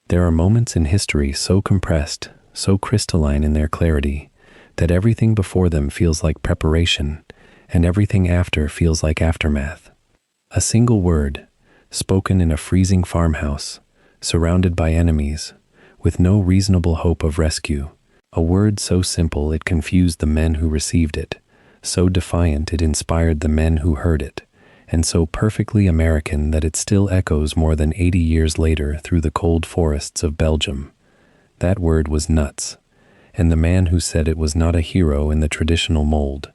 There are moments in history so compressed, so crystalline in their clarity, that everything before them feels like preparation, and everything after feels like aftermath. A single word, spoken in a freezing farmhouse, surrounded by enemies, with no reasonable hope of rescue. A word so simple it confused the men who received it, so defiant it inspired the men who heard it, and so perfectly American that it still echoes more than 80 years later through the cold forests of Belgium. That word was nuts, and the man who said it was not a hero in the traditional mold.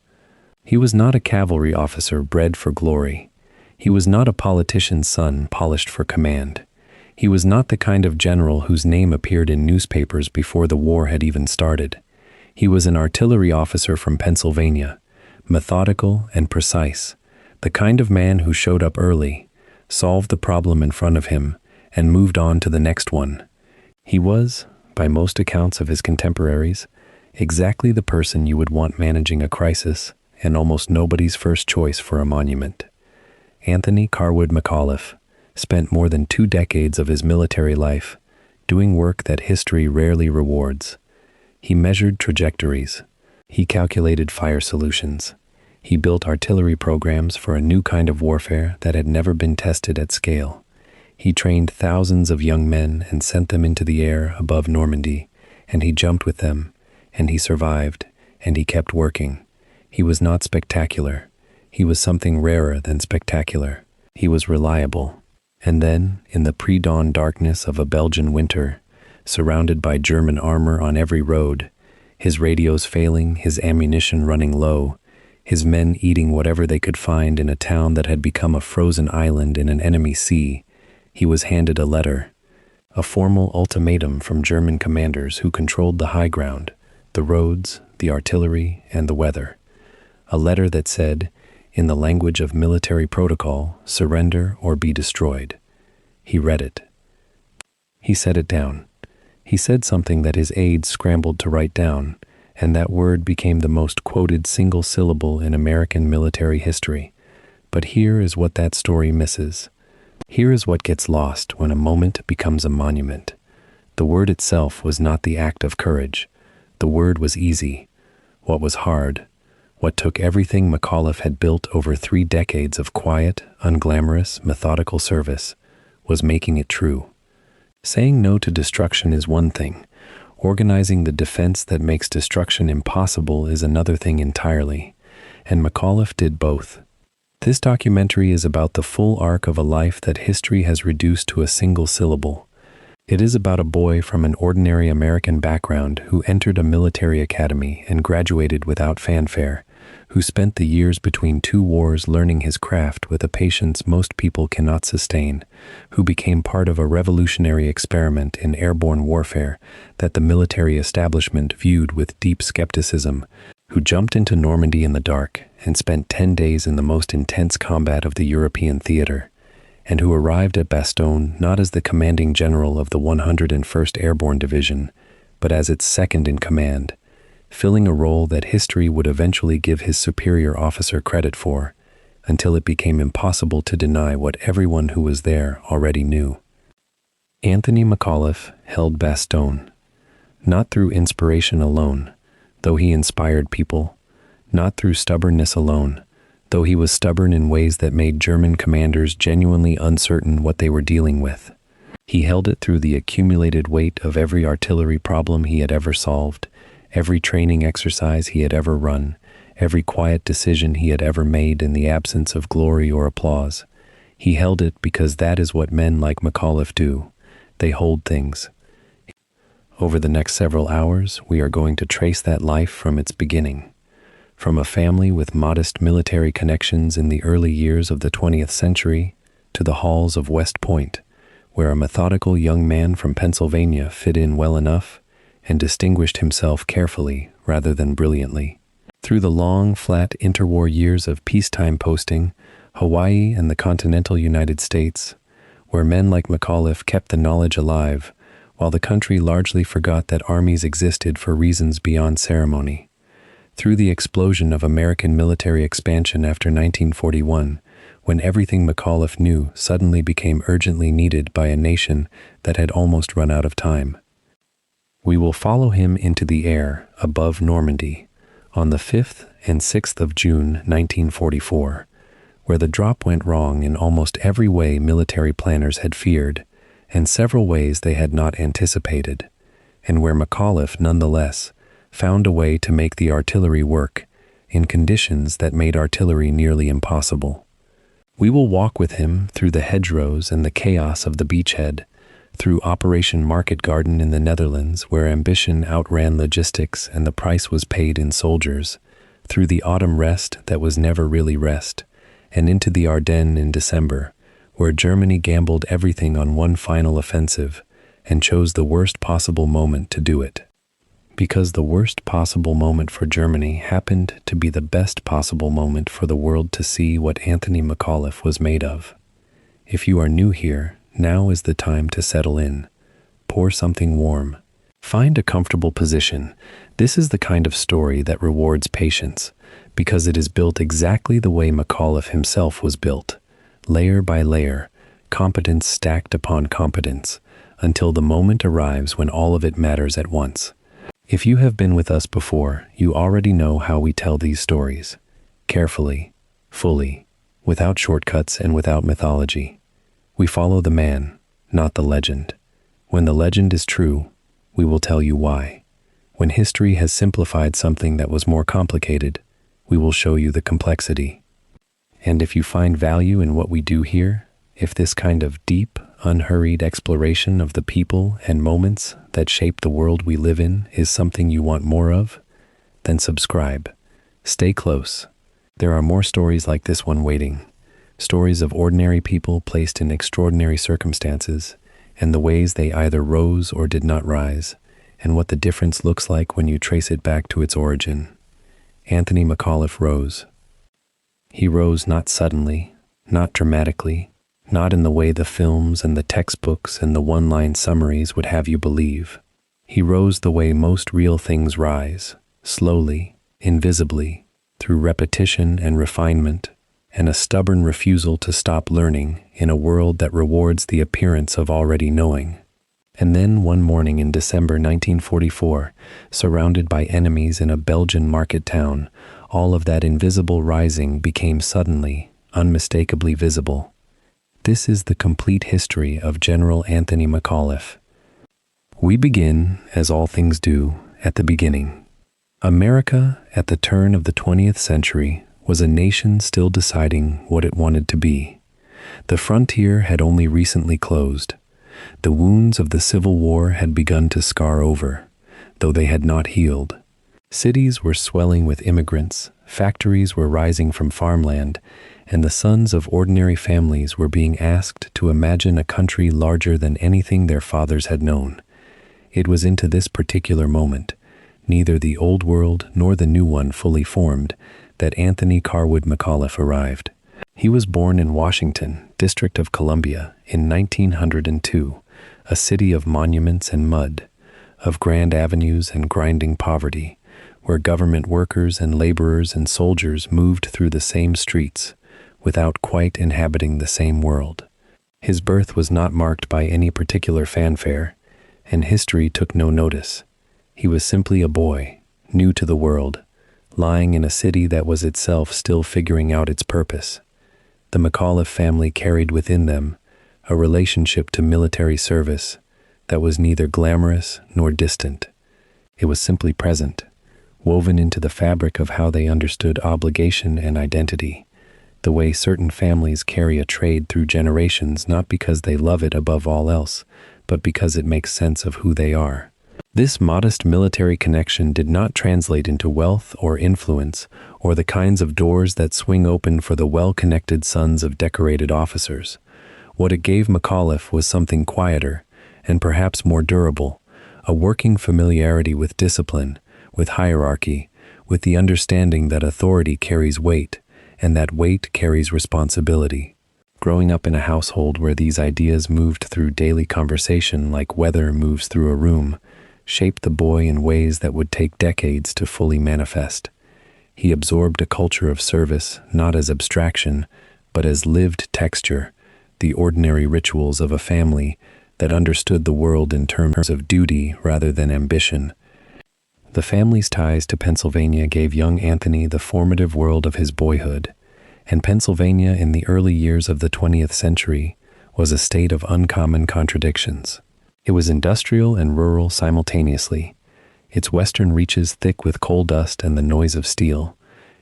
He was not a cavalry officer bred for glory. He was not a politician's son polished for command. He was not the kind of general whose name appeared in newspapers before the war had even started. He was an artillery officer from Pennsylvania, methodical and precise, the kind of man who showed up early, solved the problem in front of him, and moved on to the next one. He was, by most accounts of his contemporaries, exactly the person you would want managing a crisis and almost nobody's first choice for a monument. Anthony McAuliffe spent more than 2 decades of his military life doing work that history rarely rewards. He measured trajectories. He calculated fire solutions. He built artillery programs for a new kind of warfare that had never been tested at scale. He trained thousands of young men and sent them into the air above Normandy, and he jumped with them, and he survived, and he kept working. He was not spectacular. He was something rarer than spectacular. He was reliable. And then, in the pre-dawn darkness of a Belgian winter, surrounded by German armor on every road, his radios failing, his ammunition running low, his men eating whatever they could find in a town that had become a frozen island in an enemy sea, he was handed a letter, a formal ultimatum from German commanders who controlled the high ground, the roads, the artillery, and the weather. A letter that said, in the language of military protocol, surrender or be destroyed. He read it. He set it down. He said something that his aides scrambled to write down, and that word became the most quoted single syllable in American military history. But here is what that story misses. Here is what gets lost when a moment becomes a monument. The word itself was not the act of courage. The word was easy. What was hard, what took everything McAuliffe had built over 3 decades of quiet, unglamorous, methodical service, was making it true. Saying no to destruction is one thing. Organizing the defense that makes destruction impossible is another thing entirely. And McAuliffe did both. This documentary is about the full arc of a life that history has reduced to a single syllable. It is about a boy from an ordinary American background who entered a military academy and graduated without fanfare, who spent the years between 2 wars learning his craft with a patience most people cannot sustain, who became part of a revolutionary experiment in airborne warfare that the military establishment viewed with deep skepticism, who jumped into Normandy in the dark and spent 10 days in the most intense combat of the European theater, and who arrived at Bastogne not as the commanding general of the 101st Airborne Division, but as its second in command, filling a role that history would eventually give his superior officer credit for, until it became impossible to deny what everyone who was there already knew. Anthony McAuliffe held Bastogne, not through inspiration alone, though he inspired people, not through stubbornness alone, though he was stubborn in ways that made German commanders genuinely uncertain what they were dealing with. He held it through the accumulated weight of every artillery problem he had ever solved, every training exercise he had ever run, every quiet decision he had ever made in the absence of glory or applause. He held it because that is what men like McAuliffe do. They hold things. Over the next several hours, we are going to trace that life from its beginning. From a family with modest military connections in the early years of the 20th century to the halls of West Point, where a methodical young man from Pennsylvania fit in well enough and distinguished himself carefully rather than brilliantly. Through the long, flat interwar years of peacetime posting, Hawaii and the continental United States, where men like McAuliffe kept the knowledge alive, while the country largely forgot that armies existed for reasons beyond ceremony. Through the explosion of American military expansion after 1941, when everything McAuliffe knew suddenly became urgently needed by a nation that had almost run out of time. We will follow him into the air above Normandy on the 5th and 6th of June 1944, where the drop went wrong in almost every way military planners had feared, and several ways they had not anticipated, and where McAuliffe nonetheless found a way to make the artillery work in conditions that made artillery nearly impossible. We will walk with him through the hedgerows and the chaos of the beachhead, through Operation Market Garden in the Netherlands, where ambition outran logistics and the price was paid in soldiers, through the autumn rest that was never really rest, and into the Ardennes in December, where Germany gambled everything on one final offensive and chose the worst possible moment to do it. Because the worst possible moment for Germany happened to be the best possible moment for the world to see what Anthony McAuliffe was made of. If you are new here, now is the time to settle in. Pour something warm. Find a comfortable position. This is the kind of story that rewards patience, because it is built exactly the way McAuliffe himself was built, layer by layer, competence stacked upon competence, until the moment arrives when all of it matters at once. If you have been with us before, you already know how we tell these stories. Carefully, fully, without shortcuts and without mythology. We follow the man, not the legend. When the legend is true, we will tell you why. When history has simplified something that was more complicated, we will show you the complexity. And if you find value in what we do here, if this kind of deep, unhurried exploration of the people and moments that shape the world we live in is something you want more of, then subscribe. Stay close. There are more stories like this one waiting. Stories of ordinary people placed in extraordinary circumstances, and the ways they either rose or did not rise, and what the difference looks like when you trace it back to its origin. Anthony McAuliffe rose. He rose not suddenly, not dramatically, not in the way the films and the textbooks and the one-line summaries would have you believe. He rose the way most real things rise, slowly, invisibly, through repetition and refinement, and a stubborn refusal to stop learning in a world that rewards the appearance of already knowing. And then one morning in December 1944, surrounded by enemies in a Belgian market town, all of that invisible rising became suddenly, unmistakably visible. This is the complete history of General Anthony McAuliffe. We begin, as all things do, at the beginning. America, at the turn of the 20th century, was a nation still deciding what it wanted to be. The frontier had only recently closed. The wounds of the Civil War had begun to scar over, though they had not healed. Cities were swelling with immigrants, factories were rising from farmland, and the sons of ordinary families were being asked to imagine a country larger than anything their fathers had known. It was into this particular moment, neither the old world nor the new one fully formed, that Anthony Carwood McAuliffe arrived. He was born in Washington, District of Columbia, in 1902, a city of monuments and mud, of grand avenues and grinding poverty, where government workers and laborers and soldiers moved through the same streets, without quite inhabiting the same world. His birth was not marked by any particular fanfare, and history took no notice. He was simply a boy, new to the world, lying in a city that was itself still figuring out its purpose. The McAuliffe family carried within them a relationship to military service that was neither glamorous nor distant. It was simply present, woven into the fabric of how they understood obligation and identity, the way certain families carry a trade through generations not because they love it above all else, but because it makes sense of who they are. This modest military connection did not translate into wealth or influence or the kinds of doors that swing open for the well-connected sons of decorated officers. What it gave McAuliffe was something quieter and perhaps more durable, a working familiarity with discipline, with hierarchy, with the understanding that authority carries weight and that weight carries responsibility. Growing up in a household where these ideas moved through daily conversation like weather moves through a room, shaped the boy in ways that would take decades to fully manifest. He absorbed a culture of service, not as abstraction, but as lived texture, the ordinary rituals of a family that understood the world in terms of duty rather than ambition. The family's ties to Pennsylvania gave young Anthony the formative world of his boyhood, and Pennsylvania in the early years of the 20th century was a state of uncommon contradictions. It was industrial and rural simultaneously, its western reaches thick with coal dust and the noise of steel,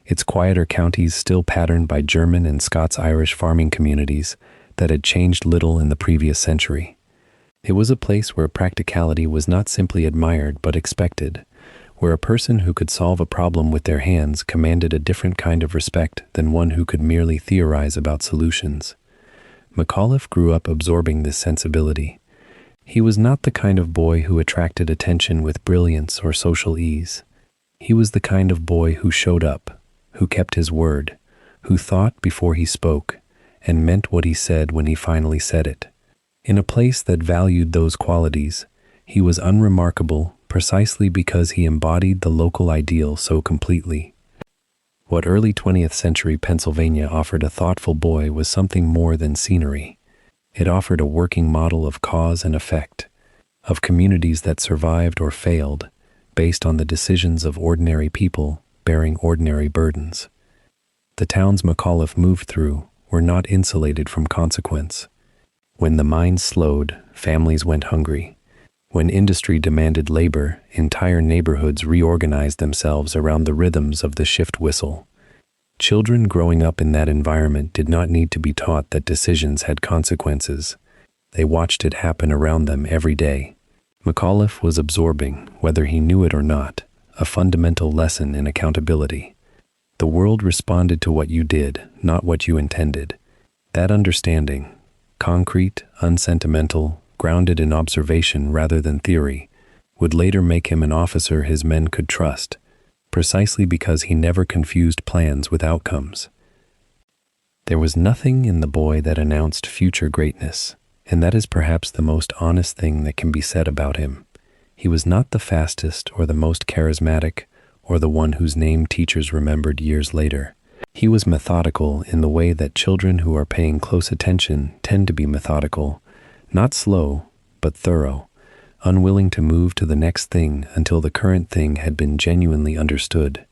its quieter counties still patterned by German and Scots-Irish farming communities that had changed little in the previous century. It was a place where practicality was not simply admired but expected, where a person who could solve a problem with their hands commanded a different kind of respect than one who could merely theorize about solutions. McAuliffe grew up absorbing this sensibility. He was not the kind of boy who attracted attention with brilliance or social ease. He was the kind of boy who showed up, who kept his word, who thought before he spoke, and meant what he said when he finally said it. In a place that valued those qualities, he was unremarkable precisely because he embodied the local ideal so completely. What early 20th century Pennsylvania offered a thoughtful boy was something more than scenery. It offered a working model of cause and effect, of communities that survived or failed based on the decisions of ordinary people bearing ordinary burdens. The towns McAuliffe moved through were not insulated from consequence. When the mines slowed, families went hungry. When industry demanded labor, entire neighborhoods reorganized themselves around the rhythms of the shift whistle. Children growing up in that environment did not need to be taught that decisions had consequences. They watched it happen around them every day. McAuliffe was absorbing, whether he knew it or not, a fundamental lesson in accountability. The world responded to what you did, not what you intended. That understanding, concrete, unsentimental, grounded in observation rather than theory, would later make him an officer his men could trust, precisely because he never confused plans with outcomes. There was nothing in the boy that announced future greatness, and that is perhaps the most honest thing that can be said about him. He was not the fastest or the most charismatic or the one whose name teachers remembered years later. He was methodical in the way that children who are paying close attention tend to be methodical, not slow, but thorough, unwilling to move to the next thing until the current thing had been genuinely understood.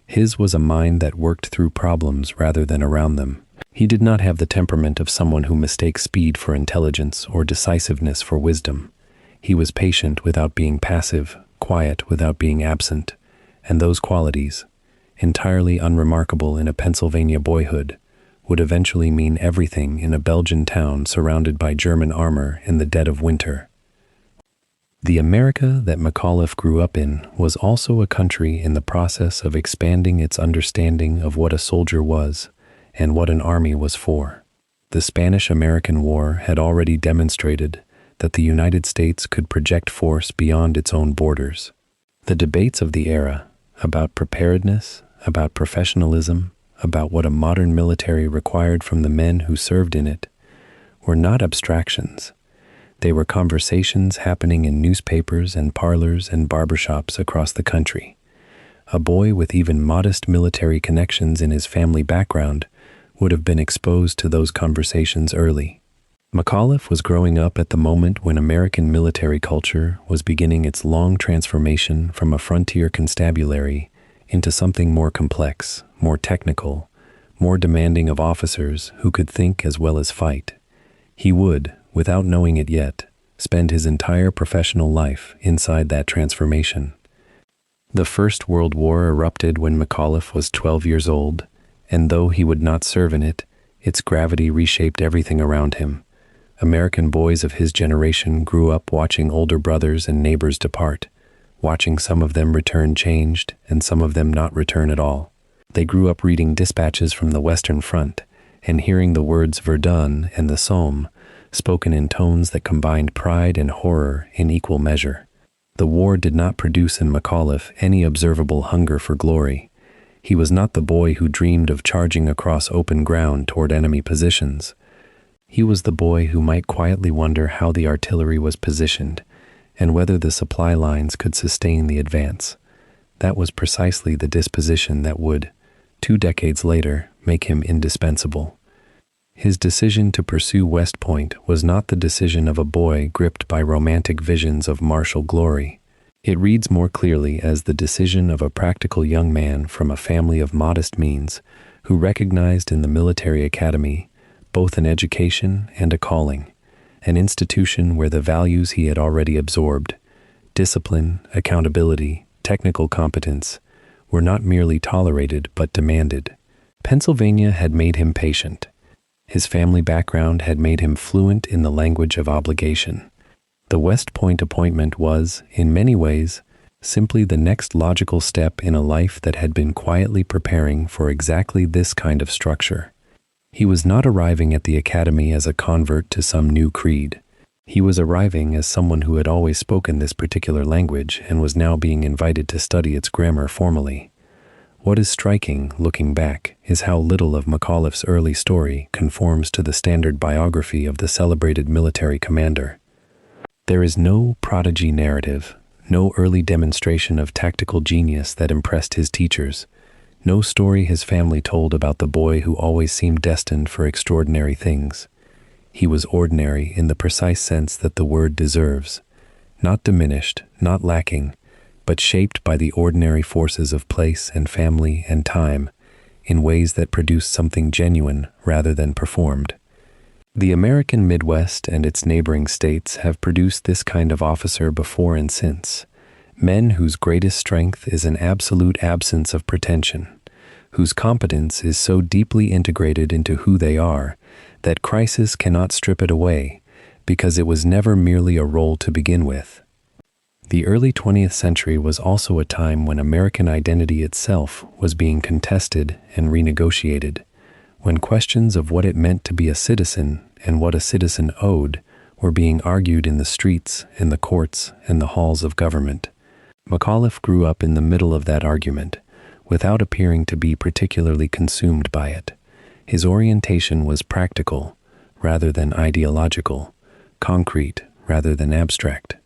His was a mind that worked through problems rather than around them. He did not have the temperament of someone who mistakes speed for intelligence or decisiveness for wisdom. He was patient without being passive, quiet without being absent, and those qualities, entirely unremarkable in a Pennsylvania boyhood, would eventually mean everything in a Belgian town surrounded by German armor in the dead of winter. The America that McAuliffe grew up in was also a country in the process of expanding its understanding of what a soldier was and what an army was for. The Spanish-American War had already demonstrated that the United States could project force beyond its own borders. The debates of the era about preparedness, about professionalism, about what a modern military required from the men who served in it, were not abstractions. They were conversations happening in newspapers and parlors and barbershops across the country. A boy with even modest military connections in his family background would have been exposed to those conversations early. McAuliffe was growing up at the moment when American military culture was beginning its long transformation from a frontier constabulary into something more complex, more technical, more demanding of officers who could think as well as fight. He would, without knowing it yet, spend his entire professional life inside that transformation. The First World War erupted when McAuliffe was 12 years old, and though he would not serve in it, its gravity reshaped everything around him. American boys of his generation grew up watching older brothers and neighbors depart, watching some of them return changed and some of them not return at all. They grew up reading dispatches from the Western Front and hearing the words Verdun and the Somme spoken in tones that combined pride and horror in equal measure. The war did not produce in McAuliffe any observable hunger for glory. He was not the boy who dreamed of charging across open ground toward enemy positions. He was the boy who might quietly wonder how the artillery was positioned and whether the supply lines could sustain the advance. That was precisely the disposition that would, 2 decades later, make him indispensable. His decision to pursue West Point was not the decision of a boy gripped by romantic visions of martial glory. It reads more clearly as the decision of a practical young man from a family of modest means who recognized in the military academy both an education and a calling, an institution where the values he had already absorbed, discipline, accountability, technical competence, were not merely tolerated but demanded. Pennsylvania had made him patient. His family background had made him fluent in the language of obligation. The West Point appointment was, in many ways, simply the next logical step in a life that had been quietly preparing for exactly this kind of structure. He was not arriving at the academy as a convert to some new creed. He was arriving as someone who had always spoken this particular language and was now being invited to study its grammar formally. What is striking, looking back, is how little of McAuliffe's early story conforms to the standard biography of the celebrated military commander. There is no prodigy narrative, no early demonstration of tactical genius that impressed his teachers, no story his family told about the boy who always seemed destined for extraordinary things. He was ordinary in the precise sense that the word deserves, not diminished, not lacking, but shaped by the ordinary forces of place and family and time in ways that produced something genuine rather than performed. The American Midwest and its neighboring states have produced this kind of officer before and since, men whose greatest strength is an absolute absence of pretension, whose competence is so deeply integrated into who they are that crisis cannot strip it away because it was never merely a role to begin with. The early 20th century was also a time when American identity itself was being contested and renegotiated, when questions of what it meant to be a citizen and what a citizen owed were being argued in the streets, in the courts, and the halls of government. McAuliffe grew up in the middle of that argument, without appearing to be particularly consumed by it. His orientation was practical rather than ideological, concrete rather than abstract.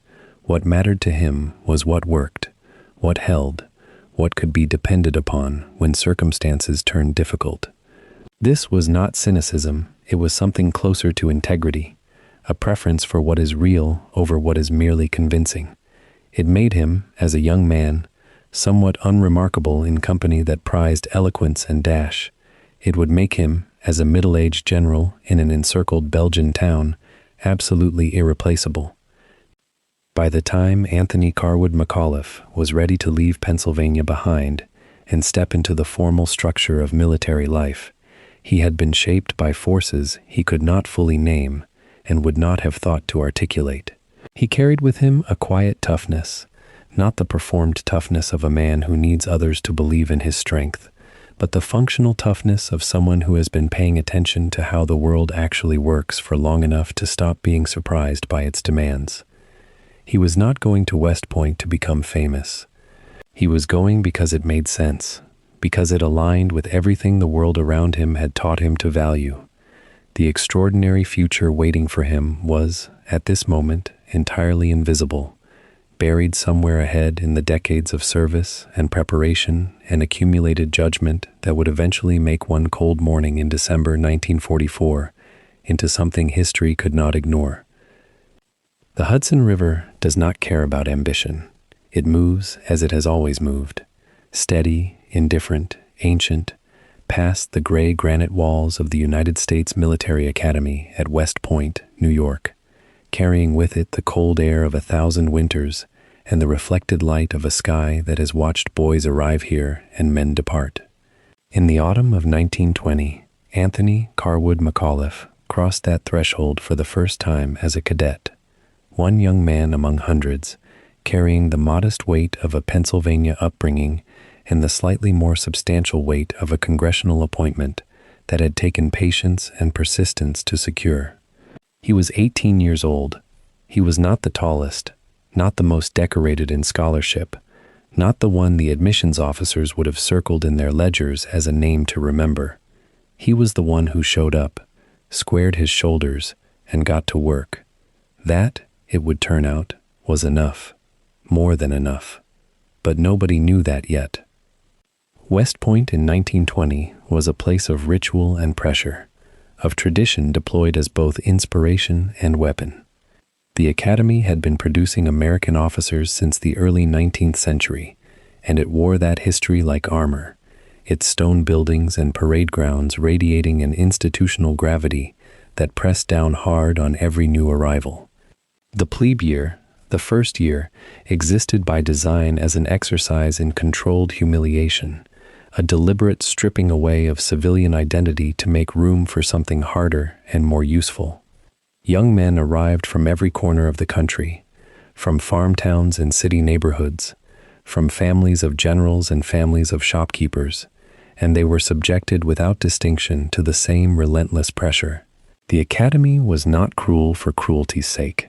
What mattered to him was what worked, what held, what could be depended upon when circumstances turned difficult. This was not cynicism, it was something closer to integrity, a preference for what is real over what is merely convincing. It made him, as a young man, somewhat unremarkable in company that prized eloquence and dash. It would make him, as a middle-aged general in an encircled Belgian town, absolutely irreplaceable. By the time Anthony Carwood McAuliffe was ready to leave Pennsylvania behind and step into the formal structure of military life, he had been shaped by forces he could not fully name and would not have thought to articulate. He carried with him a quiet toughness, not the performed toughness of a man who needs others to believe in his strength, but the functional toughness of someone who has been paying attention to how the world actually works for long enough to stop being surprised by its demands. He was not going to West Point to become famous. He was going because it made sense, because it aligned with everything the world around him had taught him to value. The extraordinary future waiting for him was, at this moment, entirely invisible, buried somewhere ahead in the decades of service and preparation and accumulated judgment that would eventually make one cold morning in December 1944 into something history could not ignore. The Hudson River does not care about ambition. It moves as it has always moved, steady, indifferent, ancient, past the gray granite walls of the United States Military Academy at West Point, New York, carrying with it the cold air of 1,000 winters and the reflected light of a sky that has watched boys arrive here and men depart. In the autumn of 1920, Anthony Carwood McAuliffe crossed that threshold for the first time as a cadet, one young man among hundreds, carrying the modest weight of a Pennsylvania upbringing and the slightly more substantial weight of a congressional appointment that had taken patience and persistence to secure. He was 18 years old. He was not the tallest, not the most decorated in scholarship, not the one the admissions officers would have circled in their ledgers as a name to remember. He was the one who showed up, squared his shoulders, and got to work. That, it would turn out, was enough, more than enough. But nobody knew that yet. West Point in 1920 was a place of ritual and pressure, of tradition deployed as both inspiration and weapon. The academy had been producing American officers since the early 19th century, and it wore that history like armor, its stone buildings and parade grounds radiating an institutional gravity that pressed down hard on every new arrival. The plebe year, the first year, existed by design as an exercise in controlled humiliation, a deliberate stripping away of civilian identity to make room for something harder and more useful. Young men arrived from every corner of the country, from farm towns and city neighborhoods, from families of generals and families of shopkeepers, and they were subjected without distinction to the same relentless pressure. The academy was not cruel for cruelty's sake.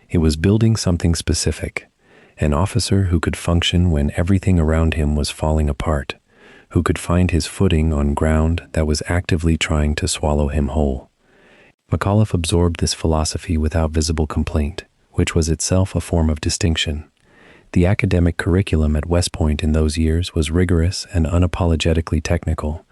It was building something specific, an officer who could function when everything around him was falling apart, who could find his footing on ground that was actively trying to swallow him whole. McAuliffe absorbed this philosophy without visible complaint, which was itself a form of distinction. The academic curriculum at West Point in those years was rigorous and unapologetically technical.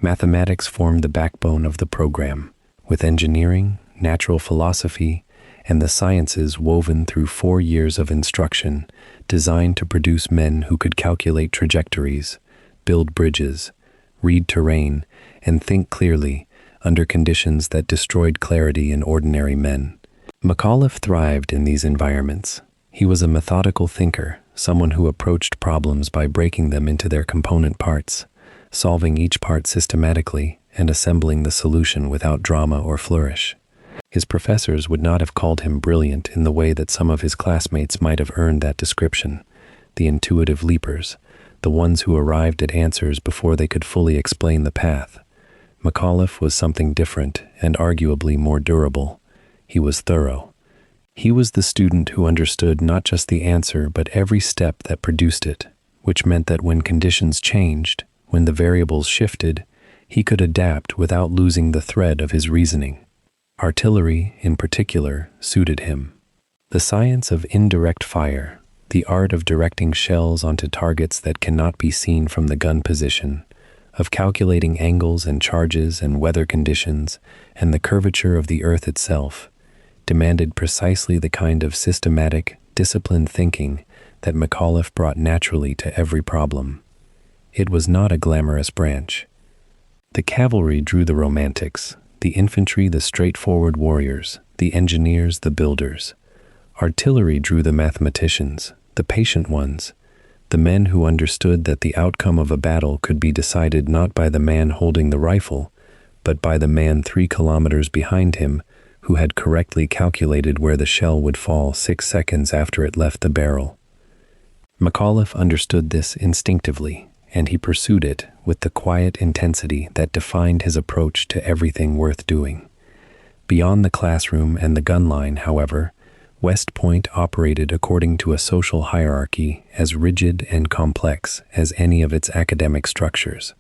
Mathematics formed the backbone of the program, with engineering, natural philosophy, and the sciences woven through 4 years of instruction designed to produce men who could calculate trajectories, build bridges, read terrain, and think clearly under conditions that destroyed clarity in ordinary men. McAuliffe thrived in these environments. He was a methodical thinker, someone who approached problems by breaking them into their component parts, solving each part systematically and assembling the solution without drama or flourish. His professors would not have called him brilliant in the way that some of his classmates might have earned that description, the intuitive leapers, the ones who arrived at answers before they could fully explain the path. McAuliffe was something different and arguably more durable. He was thorough. He was the student who understood not just the answer but every step that produced it, which meant that when conditions changed, when the variables shifted, he could adapt without losing the thread of his reasoning. Artillery, in particular, suited him. The science of indirect fire, the art of directing shells onto targets that cannot be seen from the gun position, of calculating angles and charges and weather conditions and the curvature of the earth itself, demanded precisely the kind of systematic, disciplined thinking that McAuliffe brought naturally to every problem. It was not a glamorous branch. The cavalry drew the romantics, the infantry the straightforward warriors, the engineers the builders. Artillery drew the mathematicians, the patient ones, the men who understood that the outcome of a battle could be decided not by the man holding the rifle, but by the man 3 kilometers behind him who had correctly calculated where the shell would fall 6 seconds after it left the barrel. McAuliffe understood this instinctively, and he pursued it with the quiet intensity that defined his approach to everything worth doing. Beyond the classroom and the gun line, however, West Point operated according to a social hierarchy as rigid and complex as any of its academic structures.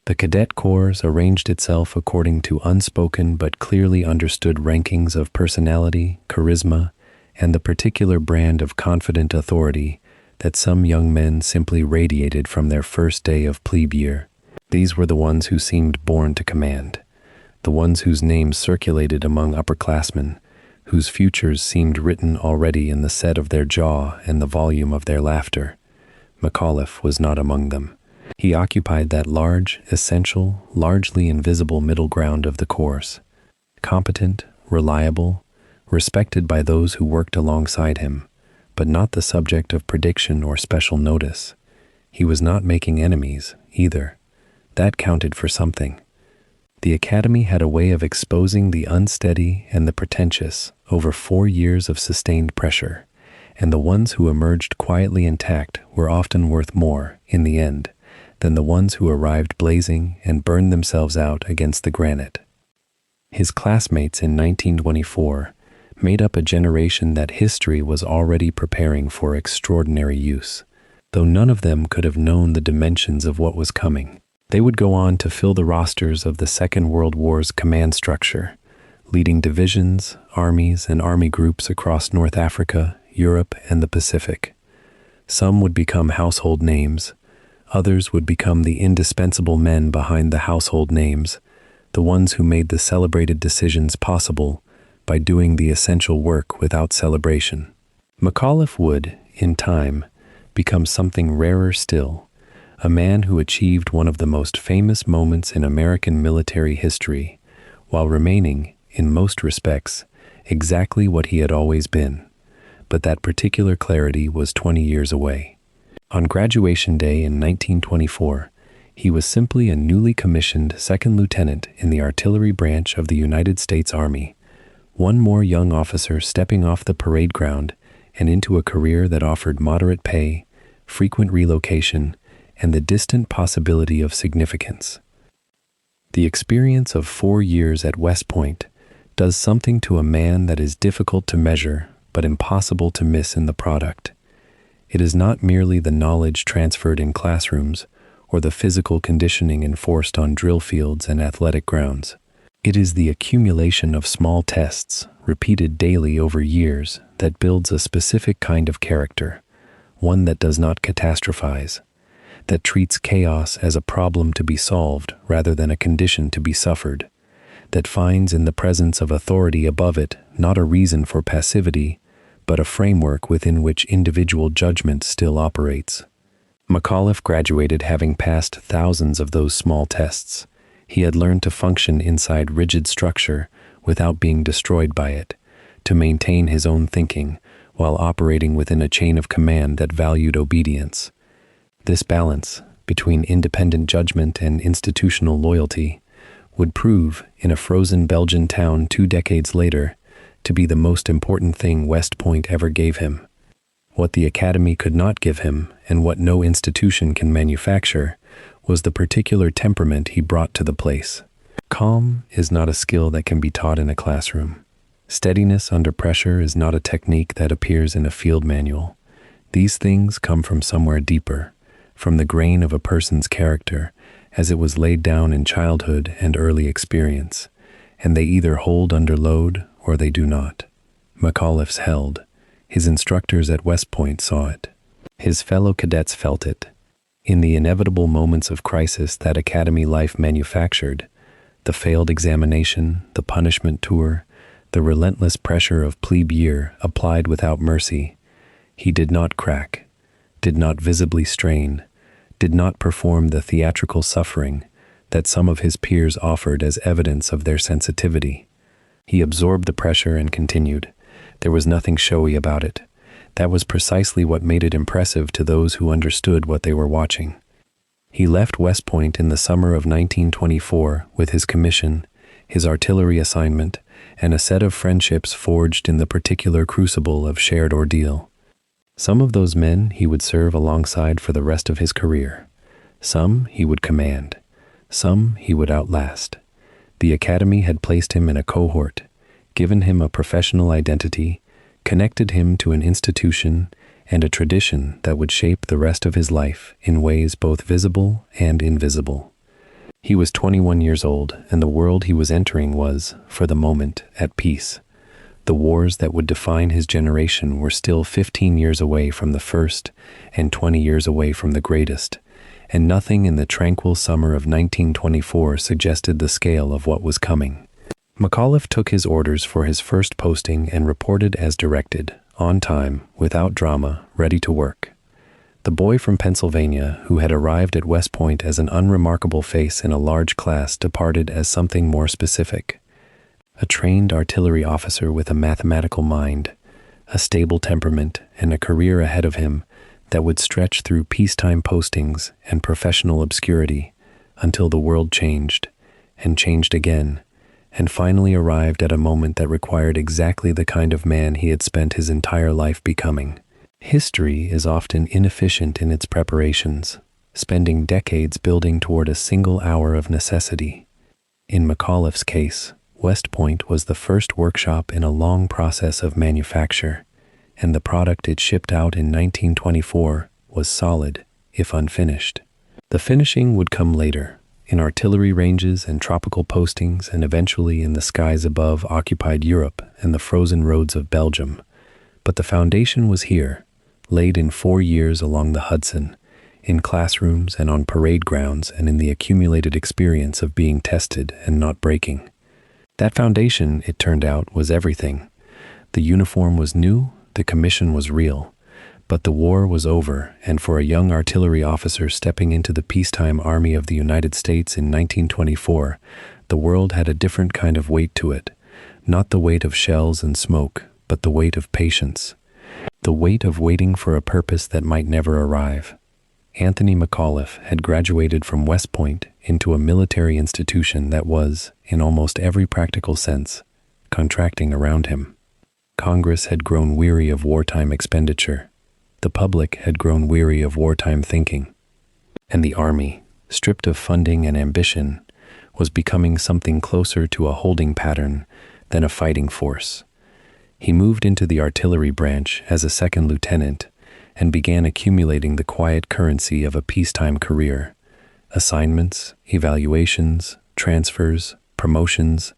The Cadet Corps arranged itself according to unspoken but clearly understood rankings of personality, charisma, and the particular brand of confident authority that some young men simply radiated from their first day of plebe year. These were the ones who seemed born to command, the ones whose names circulated among upperclassmen, whose futures seemed written already in the set of their jaw and the volume of their laughter. McAuliffe was not among them. He occupied that large, essential, largely invisible middle ground of the course. Competent, reliable, respected by those who worked alongside him, but not the subject of prediction or special notice. He was not making enemies, either. That counted for something. The academy had a way of exposing the unsteady and the pretentious over 4 years of sustained pressure, and the ones who emerged quietly intact were often worth more, in the end, than the ones who arrived blazing and burned themselves out against the granite. His classmates in 1924 made up a generation that history was already preparing for extraordinary use, though none of them could have known the dimensions of what was coming. They would go on to fill the rosters of the Second World War's command structure, leading divisions, armies, and army groups across North Africa, Europe, and the Pacific. Some would become household names, others would become the indispensable men behind the household names, the ones who made the celebrated decisions possible by doing the essential work without celebration. McAuliffe would, in time, become something rarer still, a man who achieved one of the most famous moments in American military history, while remaining, in most respects, exactly what he had always been. But that particular clarity was 20 years away. On graduation day in 1924, he was simply a newly commissioned second lieutenant in the artillery branch of the United States Army, one more young officer stepping off the parade ground and into a career that offered moderate pay, frequent relocation, and the distant possibility of significance. The experience of 4 years at West Point does something to a man that is difficult to measure but impossible to miss in the product. It is not merely the knowledge transferred in classrooms or the physical conditioning enforced on drill fields and athletic grounds. It is the accumulation of small tests, repeated daily over years, that builds a specific kind of character, one that does not catastrophize, that treats chaos as a problem to be solved rather than a condition to be suffered, that finds in the presence of authority above it not a reason for passivity, but a framework within which individual judgment still operates. McAuliffe graduated having passed thousands of those small tests. He had learned to function inside rigid structure without being destroyed by it, to maintain his own thinking while operating within a chain of command that valued obedience. This balance between independent judgment and institutional loyalty would prove, in a frozen Belgian town 2 decades later, to be the most important thing West Point ever gave him. What the Academy could not give him, and what no institution can manufacture, was the particular temperament he brought to the place. Calm is not a skill that can be taught in a classroom. Steadiness under pressure is not a technique that appears in a field manual. These things come from somewhere deeper, from the grain of a person's character, as it was laid down in childhood and early experience, and they either hold under load or they do not. McAuliffe's held. His instructors at West Point saw it. His fellow cadets felt it. In the inevitable moments of crisis that academy life manufactured, the failed examination, the punishment tour, the relentless pressure of plebe year applied without mercy, he did not crack, did not visibly strain, did not perform the theatrical suffering that some of his peers offered as evidence of their sensitivity. He absorbed the pressure and continued. There was nothing showy about it. That was precisely what made it impressive to those who understood what they were watching. He left West Point in the summer of 1924 with his commission, his artillery assignment, and a set of friendships forged in the particular crucible of shared ordeal. Some of those men he would serve alongside for the rest of his career. Some he would command. Some he would outlast. The Academy had placed him in a cohort, given him a professional identity, connected him to an institution and a tradition that would shape the rest of his life in ways both visible and invisible. He was 21 years old, and the world he was entering was, for the moment, at peace. The wars that would define his generation were still 15 years away from the first and 20 years away from the greatest, and nothing in the tranquil summer of 1924 suggested the scale of what was coming. McAuliffe took his orders for his first posting and reported as directed, on time, without drama, ready to work. The boy from Pennsylvania, who had arrived at West Point as an unremarkable face in a large class, departed as something more specific. A trained artillery officer with a mathematical mind, a stable temperament, and a career ahead of him that would stretch through peacetime postings and professional obscurity until the world changed, and changed again, and finally arrived at a moment that required exactly the kind of man he had spent his entire life becoming. History is often inefficient in its preparations, spending decades building toward a single hour of necessity. In McAuliffe's case, West Point was the first workshop in a long process of manufacture, and the product it shipped out in 1924 was solid, if unfinished. The finishing would come later, in artillery ranges and tropical postings, and eventually in the skies above occupied Europe and the frozen roads of Belgium. But the foundation was here, laid in 4 years along the Hudson, in classrooms and on parade grounds and in the accumulated experience of being tested and not breaking. That foundation, it turned out, was everything. The uniform was new, the commission was real, but the war was over, and for a young artillery officer stepping into the peacetime Army of the United States in 1924, the world had a different kind of weight to it. Not the weight of shells and smoke, but the weight of patience. The weight of waiting for a purpose that might never arrive. Anthony McAuliffe had graduated from West Point into a military institution that was, in almost every practical sense, contracting around him. Congress had grown weary of wartime expenditure. The public had grown weary of wartime thinking. And the Army, stripped of funding and ambition, was becoming something closer to a holding pattern than a fighting force. He moved into the artillery branch as a second lieutenant and began accumulating the quiet currency of a peacetime career. Assignments, evaluations, transfers, promotions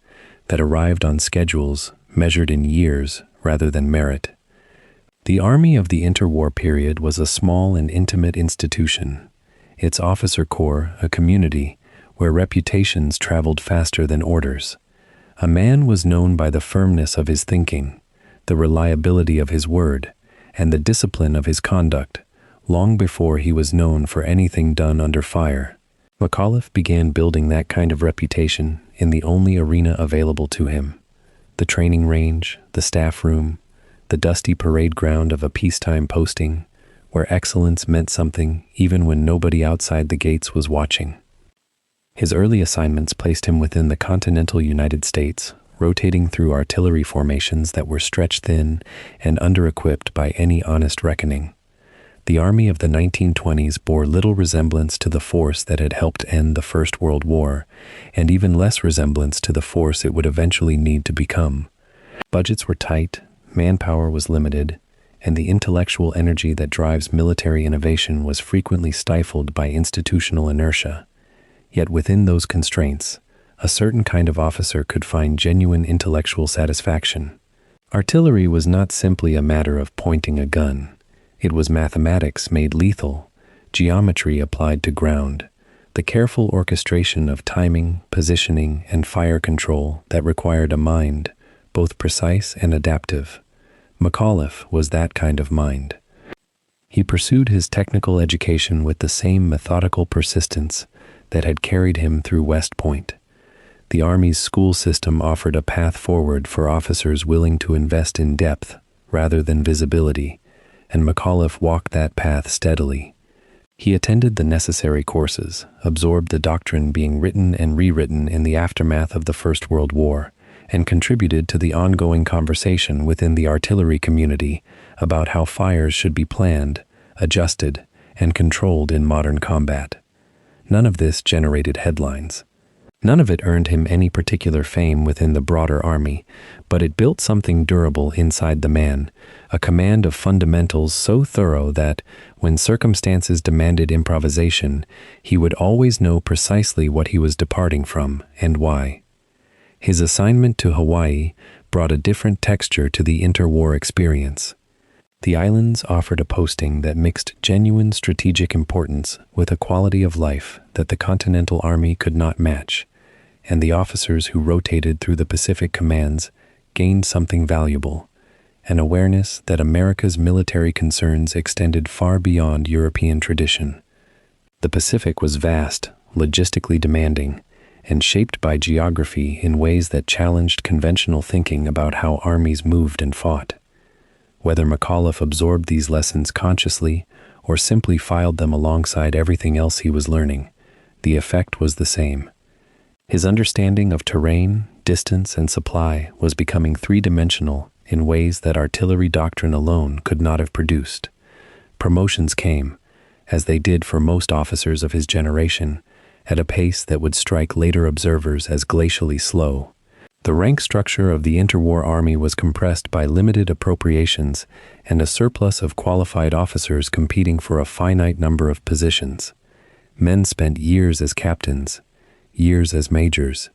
that arrived on schedules measured in years rather than merit. The Army of the interwar period was a small and intimate institution, its officer corps a community where reputations traveled faster than orders. A man was known by the firmness of his thinking, the reliability of his word, and the discipline of his conduct, long before he was known for anything done under fire. McAuliffe began building that kind of reputation in the only arena available to him: the training range, the staff room, the dusty parade ground of a peacetime posting, where excellence meant something even when nobody outside the gates was watching. His early assignments placed him within the continental United States, rotating through artillery formations that were stretched thin and under-equipped by any honest reckoning. The Army of the 1920s bore little resemblance to the force that had helped end the First World War, and even less resemblance to the force it would eventually need to become. Budgets were tight, manpower was limited, and the intellectual energy that drives military innovation was frequently stifled by institutional inertia. Yet within those constraints, a certain kind of officer could find genuine intellectual satisfaction. Artillery was not simply a matter of pointing a gun. It was mathematics made lethal, geometry applied to ground, the careful orchestration of timing, positioning, and fire control that required a mind, both precise and adaptive. McAuliffe was that kind of mind. He pursued his technical education with the same methodical persistence that had carried him through West Point. The Army's school system offered a path forward for officers willing to invest in depth rather than visibility, and McAuliffe walked that path steadily. He attended the necessary courses, absorbed the doctrine being written and rewritten in the aftermath of the First World War, and contributed to the ongoing conversation within the artillery community about how fires should be planned, adjusted, and controlled in modern combat. None of this generated headlines. None of it earned him any particular fame within the broader Army, but it built something durable inside the man, a command of fundamentals so thorough that, when circumstances demanded improvisation, he would always know precisely what he was departing from and why. His assignment to Hawaii brought a different texture to the interwar experience. The islands offered a posting that mixed genuine strategic importance with a quality of life that the Continental Army could not match, and the officers who rotated through the Pacific commands gained something valuable, an awareness that America's military concerns extended far beyond European tradition. The Pacific was vast, logistically demanding, and shaped by geography in ways that challenged conventional thinking about how armies moved and fought. Whether McAuliffe absorbed these lessons consciously or simply filed them alongside everything else he was learning, the effect was the same. His understanding of terrain, distance, and supply was becoming three-dimensional in ways that artillery doctrine alone could not have produced. Promotions came, as they did for most officers of his generation, at a pace that would strike later observers as glacially slow. The rank structure of the interwar army was compressed by limited appropriations and a surplus of qualified officers competing for a finite number of positions. Men spent years as captains, years as majors.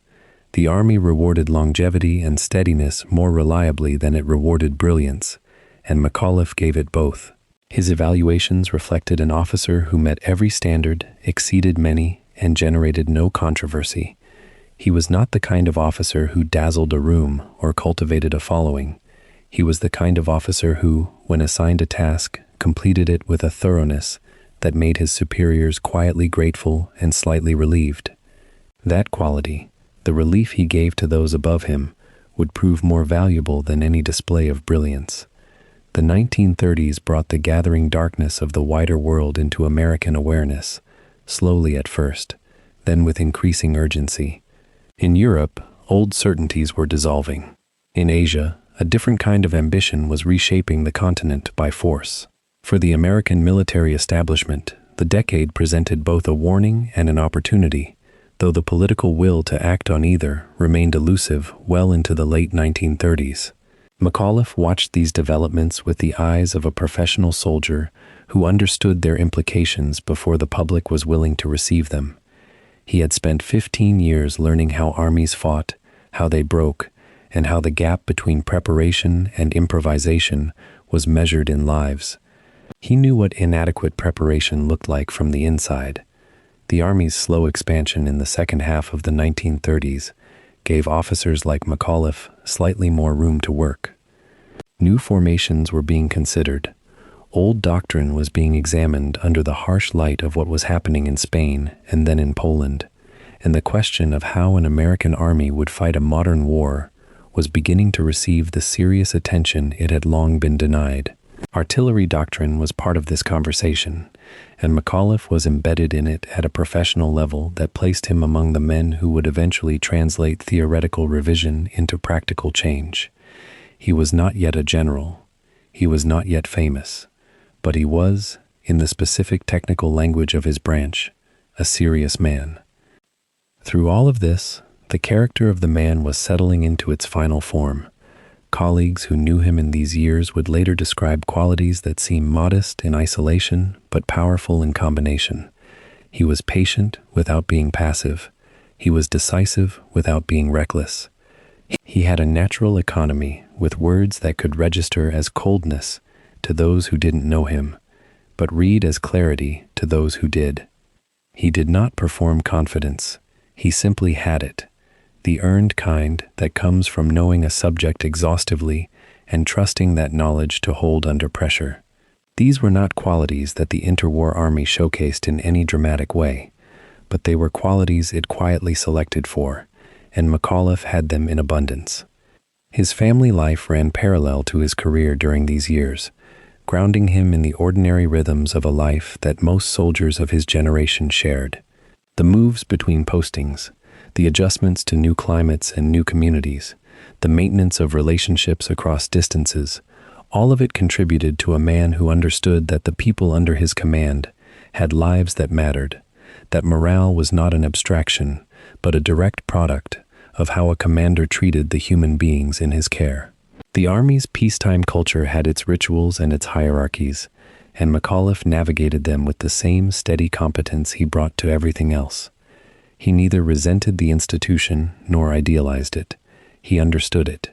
The Army rewarded longevity and steadiness more reliably than it rewarded brilliance, and McAuliffe gave it both. His evaluations reflected an officer who met every standard, exceeded many, and generated no controversy. He was not the kind of officer who dazzled a room or cultivated a following. He was the kind of officer who, when assigned a task, completed it with a thoroughness that made his superiors quietly grateful and slightly relieved. That quality, the relief he gave to those above him, would prove more valuable than any display of brilliance. The 1930s brought the gathering darkness of the wider world into American awareness, slowly at first, then with increasing urgency. In Europe, old certainties were dissolving. In Asia, a different kind of ambition was reshaping the continent by force. For the American military establishment, the decade presented both a warning and an opportunity, though the political will to act on either remained elusive well into the late 1930s. McAuliffe watched these developments with the eyes of a professional soldier who understood their implications before the public was willing to receive them. He had spent 15 years learning how armies fought, how they broke, and how the gap between preparation and improvisation was measured in lives. He knew what inadequate preparation looked like from the inside. The Army's slow expansion in the second half of the 1930s gave officers like McAuliffe slightly more room to work. New formations were being considered. Old doctrine was being examined under the harsh light of what was happening in Spain and then in Poland, and the question of how an American army would fight a modern war was beginning to receive the serious attention it had long been denied. Artillery doctrine was part of this conversation, and McAuliffe was embedded in it at a professional level that placed him among the men who would eventually translate theoretical revision into practical change. He was not yet a general. He was not yet famous. But he was, in the specific technical language of his branch, a serious man. Through all of this, the character of the man was settling into its final form. Colleagues who knew him in these years would later describe qualities that seem modest in isolation but powerful in combination. He was patient without being passive. He was decisive without being reckless. He had a natural economy with words that could register as coldness to those who didn't know him, but read as clarity to those who did. He did not perform confidence. He simply had it. The earned kind that comes from knowing a subject exhaustively and trusting that knowledge to hold under pressure. These were not qualities that the interwar army showcased in any dramatic way, but they were qualities it quietly selected for, and McAuliffe had them in abundance. His family life ran parallel to his career during these years, grounding him in the ordinary rhythms of a life that most soldiers of his generation shared. The moves between postings, the adjustments to new climates and new communities, the maintenance of relationships across distances, all of it contributed to a man who understood that the people under his command had lives that mattered, that morale was not an abstraction, but a direct product of how a commander treated the human beings in his care. The Army's peacetime culture had its rituals and its hierarchies, and McAuliffe navigated them with the same steady competence he brought to everything else. He neither resented the institution nor idealized it. He understood it,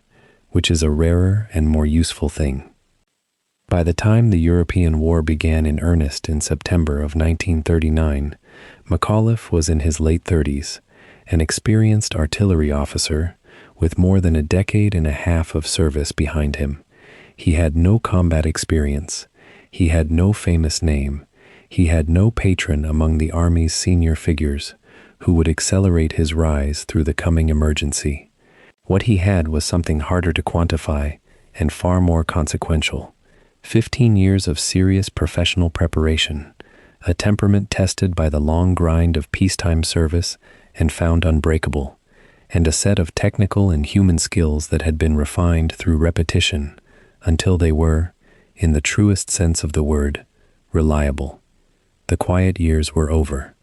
which is a rarer and more useful thing. By the time the European War began in earnest in September of 1939, McAuliffe was in his late 30s, an experienced artillery officer with more than a decade and a half of service behind him. He had no combat experience. He had no famous name. He had no patron among the Army's senior figures who would accelerate his rise through the coming emergency. What he had was something harder to quantify and far more consequential. 15 years of serious professional preparation, a temperament tested by the long grind of peacetime service and found unbreakable, and a set of technical and human skills that had been refined through repetition until they were, in the truest sense of the word, reliable. The quiet years were over.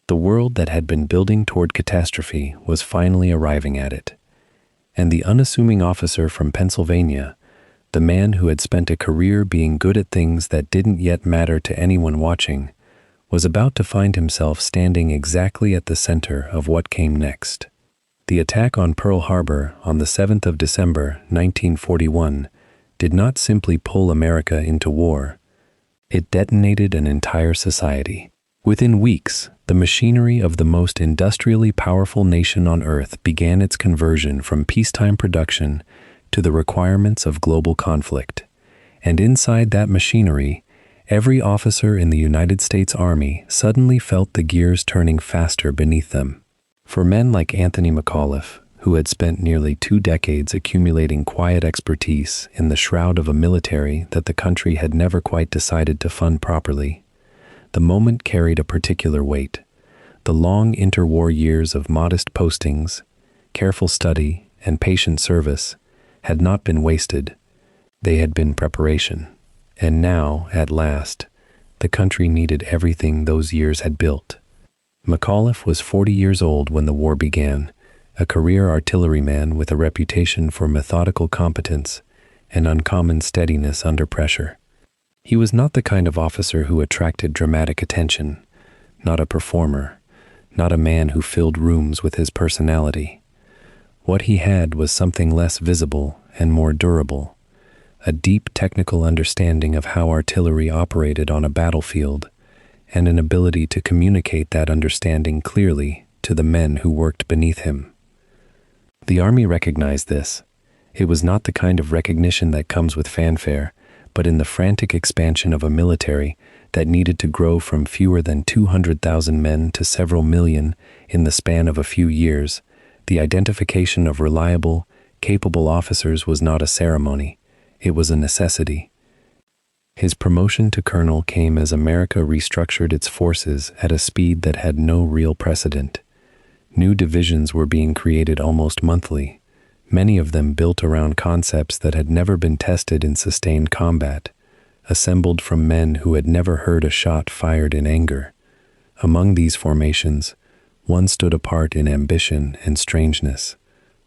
The world that had been building toward catastrophe was finally arriving at it. And the unassuming officer from Pennsylvania, the man who had spent a career being good at things that didn't yet matter to anyone watching, was about to find himself standing exactly at the center of what came next. The attack on Pearl Harbor on the 7th of December, 1941, did not simply pull America into war, It detonated an entire society. Within weeks, the machinery of the most industrially powerful nation on Earth began its conversion from peacetime production to the requirements of global conflict. And inside that machinery, every officer in the United States Army suddenly felt the gears turning faster beneath them. For men like Anthony McAuliffe, who had spent nearly 2 decades accumulating quiet expertise in the shroud of a military that the country had never quite decided to fund properly, the moment carried a particular weight. The long interwar years of modest postings, careful study, and patient service had not been wasted. They had been preparation. And now, at last, the country needed everything those years had built. McAuliffe was 40 years old when the war began, a career artilleryman with a reputation for methodical competence and uncommon steadiness under pressure. He was not the kind of officer who attracted dramatic attention, not a performer, not a man who filled rooms with his personality. What he had was something less visible and more durable, a deep technical understanding of how artillery operated on a battlefield, and an ability to communicate that understanding clearly to the men who worked beneath him. The Army recognized this. It was not the kind of recognition that comes with fanfare, but in the frantic expansion of a military that needed to grow from fewer than 200,000 men to several million in the span of a few years, the identification of reliable, capable officers was not a ceremony, it was a necessity. His promotion to colonel came as America restructured its forces at a speed that had no real precedent. New divisions were being created almost monthly, many of them built around concepts that had never been tested in sustained combat, assembled from men who had never heard a shot fired in anger. Among these formations, one stood apart in ambition and strangeness,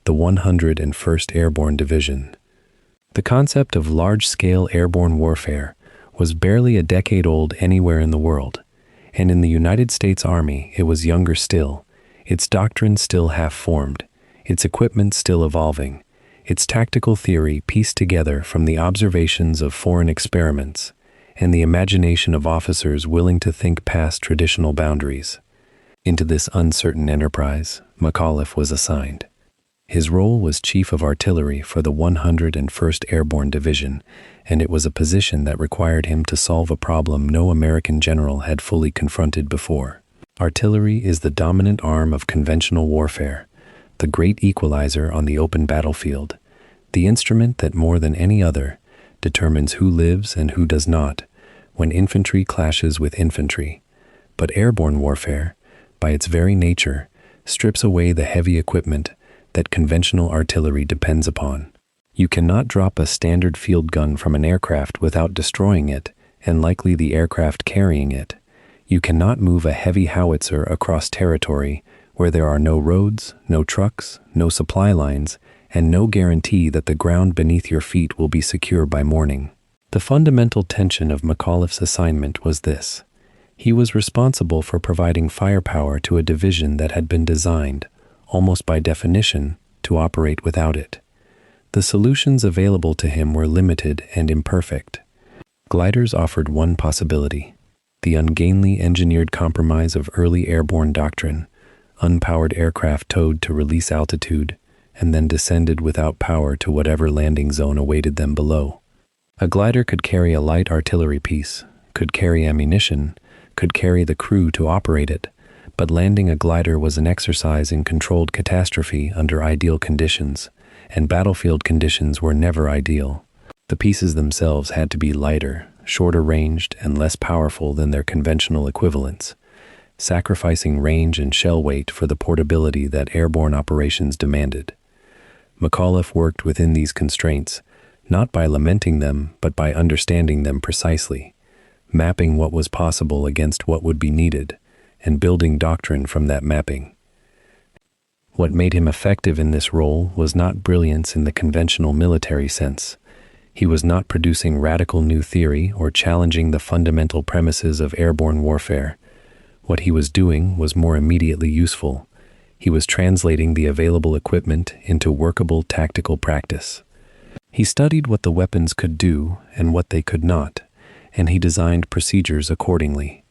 the 101st Airborne Division. The concept of large-scale airborne warfare was barely a decade old anywhere in the world, and in the United States Army it was younger still, its doctrine still half-formed, its equipment still evolving, its tactical theory pieced together from the observations of foreign experiments and the imagination of officers willing to think past traditional boundaries. Into this uncertain enterprise, McAuliffe was assigned. His role was Chief of Artillery for the 101st Airborne Division, and it was a position that required him to solve a problem no American general had fully confronted before. Artillery is the dominant arm of conventional warfare, the great equalizer on the open battlefield, the instrument that more than any other determines who lives and who does not when infantry clashes with infantry. But airborne warfare, by its very nature, strips away the heavy equipment that conventional artillery depends upon. You cannot drop a standard field gun from an aircraft without destroying it, and likely the aircraft carrying it. You cannot move a heavy howitzer across territory where there are no roads, no trucks, no supply lines, and no guarantee that the ground beneath your feet will be secure by morning. The fundamental tension of McAuliffe's assignment was this. He was responsible for providing firepower to a division that had been designed, almost by definition, to operate without it. The solutions available to him were limited and imperfect. Gliders offered one possibility, the ungainly engineered compromise of early airborne doctrine, unpowered aircraft towed to release altitude, and then descended without power to whatever landing zone awaited them below. A glider could carry a light artillery piece, could carry ammunition, could carry the crew to operate it, but landing a glider was an exercise in controlled catastrophe under ideal conditions, and battlefield conditions were never ideal. The pieces themselves had to be lighter, shorter ranged, and less powerful than their conventional equivalents, sacrificing range and shell weight for the portability that airborne operations demanded. McAuliffe worked within these constraints, not by lamenting them, but by understanding them precisely, mapping what was possible against what would be needed, and building doctrine from that mapping. What made him effective in this role was not brilliance in the conventional military sense. He was not producing radical new theory or challenging the fundamental premises of airborne warfare. What he was doing was more immediately useful. He was translating the available equipment into workable tactical practice. He studied what the weapons could do and what they could not, and he designed procedures accordingly.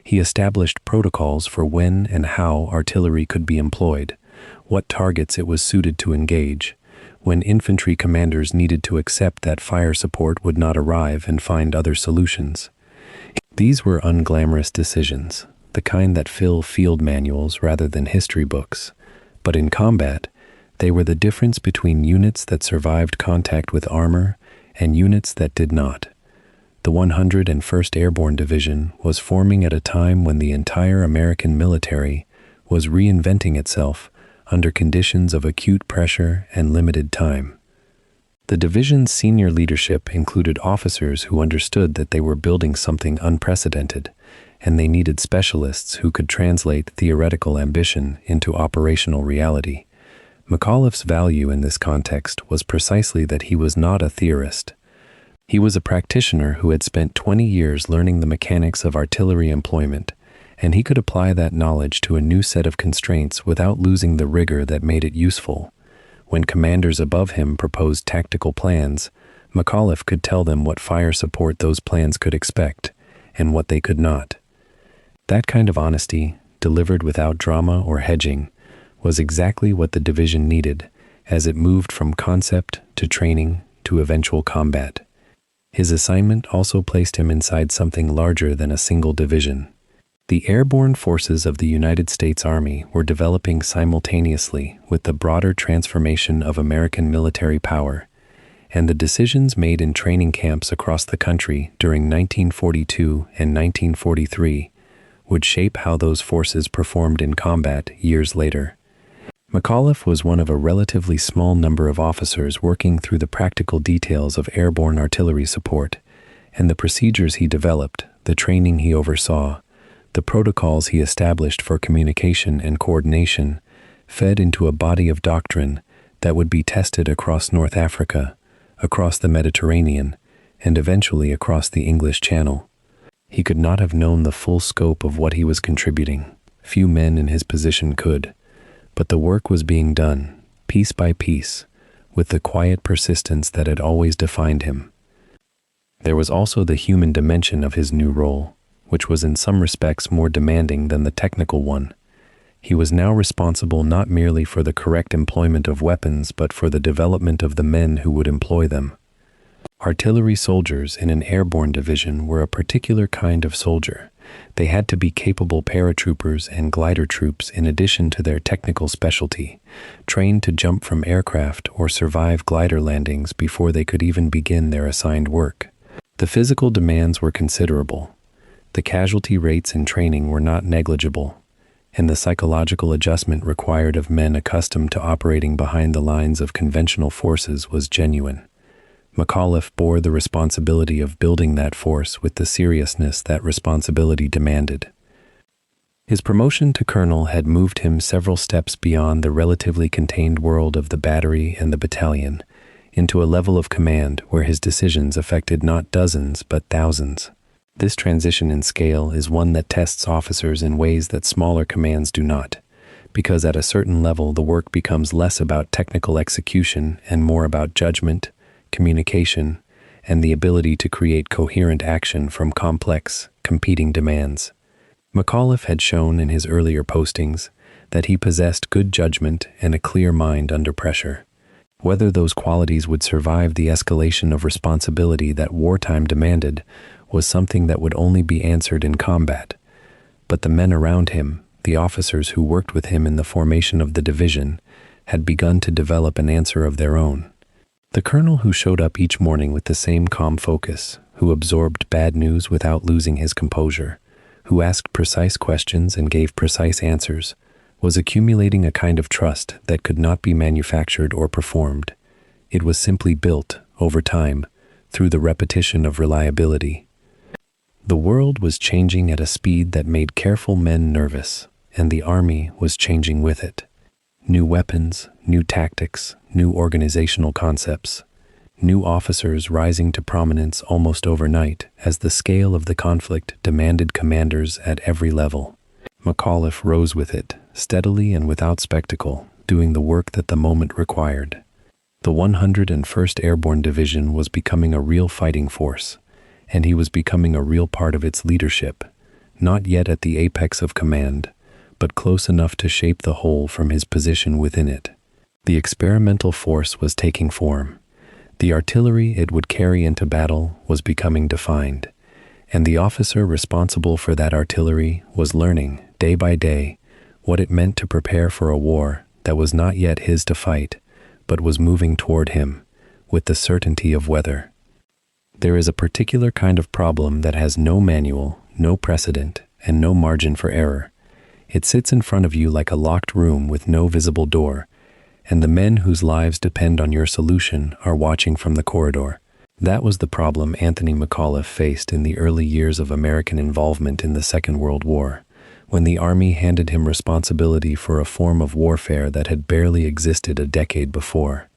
He established protocols for when and how artillery could be employed, what targets it was suited to engage, when infantry commanders needed to accept that fire support would not arrive and find other solutions. These were unglamorous decisions, the kind that fill field manuals rather than history books, but in combat, they were the difference between units that survived contact with armor and units that did not. The 101st Airborne Division was forming at a time when the entire American military was reinventing itself under conditions of acute pressure and limited time. The division's senior leadership included officers who understood that they were building something unprecedented, and they needed specialists who could translate theoretical ambition into operational reality. McAuliffe's value in this context was precisely that he was not a theorist. He was a practitioner who had spent 20 years learning the mechanics of artillery employment, and he could apply that knowledge to a new set of constraints without losing the rigor that made it useful. When commanders above him proposed tactical plans, McAuliffe could tell them what fire support those plans could expect, and what they could not. That kind of honesty, delivered without drama or hedging, was exactly what the division needed as it moved from concept to training to eventual combat. His assignment also placed him inside something larger than a single division. The airborne forces of the United States Army were developing simultaneously with the broader transformation of American military power, and the decisions made in training camps across the country during 1942 and 1943 would shape how those forces performed in combat years later. McAuliffe was one of a relatively small number of officers working through the practical details of airborne artillery support, and the procedures he developed, the training he oversaw, the protocols he established for communication and coordination fed into a body of doctrine that would be tested across North Africa, across the Mediterranean, and eventually across the English Channel. He could not have known the full scope of what he was contributing. Few men in his position could. But the work was being done, piece by piece, with the quiet persistence that had always defined him. There was also the human dimension of his new role, which was in some respects more demanding than the technical one. He was now responsible not merely for the correct employment of weapons, but for the development of the men who would employ them. Artillery soldiers in an airborne division were a particular kind of soldier. They had to be capable paratroopers and glider troops in addition to their technical specialty, trained to jump from aircraft or survive glider landings before they could even begin their assigned work. The physical demands were considerable. The casualty rates in training were not negligible, and the psychological adjustment required of men accustomed to operating behind the lines of conventional forces was genuine. McAuliffe bore the responsibility of building that force with the seriousness that responsibility demanded. His promotion to colonel had moved him several steps beyond the relatively contained world of the battery and the battalion, into a level of command where his decisions affected not dozens but thousands. This transition in scale is one that tests officers in ways that smaller commands do not, because at a certain level the work becomes less about technical execution and more about judgment, communication, and the ability to create coherent action from complex, competing demands. McAuliffe had shown in his earlier postings that he possessed good judgment and a clear mind under pressure. Whether those qualities would survive the escalation of responsibility that wartime demanded was something that would only be answered in combat. But the men around him, the officers who worked with him in the formation of the division, had begun to develop an answer of their own. The colonel who showed up each morning with the same calm focus, who absorbed bad news without losing his composure, who asked precise questions and gave precise answers, was accumulating a kind of trust that could not be manufactured or performed. It was simply built, over time, through the repetition of reliability. The world was changing at a speed that made careful men nervous, and the army was changing with it. New weapons, new tactics, new organizational concepts, new officers rising to prominence almost overnight as the scale of the conflict demanded commanders at every level. McAuliffe rose with it, steadily and without spectacle, doing the work that the moment required. The 101st Airborne Division was becoming a real fighting force, and he was becoming a real part of its leadership, not yet at the apex of command, but close enough to shape the whole from his position within it. The experimental force was taking form. The artillery it would carry into battle was becoming defined, and the officer responsible for that artillery was learning, day by day, what it meant to prepare for a war that was not yet his to fight, but was moving toward him, with the certainty of weather. There is a particular kind of problem that has no manual, no precedent, and no margin for error. It sits in front of you like a locked room with no visible door, and the men whose lives depend on your solution are watching from the corridor. That was the problem Anthony McAuliffe faced in the early years of American involvement in the Second World War, when the Army handed him responsibility for a form of warfare that had barely existed a decade before.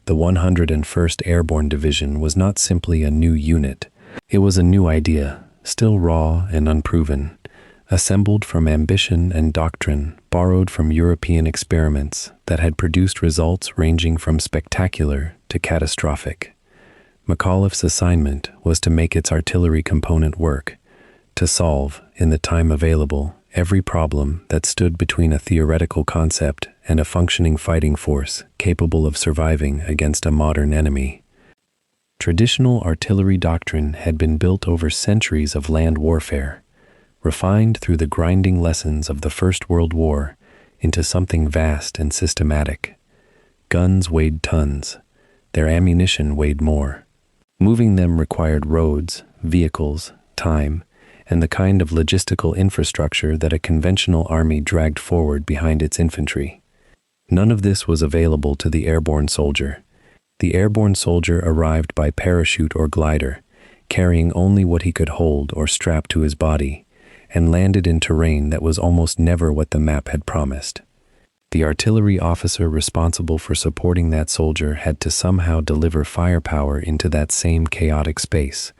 The 101st Airborne Division was not simply a new unit. It was a new idea, still raw and unproven, assembled from ambition and doctrine borrowed from European experiments that had produced results ranging from spectacular to catastrophic. McAuliffe's assignment was to make its artillery component work, to solve, in the time available, every problem that stood between a theoretical concept and a functioning fighting force capable of surviving against a modern enemy. Traditional artillery doctrine had been built over centuries of land warfare, refined through the grinding lessons of the First World War into something vast and systematic. Guns weighed tons. Their ammunition weighed more. Moving them required roads, vehicles, time, and the kind of logistical infrastructure that a conventional army dragged forward behind its infantry. None of this was available to the airborne soldier. The airborne soldier arrived by parachute or glider, carrying only what he could hold or strap to his body, and landed in terrain that was almost never what the map had promised. The artillery officer responsible for supporting that soldier had to somehow deliver firepower into that same chaotic space,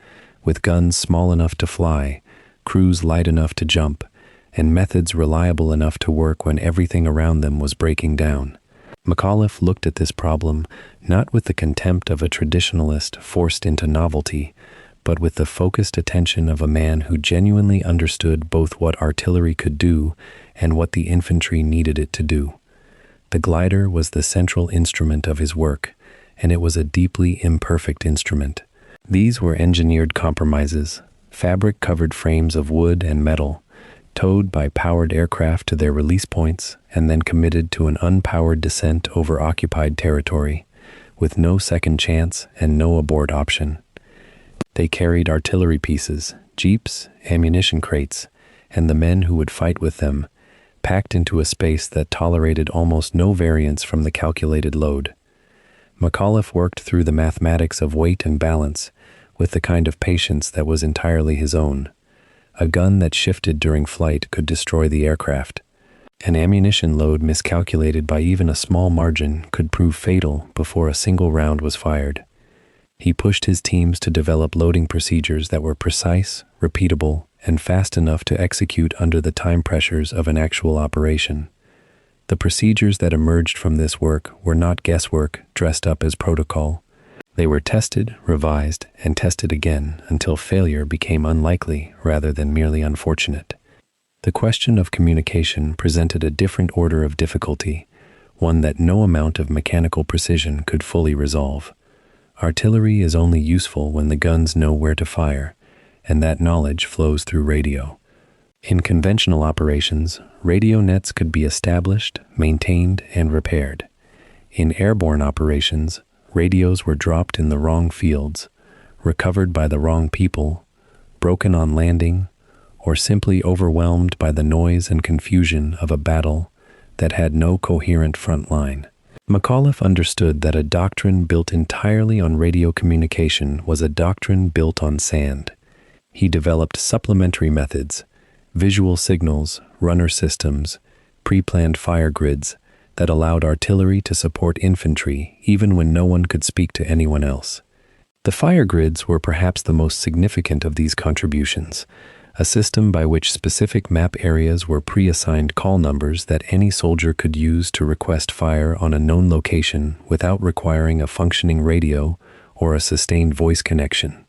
with guns small enough to fly, crews light enough to jump, and methods reliable enough to work when everything around them was breaking down. McAuliffe looked at this problem not with the contempt of a traditionalist forced into novelty, but with the focused attention of a man who genuinely understood both what artillery could do and what the infantry needed it to do. The glider was the central instrument of his work, and it was a deeply imperfect instrument. These were engineered compromises, fabric-covered frames of wood and metal, towed by powered aircraft to their release points and then committed to an unpowered descent over occupied territory, with no second chance and no abort option. They carried artillery pieces, jeeps, ammunition crates, and the men who would fight with them, packed into a space that tolerated almost no variance from the calculated load. McAuliffe worked through the mathematics of weight and balance with the kind of patience that was entirely his own. A gun that shifted during flight could destroy the aircraft. An ammunition load miscalculated by even a small margin could prove fatal before a single round was fired. He pushed his teams to develop loading procedures that were precise, repeatable, and fast enough to execute under the time pressures of an actual operation. The procedures that emerged from this work were not guesswork dressed up as protocol. They were tested, revised, and tested again until failure became unlikely rather than merely unfortunate. The question of communication presented a different order of difficulty, one that no amount of mechanical precision could fully resolve. Artillery is only useful when the guns know where to fire, and that knowledge flows through radio. In conventional operations, radio nets could be established, maintained, and repaired. In airborne operations, radios were dropped in the wrong fields, recovered by the wrong people, broken on landing, or simply overwhelmed by the noise and confusion of a battle that had no coherent front line. McAuliffe understood that a doctrine built entirely on radio communication was a doctrine built on sand. He developed supplementary methods, visual signals, runner systems, pre-planned fire grids that allowed artillery to support infantry even when no one could speak to anyone else. The fire grids were perhaps the most significant of these contributions, a system by which specific map areas were pre-assigned call numbers that any soldier could use to request fire on a known location without requiring a functioning radio or a sustained voice connection.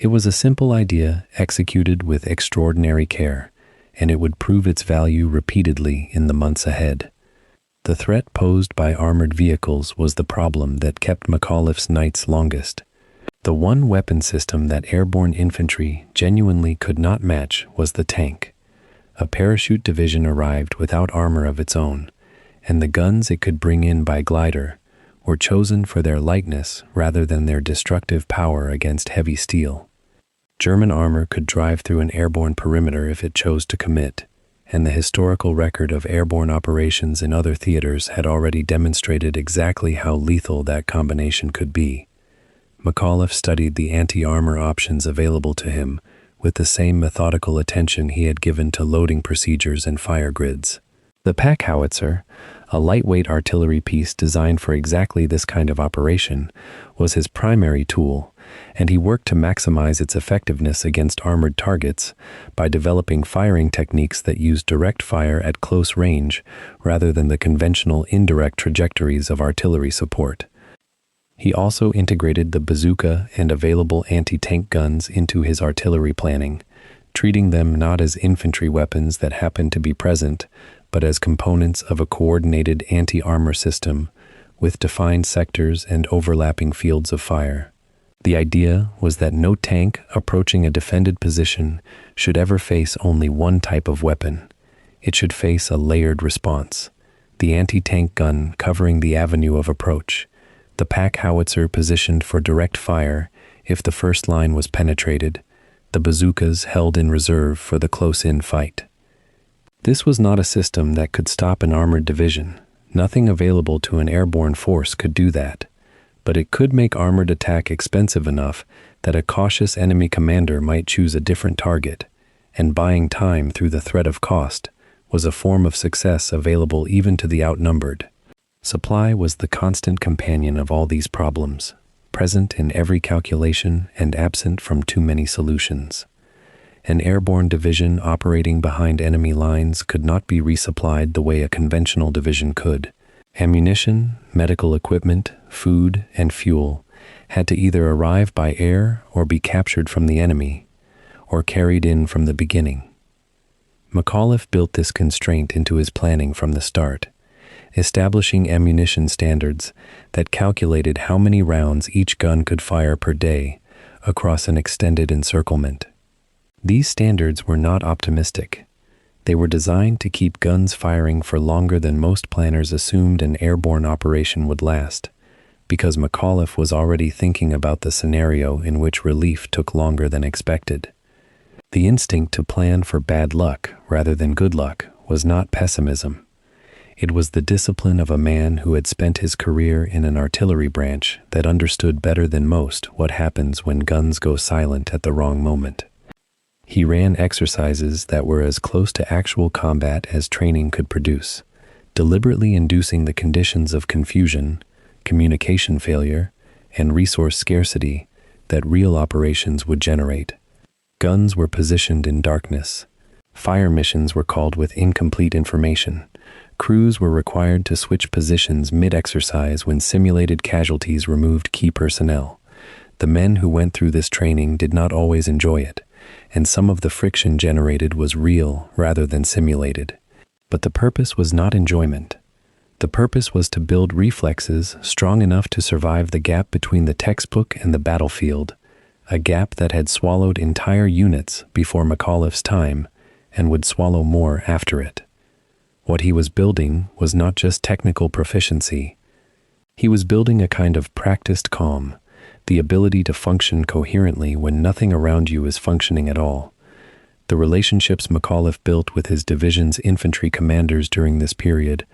It was a simple idea executed with extraordinary care, and it would prove its value repeatedly in the months ahead. The threat posed by armored vehicles was the problem that kept McAuliffe's nights longest. The one weapon system that airborne infantry genuinely could not match was the tank. A parachute division arrived without armor of its own, and the guns it could bring in by glider were chosen for their lightness rather than their destructive power against heavy steel. German armor could drive through an airborne perimeter if it chose to commit, and the historical record of airborne operations in other theaters had already demonstrated exactly how lethal that combination could be. McAuliffe studied the anti-armor options available to him with the same methodical attention he had given to loading procedures and fire grids. The pack howitzer, a lightweight artillery piece designed for exactly this kind of operation, was his primary tool, and he worked to maximize its effectiveness against armored targets by developing firing techniques that used direct fire at close range rather than the conventional indirect trajectories of artillery support. He also integrated the bazooka and available anti-tank guns into his artillery planning, treating them not as infantry weapons that happened to be present, but as components of a coordinated anti-armor system with defined sectors and overlapping fields of fire. The idea was that no tank approaching a defended position should ever face only one type of weapon. It should face a layered response, the anti-tank gun covering the avenue of approach, the pack howitzer positioned for direct fire if the first line was penetrated, the bazookas held in reserve for the close-in fight. This was not a system that could stop an armored division. Nothing available to an airborne force could do that, but it could make armored attack expensive enough that a cautious enemy commander might choose a different target, and buying time through the threat of cost was a form of success available even to the outnumbered. Supply was the constant companion of all these problems, present in every calculation and absent from too many solutions. An airborne division operating behind enemy lines could not be resupplied the way a conventional division could. Ammunition, medical equipment, food, and fuel had to either arrive by air or be captured from the enemy, or carried in from the beginning. McAuliffe built this constraint into his planning from the start, establishing ammunition standards that calculated how many rounds each gun could fire per day across an extended encirclement. These standards were not optimistic. They were designed to keep guns firing for longer than most planners assumed an airborne operation would last, because McAuliffe was already thinking about the scenario in which relief took longer than expected. The instinct to plan for bad luck rather than good luck was not pessimism. It was the discipline of a man who had spent his career in an artillery branch that understood better than most what happens when guns go silent at the wrong moment. He ran exercises that were as close to actual combat as training could produce, deliberately inducing the conditions of confusion, communication failure, and resource scarcity that real operations would generate. Guns were positioned in darkness. Fire missions were called with incomplete information. Crews were required to switch positions mid-exercise when simulated casualties removed key personnel. The men who went through this training did not always enjoy it, and some of the friction generated was real rather than simulated. But the purpose was not enjoyment. The purpose was to build reflexes strong enough to survive the gap between the textbook and the battlefield, a gap that had swallowed entire units before McAuliffe's time and would swallow more after it. What he was building was not just technical proficiency. He was building a kind of practiced calm, the ability to function coherently when nothing around you is functioning at all. The relationships McAuliffe built with his division's infantry commanders during this period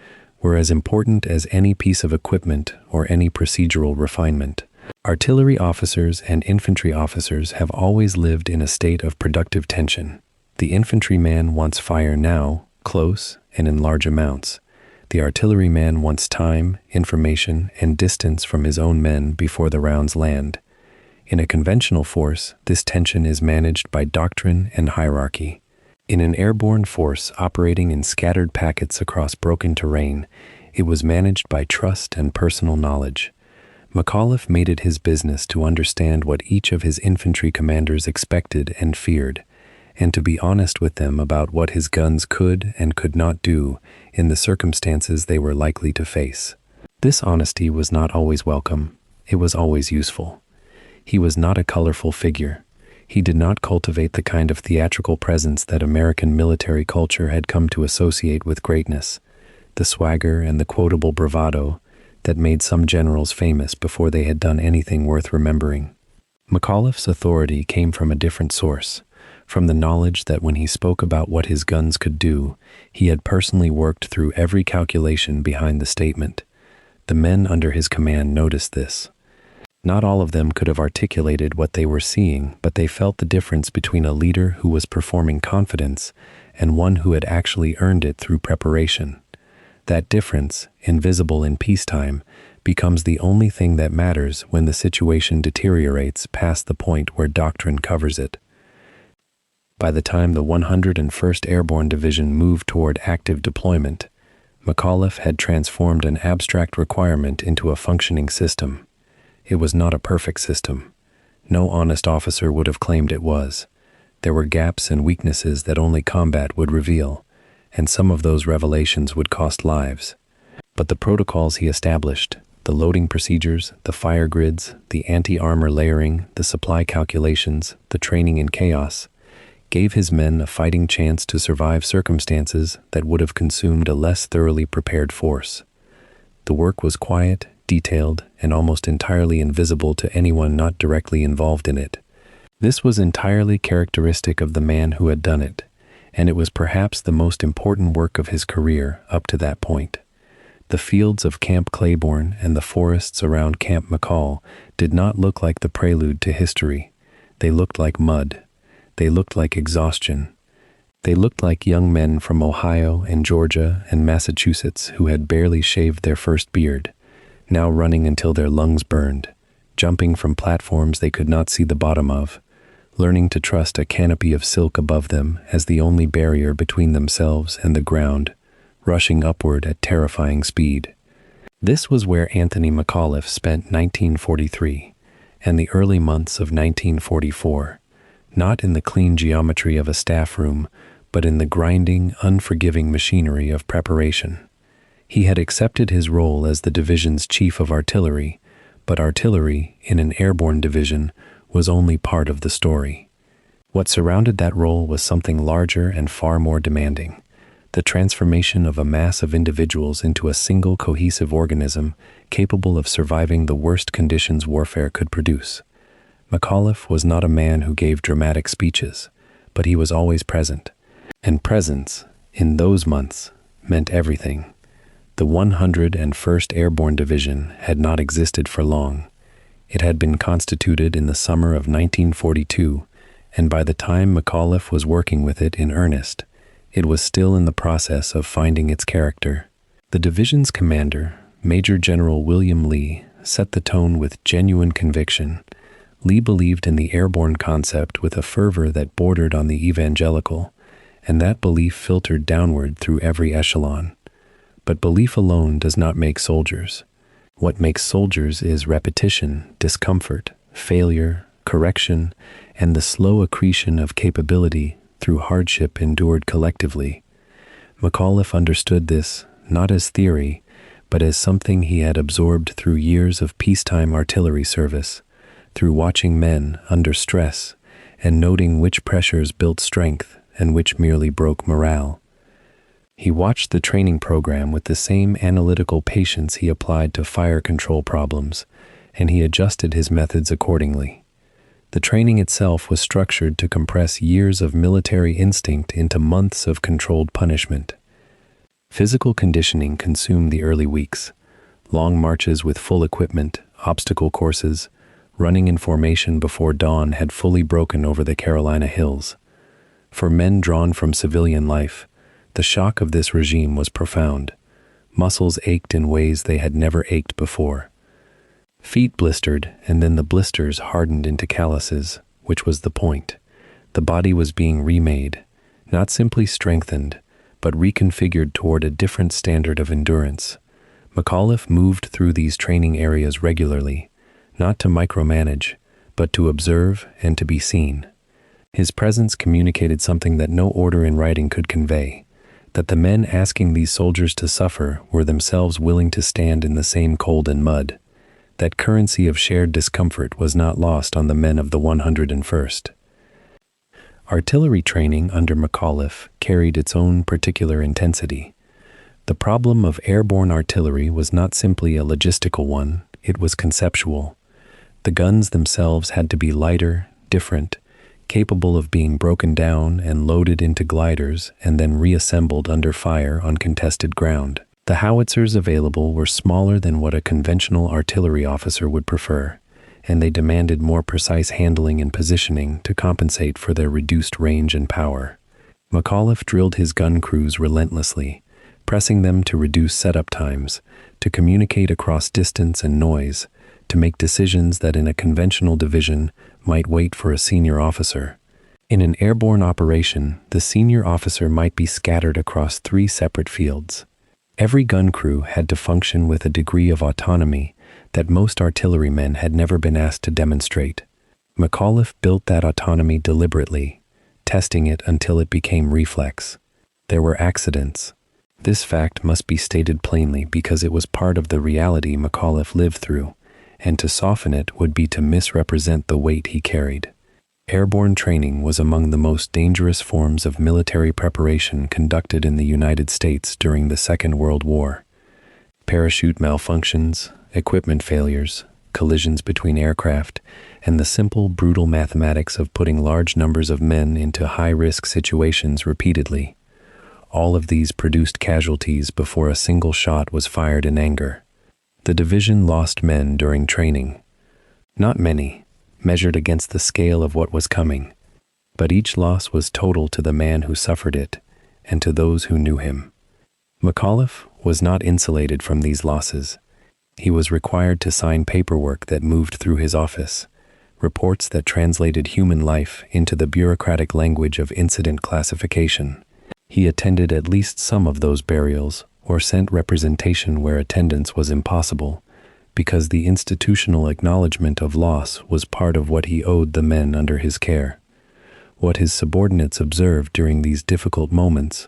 were as important as any piece of equipment or any procedural refinement. Artillery officers and infantry officers have always lived in a state of productive tension. The infantryman wants fire now, close, and in large amounts. The artilleryman wants time, information, and distance from his own men before the rounds land. In a conventional force, this tension is managed by doctrine and hierarchy. In an airborne force operating in scattered packets across broken terrain, it was managed by trust and personal knowledge. McAuliffe made it his business to understand what each of his infantry commanders expected and feared, and to be honest with them about what his guns could and could not do in the circumstances they were likely to face. This honesty was not always welcome. It was always useful. He was not a colorful figure. He did not cultivate the kind of theatrical presence that American military culture had come to associate with greatness, the swagger and the quotable bravado that made some generals famous before they had done anything worth remembering. McAuliffe's authority came from a different source, from the knowledge that when he spoke about what his guns could do, he had personally worked through every calculation behind the statement. The men under his command noticed this. Not all of them could have articulated what they were seeing, but they felt the difference between a leader who was performing confidence and one who had actually earned it through preparation. That difference, invisible in peacetime, becomes the only thing that matters when the situation deteriorates past the point where doctrine covers it. By the time the 101st Airborne Division moved toward active deployment, McAuliffe had transformed an abstract requirement into a functioning system. It was not a perfect system. No honest officer would have claimed it was. There were gaps and weaknesses that only combat would reveal, and some of those revelations would cost lives. But the protocols he established, the loading procedures, the fire grids, the anti-armor layering, the supply calculations, the training in chaos, gave his men a fighting chance to survive circumstances that would have consumed a less thoroughly prepared force. The work was quiet, detailed, and almost entirely invisible to anyone not directly involved in it. This was entirely characteristic of the man who had done it, and it was perhaps the most important work of his career up to that point. The fields of Camp Claiborne and the forests around Camp McCall did not look like the prelude to history. They looked like mud. They looked like exhaustion. They looked like young men from Ohio and Georgia and Massachusetts who had barely shaved their first beard, now running until their lungs burned, jumping from platforms they could not see the bottom of, learning to trust a canopy of silk above them as the only barrier between themselves and the ground, rushing upward at terrifying speed. This was where Anthony McAuliffe spent 1943 and the early months of 1944, not in the clean geometry of a staff room, but in the grinding, unforgiving machinery of preparation. He had accepted his role as the division's chief of artillery, but artillery, in an airborne division, was only part of the story. What surrounded that role was something larger and far more demanding: the transformation of a mass of individuals into a single cohesive organism capable of surviving the worst conditions warfare could produce. McAuliffe was not a man who gave dramatic speeches, but he was always present. And presence, in those months, meant everything. The 101st Airborne Division had not existed for long. It had been constituted in the summer of 1942, and by the time McAuliffe was working with it in earnest, it was still in the process of finding its character. The division's commander, Major General William Lee, set the tone with genuine conviction. Lee believed in the airborne concept with a fervor that bordered on the evangelical, and that belief filtered downward through every echelon. But belief alone does not make soldiers. What makes soldiers is repetition, discomfort, failure, correction, and the slow accretion of capability through hardship endured collectively. McAuliffe understood this, not as theory, but as something he had absorbed through years of peacetime artillery service, through watching men under stress and noting which pressures built strength and which merely broke morale. He watched the training program with the same analytical patience he applied to fire control problems, and he adjusted his methods accordingly. The training itself was structured to compress years of military instinct into months of controlled punishment. Physical conditioning consumed the early weeks: long marches with full equipment, obstacle courses, running in formation before dawn had fully broken over the Carolina hills. For men drawn from civilian life, the shock of this regime was profound. Muscles ached in ways they had never ached before. Feet blistered, and then the blisters hardened into calluses, which was the point. The body was being remade, not simply strengthened, but reconfigured toward a different standard of endurance. McAuliffe moved through these training areas regularly, not to micromanage, but to observe and to be seen. His presence communicated something that no order in writing could convey, that the men asking these soldiers to suffer were themselves willing to stand in the same cold and mud. That currency of shared discomfort was not lost on the men of the 101st. Artillery training under McAuliffe carried its own particular intensity. The problem of airborne artillery was not simply a logistical one, it was conceptual. The guns themselves had to be lighter, different, capable of being broken down and loaded into gliders and then reassembled under fire on contested ground. The howitzers available were smaller than what a conventional artillery officer would prefer, and they demanded more precise handling and positioning to compensate for their reduced range and power. McAuliffe drilled his gun crews relentlessly, pressing them to reduce setup times, to communicate across distance and noise, to make decisions that in a conventional division might wait for a senior officer. In an airborne operation, the senior officer might be scattered across 3 separate fields. Every gun crew had to function with a degree of autonomy that most artillerymen had never been asked to demonstrate. McAuliffe built that autonomy deliberately, testing it until it became reflex. There were accidents. This fact must be stated plainly because it was part of the reality McAuliffe lived through, and to soften it would be to misrepresent the weight he carried. Airborne training was among the most dangerous forms of military preparation conducted in the United States during the Second World War. Parachute malfunctions, equipment failures, collisions between aircraft, and the simple, brutal mathematics of putting large numbers of men into high-risk situations repeatedly. All of these produced casualties before a single shot was fired in anger. The division lost men during training. Not many, measured against the scale of what was coming, but each loss was total to the man who suffered it and to those who knew him. McAuliffe was not insulated from these losses. He was required to sign paperwork that moved through his office, reports that translated human life into the bureaucratic language of incident classification. He attended at least some of those burials or sent representation where attendance was impossible, because the institutional acknowledgement of loss was part of what he owed the men under his care. What his subordinates observed during these difficult moments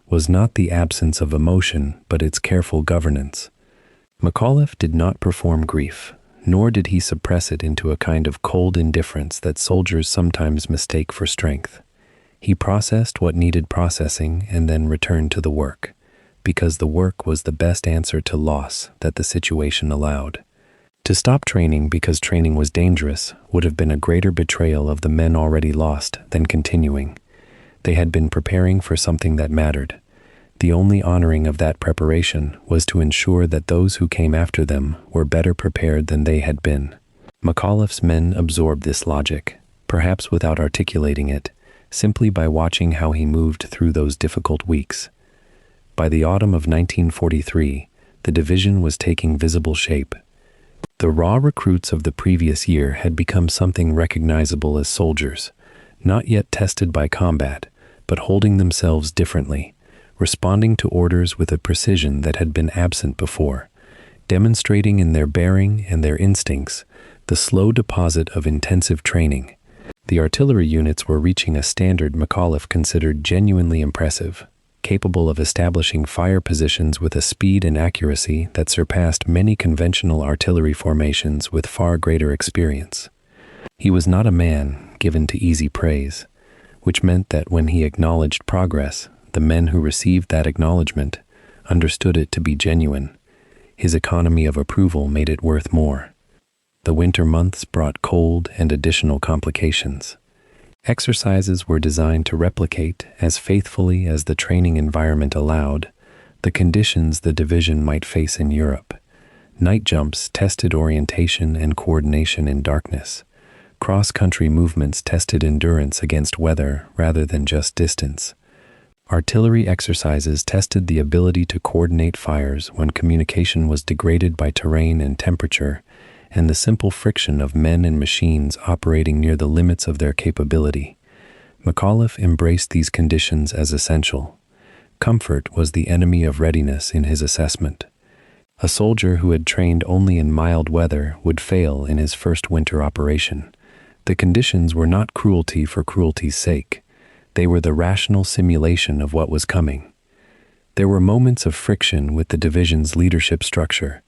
was not the absence of emotion, but its careful governance. McAuliffe did not perform grief, nor did he suppress it into a kind of cold indifference that soldiers sometimes mistake for strength. He processed what needed processing and then returned to the work, because the work was the best answer to loss that the situation allowed. To stop training because training was dangerous would have been a greater betrayal of the men already lost than continuing. They had been preparing for something that mattered. The only honoring of that preparation was to ensure that those who came after them were better prepared than they had been. McAuliffe's men absorbed this logic, perhaps without articulating it, simply by watching how he moved through those difficult weeks. By the autumn of 1943, the division was taking visible shape. The raw recruits of the previous year had become something recognizable as soldiers, not yet tested by combat, but holding themselves differently, responding to orders with a precision that had been absent before, demonstrating in their bearing and their instincts the slow deposit of intensive training. The artillery units were reaching a standard McAuliffe considered genuinely impressive, capable of establishing fire positions with a speed and accuracy that surpassed many conventional artillery formations with far greater experience. He was not a man given to easy praise, which meant that when he acknowledged progress, the men who received that acknowledgement understood it to be genuine. His economy of approval made it worth more. The winter months brought cold and additional complications. Exercises were designed to replicate, as faithfully as the training environment allowed, the conditions the division might face in Europe. Night jumps tested orientation and coordination in darkness. Cross-country movements tested endurance against weather rather than just distance. Artillery exercises tested the ability to coordinate fires when communication was degraded by terrain and temperature, and the simple friction of men and machines operating near the limits of their capability. McAuliffe embraced these conditions as essential. Comfort was the enemy of readiness in his assessment. A soldier who had trained only in mild weather would fail in his first winter operation. The conditions were not cruelty for cruelty's sake. They were the rational simulation of what was coming. There were moments of friction with the division's leadership structure.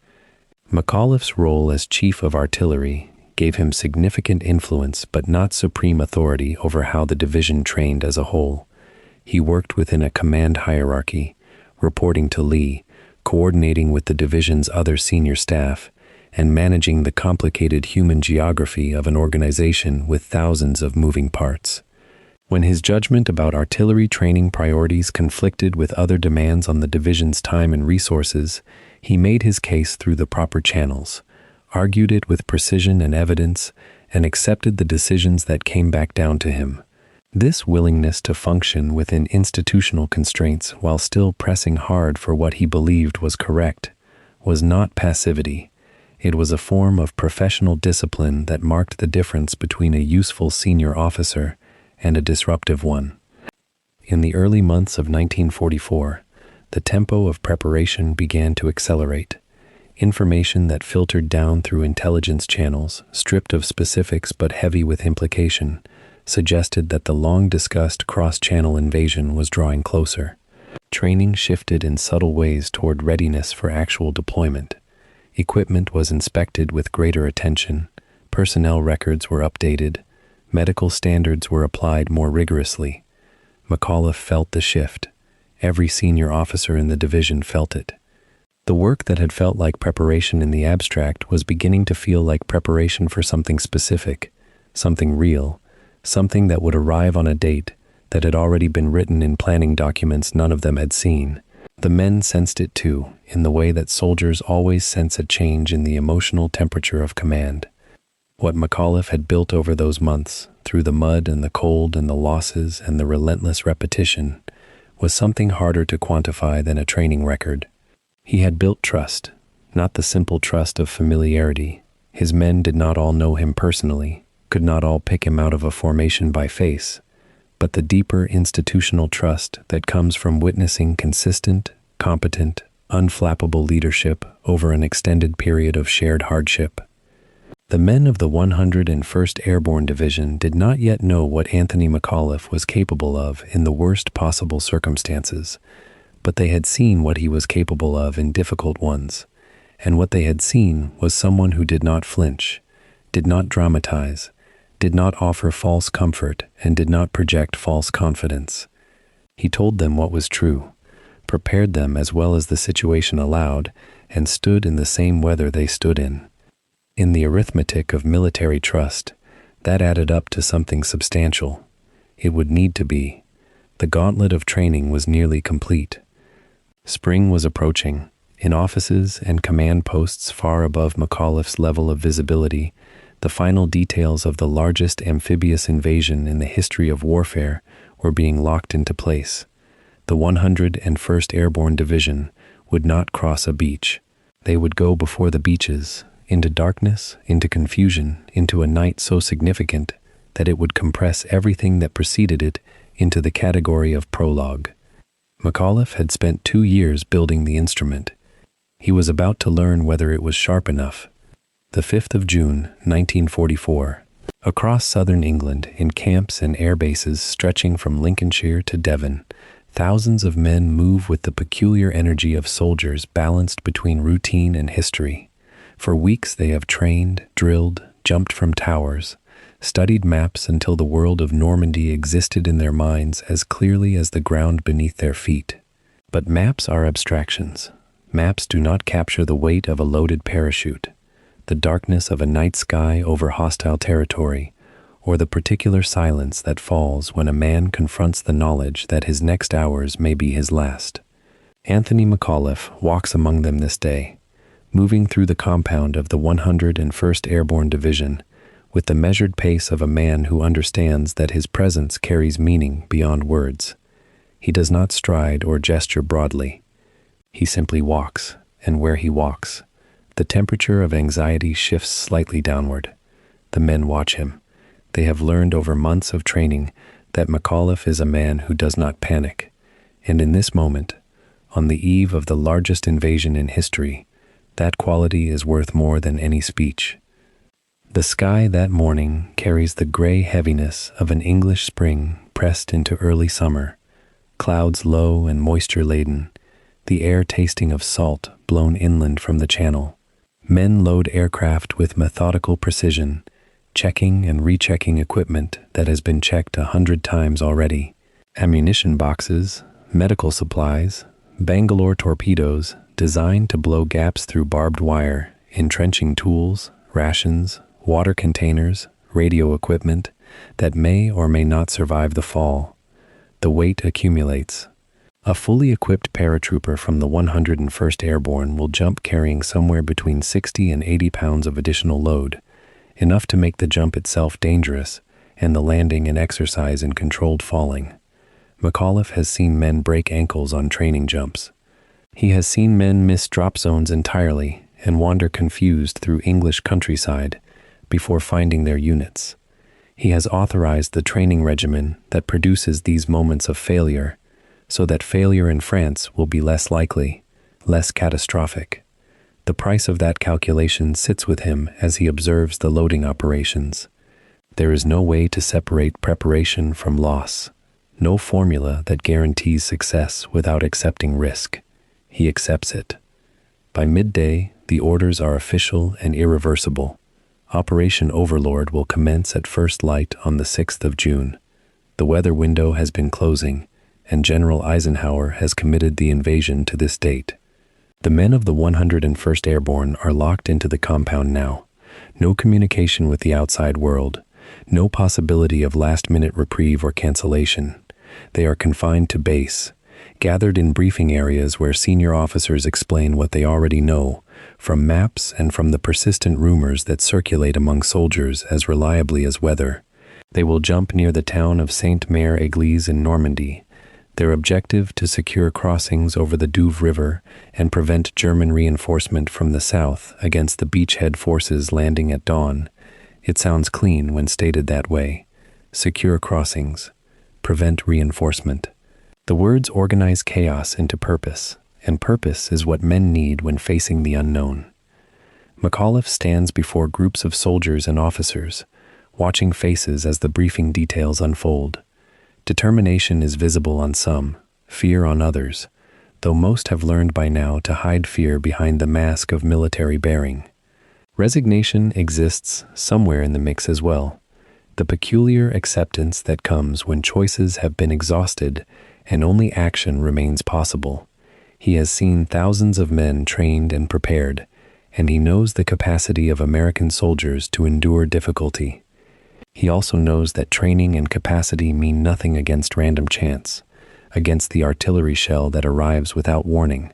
McAuliffe's role as chief of artillery gave him significant influence but not supreme authority over how the division trained as a whole. He worked within a command hierarchy, reporting to Lee, coordinating with the division's other senior staff, and managing the complicated human geography of an organization with thousands of moving parts. When his judgment about artillery training priorities conflicted with other demands on the division's time and resources, he made his case through the proper channels, argued it with precision and evidence, and accepted the decisions that came back down to him. This willingness to function within institutional constraints while still pressing hard for what he believed was correct was not passivity. It was a form of professional discipline that marked the difference between a useful senior officer and a disruptive one. In the early months of 1944, the tempo of preparation began to accelerate. Information that filtered down through intelligence channels, stripped of specifics but heavy with implication, suggested that the long-discussed cross-channel invasion was drawing closer. Training shifted in subtle ways toward readiness for actual deployment. Equipment was inspected with greater attention, personnel records were updated, medical standards were applied more rigorously. McAuliffe felt the shift. Every senior officer in the division felt it. The work that had felt like preparation in the abstract was beginning to feel like preparation for something specific, something real, something that would arrive on a date that had already been written in planning documents none of them had seen. The men sensed it too, in the way that soldiers always sense a change in the emotional temperature of command. What McAuliffe had built over those months, through the mud and the cold and the losses and the relentless repetition, was something harder to quantify than a training record. He had built trust, not the simple trust of familiarity. His men did not all know him personally, could not all pick him out of a formation by face, but the deeper institutional trust that comes from witnessing consistent, competent, unflappable leadership over an extended period of shared hardship. The men of the 101st Airborne Division did not yet know what Anthony McAuliffe was capable of in the worst possible circumstances, but they had seen what he was capable of in difficult ones, and what they had seen was someone who did not flinch, did not dramatize, did not offer false comfort, and did not project false confidence. He told them what was true, prepared them as well as the situation allowed, and stood in the same weather they stood in. In the arithmetic of military trust, that added up to something substantial. It would need to be. The gauntlet of training was nearly complete. Spring was approaching. In offices and command posts far above McAuliffe's level of visibility, the final details of the largest amphibious invasion in the history of warfare were being locked into place. The 101st Airborne Division would not cross a beach. They would go before the beaches, into darkness, into confusion, into a night so significant that it would compress everything that preceded it into the category of prologue. McAuliffe had spent 2 years building the instrument. He was about to learn whether it was sharp enough. The 5th of June, 1944. Across southern England, in camps and air bases stretching from Lincolnshire to Devon, thousands of men move with the peculiar energy of soldiers balanced between routine and history. For weeks they have trained, drilled, jumped from towers, studied maps until the world of Normandy existed in their minds as clearly as the ground beneath their feet. But maps are abstractions. Maps do not capture the weight of a loaded parachute, the darkness of a night sky over hostile territory, or the particular silence that falls when a man confronts the knowledge that his next hours may be his last. Anthony McAuliffe walks among them this day, moving through the compound of the 101st Airborne Division with the measured pace of a man who understands that his presence carries meaning beyond words. He does not stride or gesture broadly. He simply walks, and where he walks, the temperature of anxiety shifts slightly downward. The men watch him. They have learned over months of training that McAuliffe is a man who does not panic. And in this moment, on the eve of the largest invasion in history, That quality is worth more than any speech. The sky that morning carries the gray heaviness of an English spring pressed into early summer, clouds low and moisture-laden, the air tasting of salt blown inland from the channel. Men load aircraft with methodical precision, checking and rechecking equipment that has been checked 100 times already. Ammunition boxes, medical supplies, Bangalore torpedoes designed to blow gaps through barbed wire, entrenching tools, rations, water containers, radio equipment that may or may not survive the fall. The weight accumulates. A fully equipped paratrooper from the 101st Airborne will jump carrying somewhere between 60 and 80 pounds of additional load, enough to make the jump itself dangerous and the landing an exercise in controlled falling. McAuliffe has seen men break ankles on training jumps. He has seen men miss drop zones entirely and wander confused through English countryside before finding their units. He has authorized the training regimen that produces these moments of failure, so that failure in France will be less likely, less catastrophic. The price of that calculation sits with him as he observes the loading operations. There is no way to separate preparation from loss, no formula that guarantees success without accepting risk. He accepts it. By midday, the orders are official and irreversible. Operation Overlord will commence at first light on the 6th of June. The weather window has been closing, and General Eisenhower has committed the invasion to this date. The men of the 101st Airborne are locked into the compound now. No communication with the outside world, no possibility of last-minute reprieve or cancellation. They are confined to base, gathered in briefing areas where senior officers explain what they already know, from maps and from the persistent rumors that circulate among soldiers as reliably as weather. They will jump near the town of Sainte-Mère-Église in Normandy, their objective to secure crossings over the Douve River and prevent German reinforcement from the south against the beachhead forces landing at dawn. It sounds clean when stated that way. Secure crossings. Prevent reinforcement. The words organize chaos into purpose, and purpose is what men need when facing the unknown. McAuliffe stands before groups of soldiers and officers, watching faces as the briefing details unfold. Determination is visible on some, fear on others, though most have learned by now to hide fear behind the mask of military bearing. Resignation exists somewhere in the mix as well, the peculiar acceptance that comes when choices have been exhausted and only action remains possible. He has seen thousands of men trained and prepared, and he knows the capacity of American soldiers to endure difficulty. He also knows that training and capacity mean nothing against random chance, against the artillery shell that arrives without warning,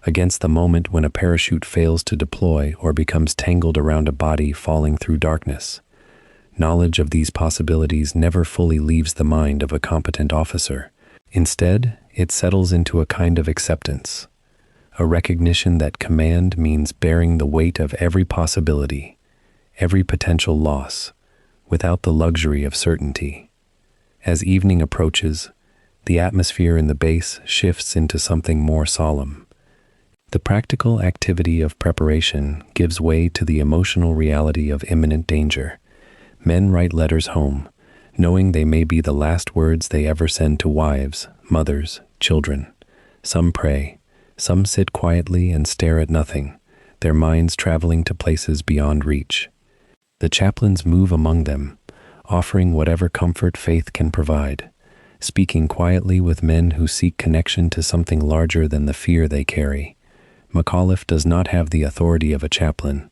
against the moment when a parachute fails to deploy or becomes tangled around a body falling through darkness. Knowledge of these possibilities never fully leaves the mind of a competent officer. Instead, it settles into a kind of acceptance, a recognition that command means bearing the weight of every possibility, every potential loss, without the luxury of certainty. As evening approaches, the atmosphere in the base shifts into something more solemn. The practical activity of preparation gives way to the emotional reality of imminent danger. Men write letters home, knowing they may be the last words they ever send to wives, mothers, children. Some pray, some sit quietly and stare at nothing, their minds traveling to places beyond reach. The chaplains move among them, offering whatever comfort faith can provide, speaking quietly with men who seek connection to something larger than the fear they carry. McAuliffe does not have the authority of a chaplain,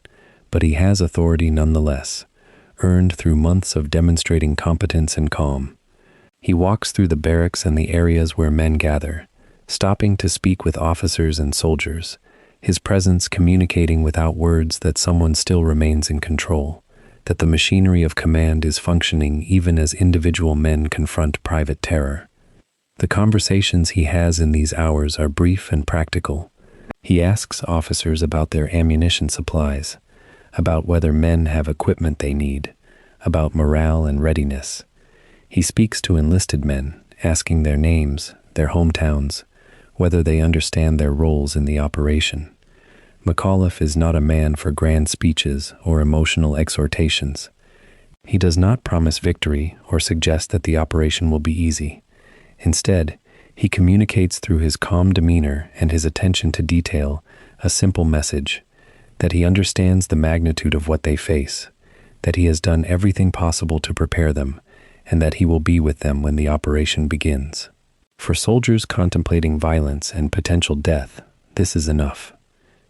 but he has authority nonetheless, earned through months of demonstrating competence and calm. He walks through the barracks and the areas where men gather, stopping to speak with officers and soldiers, his presence communicating without words that someone still remains in control, that the machinery of command is functioning even as individual men confront private terror. The conversations he has in these hours are brief and practical. He asks officers about their ammunition supplies, about whether men have equipment they need, about morale and readiness. He speaks to enlisted men, asking their names, their hometowns, whether they understand their roles in the operation. McAuliffe is not a man for grand speeches or emotional exhortations. He does not promise victory or suggest that the operation will be easy. Instead, he communicates through his calm demeanor and his attention to detail a simple message: that he understands the magnitude of what they face, that he has done everything possible to prepare them, and that he will be with them when the operation begins. For soldiers contemplating violence and potential death, this is enough.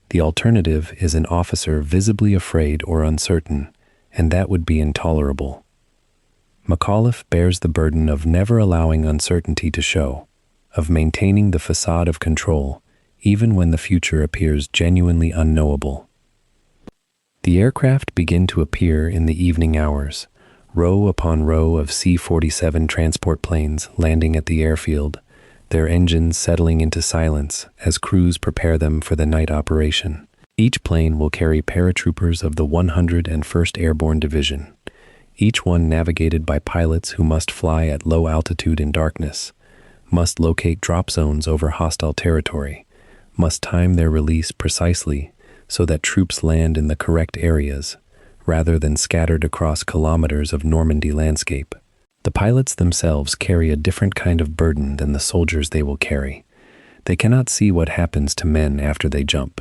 The alternative is an officer visibly afraid or uncertain, and that would be intolerable. McAuliffe bears the burden of never allowing uncertainty to show, of maintaining the facade of control, even when the future appears genuinely unknowable. The aircraft begin to appear in the evening hours, row upon row of C-47 transport planes landing at the airfield, their engines settling into silence as crews prepare them for the night operation. Each plane will carry paratroopers of the 101st Airborne Division, each one navigated by pilots who must fly at low altitude in darkness, must locate drop zones over hostile territory, must time their release precisely so that troops land in the correct areas, rather than scattered across kilometers of Normandy landscape. The pilots themselves carry a different kind of burden than the soldiers they will carry. They cannot see what happens to men after they jump.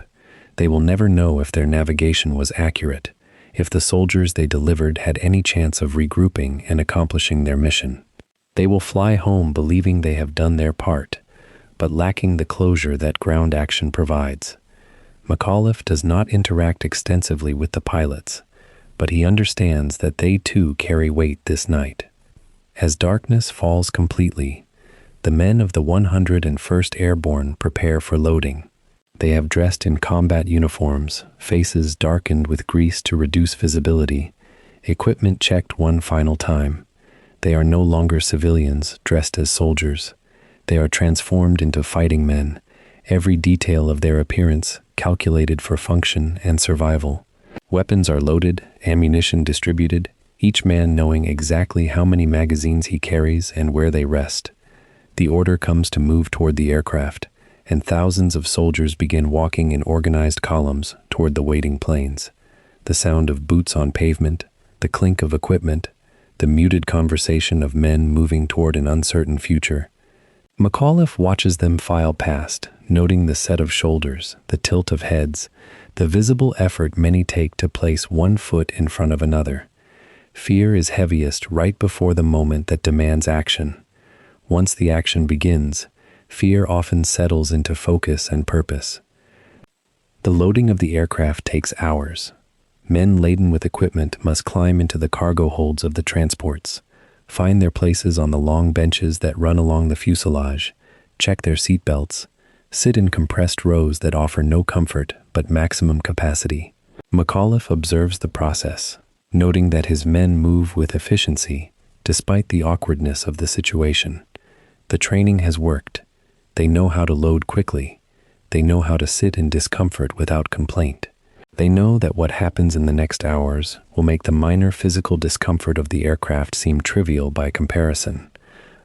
They will never know if their navigation was accurate, if the soldiers they delivered had any chance of regrouping and accomplishing their mission. They will fly home believing they have done their part, but lacking the closure that ground action provides. McAuliffe does not interact extensively with the pilots, but he understands that they too carry weight this night. As darkness falls completely, the men of the 101st Airborne prepare for loading. They have dressed in combat uniforms, faces darkened with grease to reduce visibility, equipment checked one final time. They are no longer civilians dressed as soldiers. They are transformed into fighting men, every detail of their appearance calculated for function and survival. Weapons are loaded, ammunition distributed, each man knowing exactly how many magazines he carries and where they rest. The order comes to move toward the aircraft, and thousands of soldiers begin walking in organized columns toward the waiting planes. The sound of boots on pavement, the clink of equipment, the muted conversation of men moving toward an uncertain future. McAuliffe watches them file past, noting the set of shoulders, the tilt of heads, the visible effort many take to place one foot in front of another. Fear is heaviest right before the moment that demands action. Once the action begins, fear often settles into focus and purpose. The loading of the aircraft takes hours. Men laden with equipment must climb into the cargo holds of the transports, find their places on the long benches that run along the fuselage, check their seat belts, sit in compressed rows that offer no comfort but maximum capacity. McAuliffe observes the process, noting that his men move with efficiency despite the awkwardness of the situation. The training has worked. They know how to load quickly. They know how to sit in discomfort without complaint. They know that what happens in the next hours will make the minor physical discomfort of the aircraft seem trivial by comparison.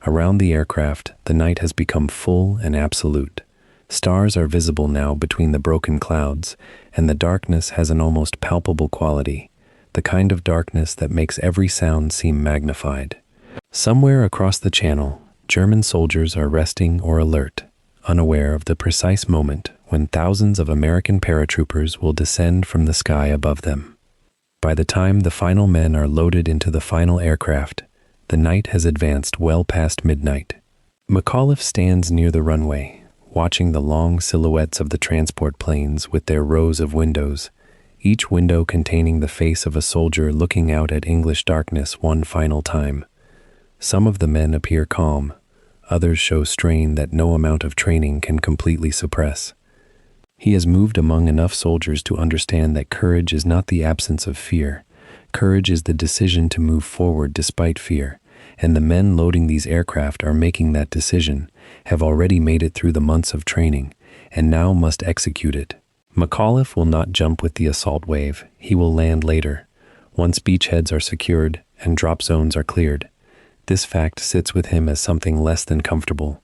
Around the aircraft, the night has become full and absolute. Stars are visible now between the broken clouds, and the darkness has an almost palpable quality, the kind of darkness that makes every sound seem magnified. Somewhere across the channel, German soldiers are resting or alert, unaware of the precise moment when thousands of American paratroopers will descend from the sky above them. By the time the final men are loaded into the final aircraft, the night has advanced well past midnight. McAuliffe stands near the runway, watching the long silhouettes of the transport planes with their rows of windows, each window containing the face of a soldier looking out at English darkness one final time. Some of the men appear calm, others show strain that no amount of training can completely suppress. He has moved among enough soldiers to understand that courage is not the absence of fear. Courage is the decision to move forward despite fear, and the men loading these aircraft are making that decision, have already made it through the months of training, and now must execute it. McAuliffe will not jump with the assault wave. He will land later, once beachheads are secured and drop zones are cleared. This fact sits with him as something less than comfortable.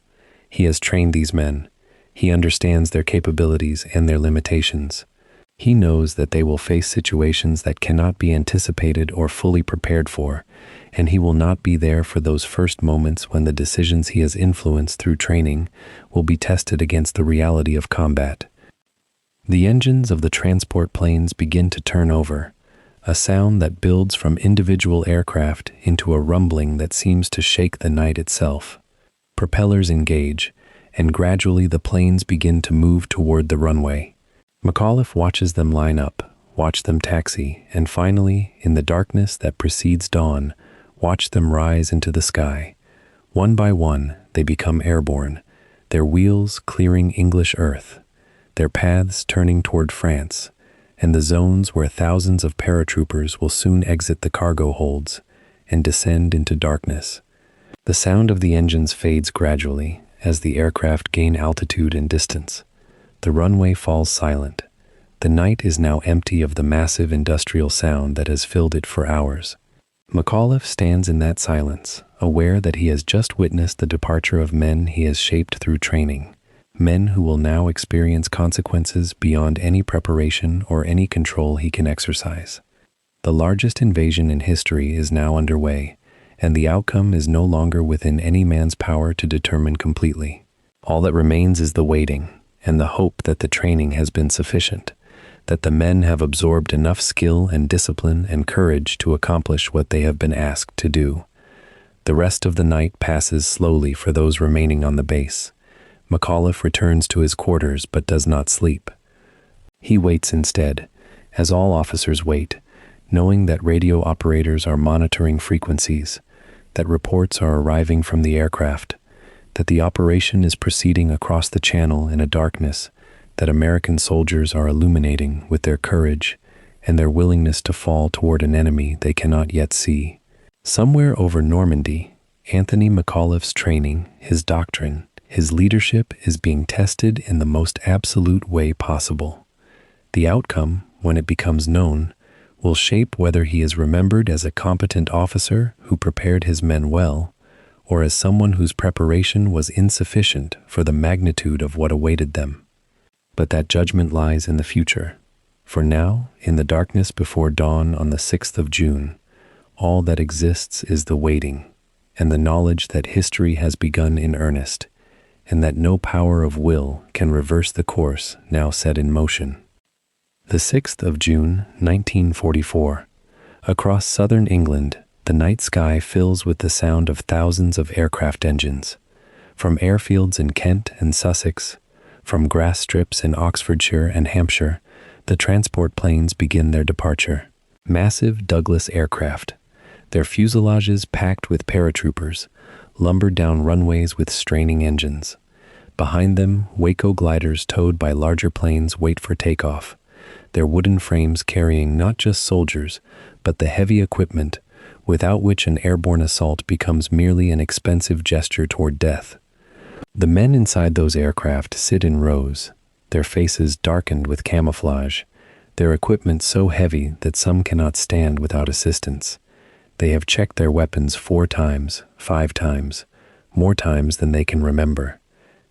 He has trained these men. He understands their capabilities and their limitations. He knows that they will face situations that cannot be anticipated or fully prepared for, and he will not be there for those first moments when the decisions he has influenced through training will be tested against the reality of combat. The engines of the transport planes begin to turn over, a sound that builds from individual aircraft into a rumbling that seems to shake the night itself. Propellers engage, and gradually the planes begin to move toward the runway. McAuliffe watches them line up, watch them taxi, and finally, in the darkness that precedes dawn, watch them rise into the sky. One by one, they become airborne, their wheels clearing English earth, their paths turning toward France, and the zones where thousands of paratroopers will soon exit the cargo holds and descend into darkness. The sound of the engines fades gradually as the aircraft gain altitude and distance. The runway falls silent. The night is now empty of the massive industrial sound that has filled it for hours. McAuliffe stands in that silence, aware that he has just witnessed the departure of men he has shaped through training, men who will now experience consequences beyond any preparation or any control he can exercise. The largest invasion in history is now underway, and the outcome is no longer within any man's power to determine completely. All that remains is the waiting, and the hope that the training has been sufficient, that the men have absorbed enough skill and discipline and courage to accomplish what they have been asked to do. The rest of the night passes slowly for those remaining on the base. McAuliffe returns to his quarters but does not sleep. He waits instead, as all officers wait, knowing that radio operators are monitoring frequencies, that reports are arriving from the aircraft, that the operation is proceeding across the channel in a darkness that American soldiers are illuminating with their courage and their willingness to fall toward an enemy they cannot yet see. Somewhere over Normandy, Anthony McAuliffe's training, his doctrine, his leadership is being tested in the most absolute way possible. The outcome, when it becomes known, will shape whether he is remembered as a competent officer who prepared his men well, or as someone whose preparation was insufficient for the magnitude of what awaited them. But that judgment lies in the future. For now, in the darkness before dawn on the 6th of June, all that exists is the waiting, and the knowledge that history has begun in earnest, and that no power of will can reverse the course now set in motion. The 6th of June, 1944. Across southern England, the night sky fills with the sound of thousands of aircraft engines. From airfields in Kent and Sussex, from grass strips in Oxfordshire and Hampshire, the transport planes begin their departure. Massive Douglas aircraft, their fuselages packed with paratroopers, lumbered down runways with straining engines. Behind them, Waco gliders towed by larger planes wait for takeoff, their wooden frames carrying not just soldiers, but the heavy equipment without which an airborne assault becomes merely an expensive gesture toward death. The men inside those aircraft sit in rows, their faces darkened with camouflage, their equipment so heavy that some cannot stand without assistance. They have checked their weapons 4 times, 5 times, more times than they can remember.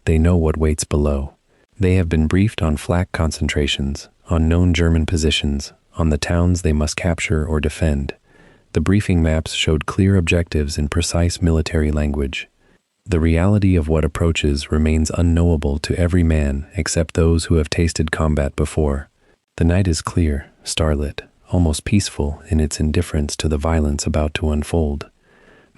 They know what waits below. They have been briefed on flak concentrations, on known German positions, on the towns they must capture or defend. The briefing maps showed clear objectives in precise military language. The reality of what approaches remains unknowable to every man except those who have tasted combat before. The night is clear, starlit, almost peaceful in its indifference to the violence about to unfold.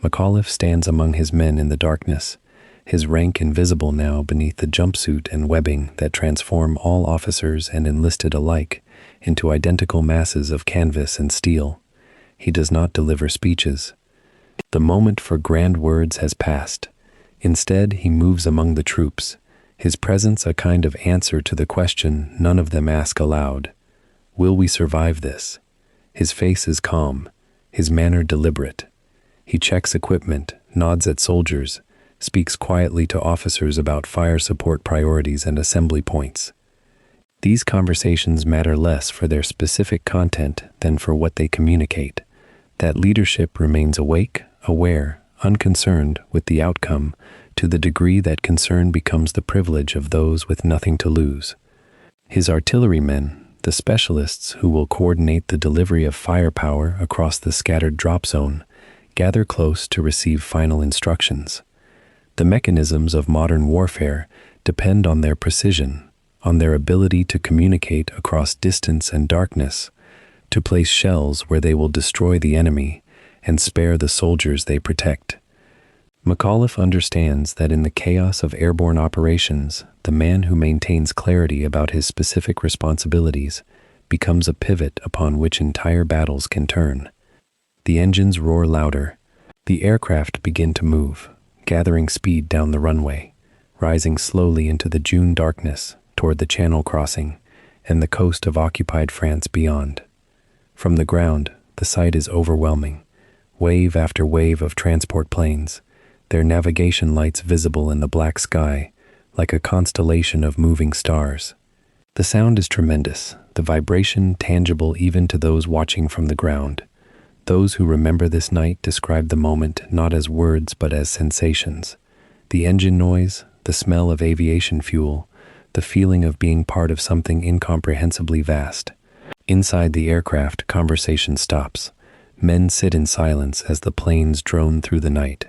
McAuliffe stands among his men in the darkness, his rank invisible now beneath the jumpsuit and webbing that transform all officers and enlisted alike into identical masses of canvas and steel. He does not deliver speeches. The moment for grand words has passed. Instead, he moves among the troops, his presence a kind of answer to the question none of them ask aloud. Will we survive this? His face is calm, his manner deliberate. He checks equipment, nods at soldiers, speaks quietly to officers about fire support priorities and assembly points. These conversations matter less for their specific content than for what they communicate. That leadership remains awake, aware, unconcerned with the outcome to the degree that concern becomes the privilege of those with nothing to lose. His artillerymen, The specialists who will coordinate the delivery of firepower across the scattered drop zone gather close to receive final instructions. The mechanisms of modern warfare depend on their precision, on their ability to communicate across distance and darkness, to place shells where they will destroy the enemy and spare the soldiers they protect. McAuliffe understands that in the chaos of airborne operations, the man who maintains clarity about his specific responsibilities becomes a pivot upon which entire battles can turn. The engines roar louder. The aircraft begin to move, gathering speed down the runway, rising slowly into the June darkness toward the Channel crossing and the coast of occupied France beyond. From the ground, the sight is overwhelming. Wave after wave of transport planes, their navigation lights visible in the black sky, like a constellation of moving stars. The sound is tremendous, the vibration tangible even to those watching from the ground. Those who remember this night describe the moment not as words but as sensations. The engine noise, the smell of aviation fuel, the feeling of being part of something incomprehensibly vast. Inside the aircraft, conversation stops. Men sit in silence as the planes drone through the night.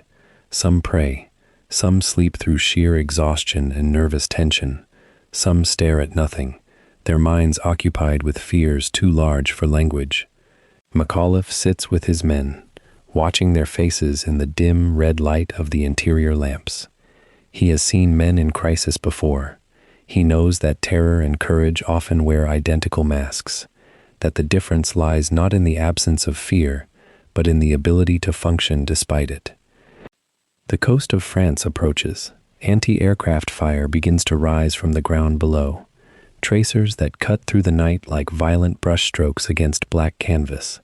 Some pray, some sleep through sheer exhaustion and nervous tension. Some stare at nothing, their minds occupied with fears too large for language. McAuliffe sits with his men, watching their faces in the dim red light of the interior lamps. He has seen men in crisis before. He knows that terror and courage often wear identical masks, that the difference lies not in the absence of fear, but in the ability to function despite it. The coast of France approaches. Anti-aircraft fire begins to rise from the ground below, tracers that cut through the night like violent brushstrokes against black canvas.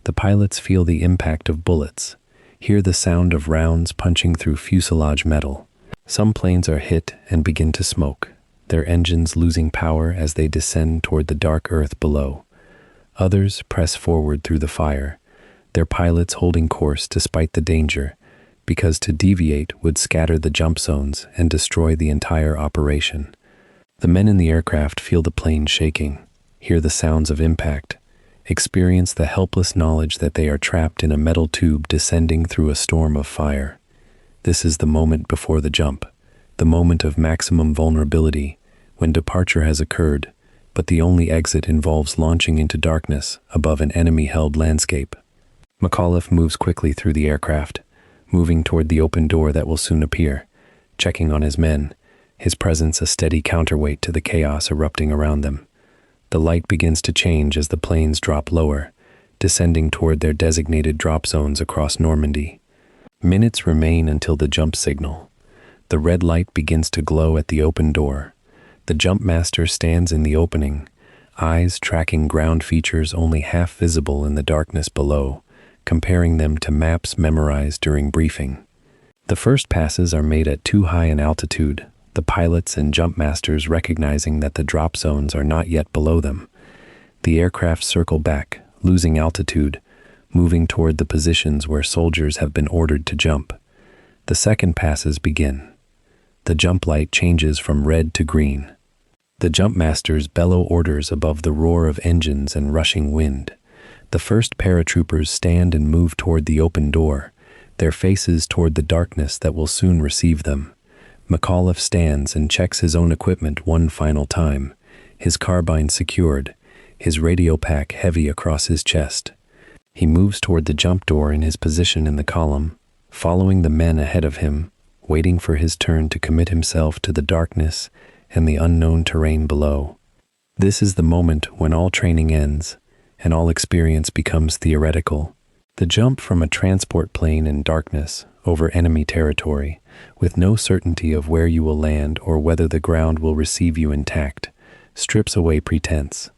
The pilots feel the impact of bullets, hear the sound of rounds punching through fuselage metal. Some planes are hit and begin to smoke, their engines losing power as they descend toward the dark earth below. Others press forward through the fire, their pilots holding course despite the danger, because to deviate would scatter the jump zones and destroy the entire operation. The men in the aircraft feel the plane shaking, hear the sounds of impact, experience the helpless knowledge that they are trapped in a metal tube descending through a storm of fire. This is the moment before the jump, the moment of maximum vulnerability, when departure has occurred, but the only exit involves launching into darkness above an enemy-held landscape. McAuliffe moves quickly through the aircraft, moving toward the open door that will soon appear, checking on his men, his presence a steady counterweight to the chaos erupting around them. The light begins to change as the planes drop lower, descending toward their designated drop zones across Normandy. Minutes remain until the jump signal. The red light begins to glow at the open door. The jump master stands in the opening, eyes tracking ground features only half visible in the darkness below, comparing them to maps memorized during briefing. The first passes are made at too high an altitude, the pilots and jump masters recognizing that the drop zones are not yet below them. The aircraft circle back, losing altitude, moving toward the positions where soldiers have been ordered to jump. The second passes begin. The jump light changes from red to green. The jump masters bellow orders above the roar of engines and rushing wind. The first paratroopers stand and move toward the open door, their faces toward the darkness that will soon receive them. McAuliffe stands and checks his own equipment one final time, his carbine secured, his radio pack heavy across his chest. He moves toward the jump door in his position in the column, following the men ahead of him, waiting for his turn to commit himself to the darkness and the unknown terrain below. This is the moment when all training ends, and all experience becomes theoretical. The jump from a transport plane in darkness over enemy territory, with no certainty of where you will land or whether the ground will receive you intact, strips away pretense.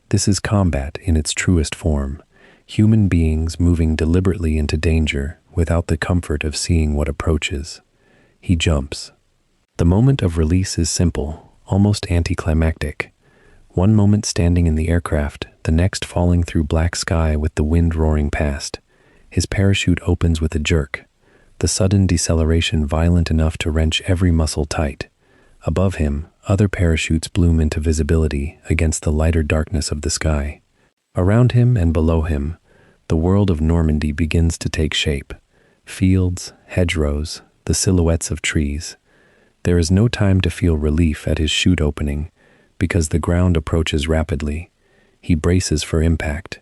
This is combat in its truest form, human beings moving deliberately into danger without the comfort of seeing what approaches. He jumps. The moment of release is simple, almost anticlimactic. One moment standing in the aircraft, the next falling through black sky with the wind roaring past. His parachute opens with a jerk, the sudden deceleration violent enough to wrench every muscle tight. Above him, Other parachutes bloom into visibility against the lighter darkness of the sky. Around him and below him, the world of Normandy begins to take shape. Fields, hedgerows, the silhouettes of trees. There is no time to feel relief at his chute opening, because the ground approaches rapidly. He braces for impact.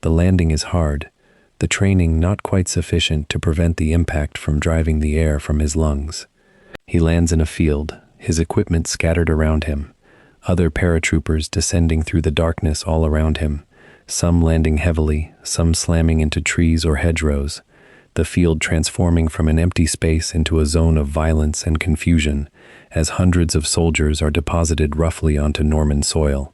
The landing is hard, the training not quite sufficient to prevent the impact from driving the air from his lungs. He lands in a field, his equipment scattered around him, other paratroopers descending through the darkness all around him, some landing heavily, some slamming into trees or hedgerows, the field transforming from an empty space into a zone of violence and confusion as hundreds of soldiers are deposited roughly onto Norman soil.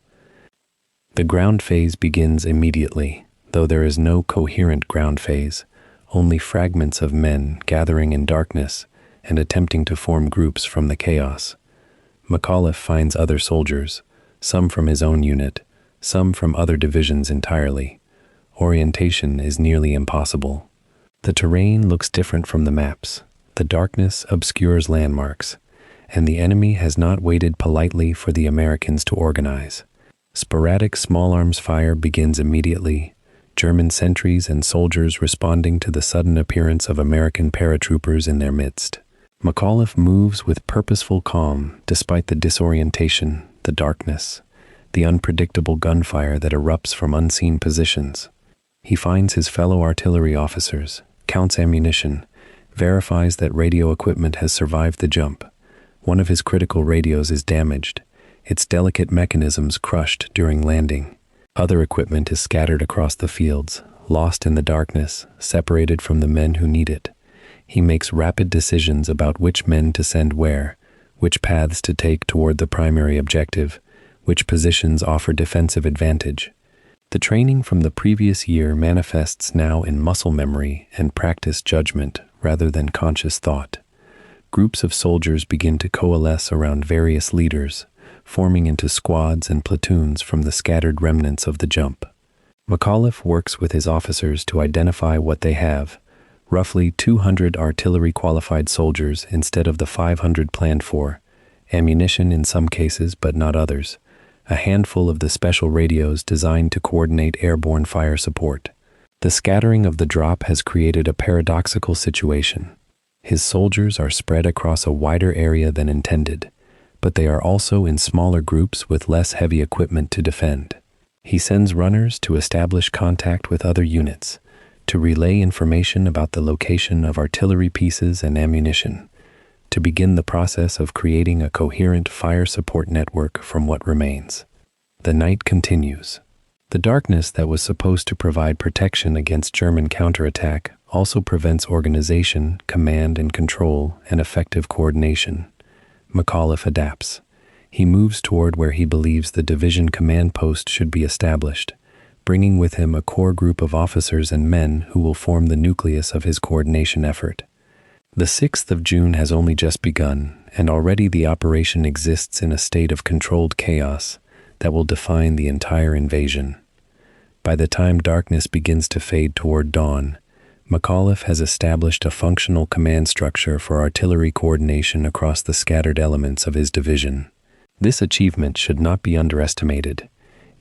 The ground phase begins immediately, though there is no coherent ground phase, only fragments of men gathering in darkness and attempting to form groups from the chaos. McAuliffe finds other soldiers, some from his own unit, some from other divisions entirely. Orientation is nearly impossible. The terrain looks different from the maps. The darkness obscures landmarks, and the enemy has not waited politely for the Americans to organize. Sporadic small arms fire begins immediately, German sentries and soldiers responding to the sudden appearance of American paratroopers in their midst. McAuliffe moves with purposeful calm despite the disorientation, the darkness, the unpredictable gunfire that erupts from unseen positions. He finds his fellow artillery officers, counts ammunition, verifies that radio equipment has survived the jump. One of his critical radios is damaged, its delicate mechanisms crushed during landing. Other equipment is scattered across the fields, lost in the darkness, separated from the men who need it. He makes rapid decisions about which men to send where, which paths to take toward the primary objective, which positions offer defensive advantage. The training from the previous year manifests now in muscle memory and practice judgment rather than conscious thought. Groups of soldiers begin to coalesce around various leaders, forming into squads and platoons from the scattered remnants of the jump. McAuliffe works with his officers to identify what they have, roughly 200 artillery-qualified soldiers instead of the 500 planned for, ammunition in some cases but not others, a handful of the special radios designed to coordinate airborne fire support. The scattering of the drop has created a paradoxical situation. His soldiers are spread across a wider area than intended, but they are also in smaller groups with less heavy equipment to defend. He sends runners to establish contact with other units, to relay information about the location of artillery pieces and ammunition, to begin the process of creating a coherent fire support network from what remains. The night continues. The darkness that was supposed to provide protection against German counterattack also prevents organization, command and control, and effective coordination. McAuliffe adapts. He moves toward where he believes the division command post should be established, bringing with him a core group of officers and men who will form the nucleus of his coordination effort. The 6th of June has only just begun, and already the operation exists in a state of controlled chaos that will define the entire invasion. By the time darkness begins to fade toward dawn, McAuliffe has established a functional command structure for artillery coordination across the scattered elements of his division. This achievement should not be underestimated.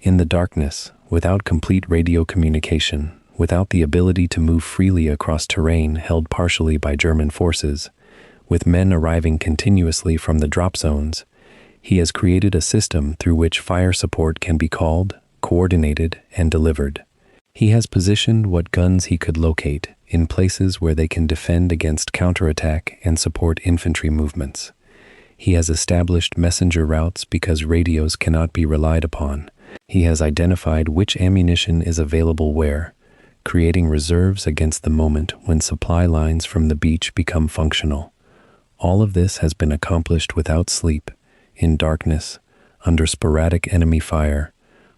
In the darkness, without complete radio communication, without the ability to move freely across terrain held partially by German forces, with men arriving continuously from the drop zones, he has created a system through which fire support can be called, coordinated, and delivered. He has positioned what guns he could locate in places where they can defend against counterattack and support infantry movements. He has established messenger routes because radios cannot be relied upon. He has identified which ammunition is available where, creating reserves against the moment when supply lines from the beach become functional. All of this has been accomplished without sleep, in darkness, under sporadic enemy fire,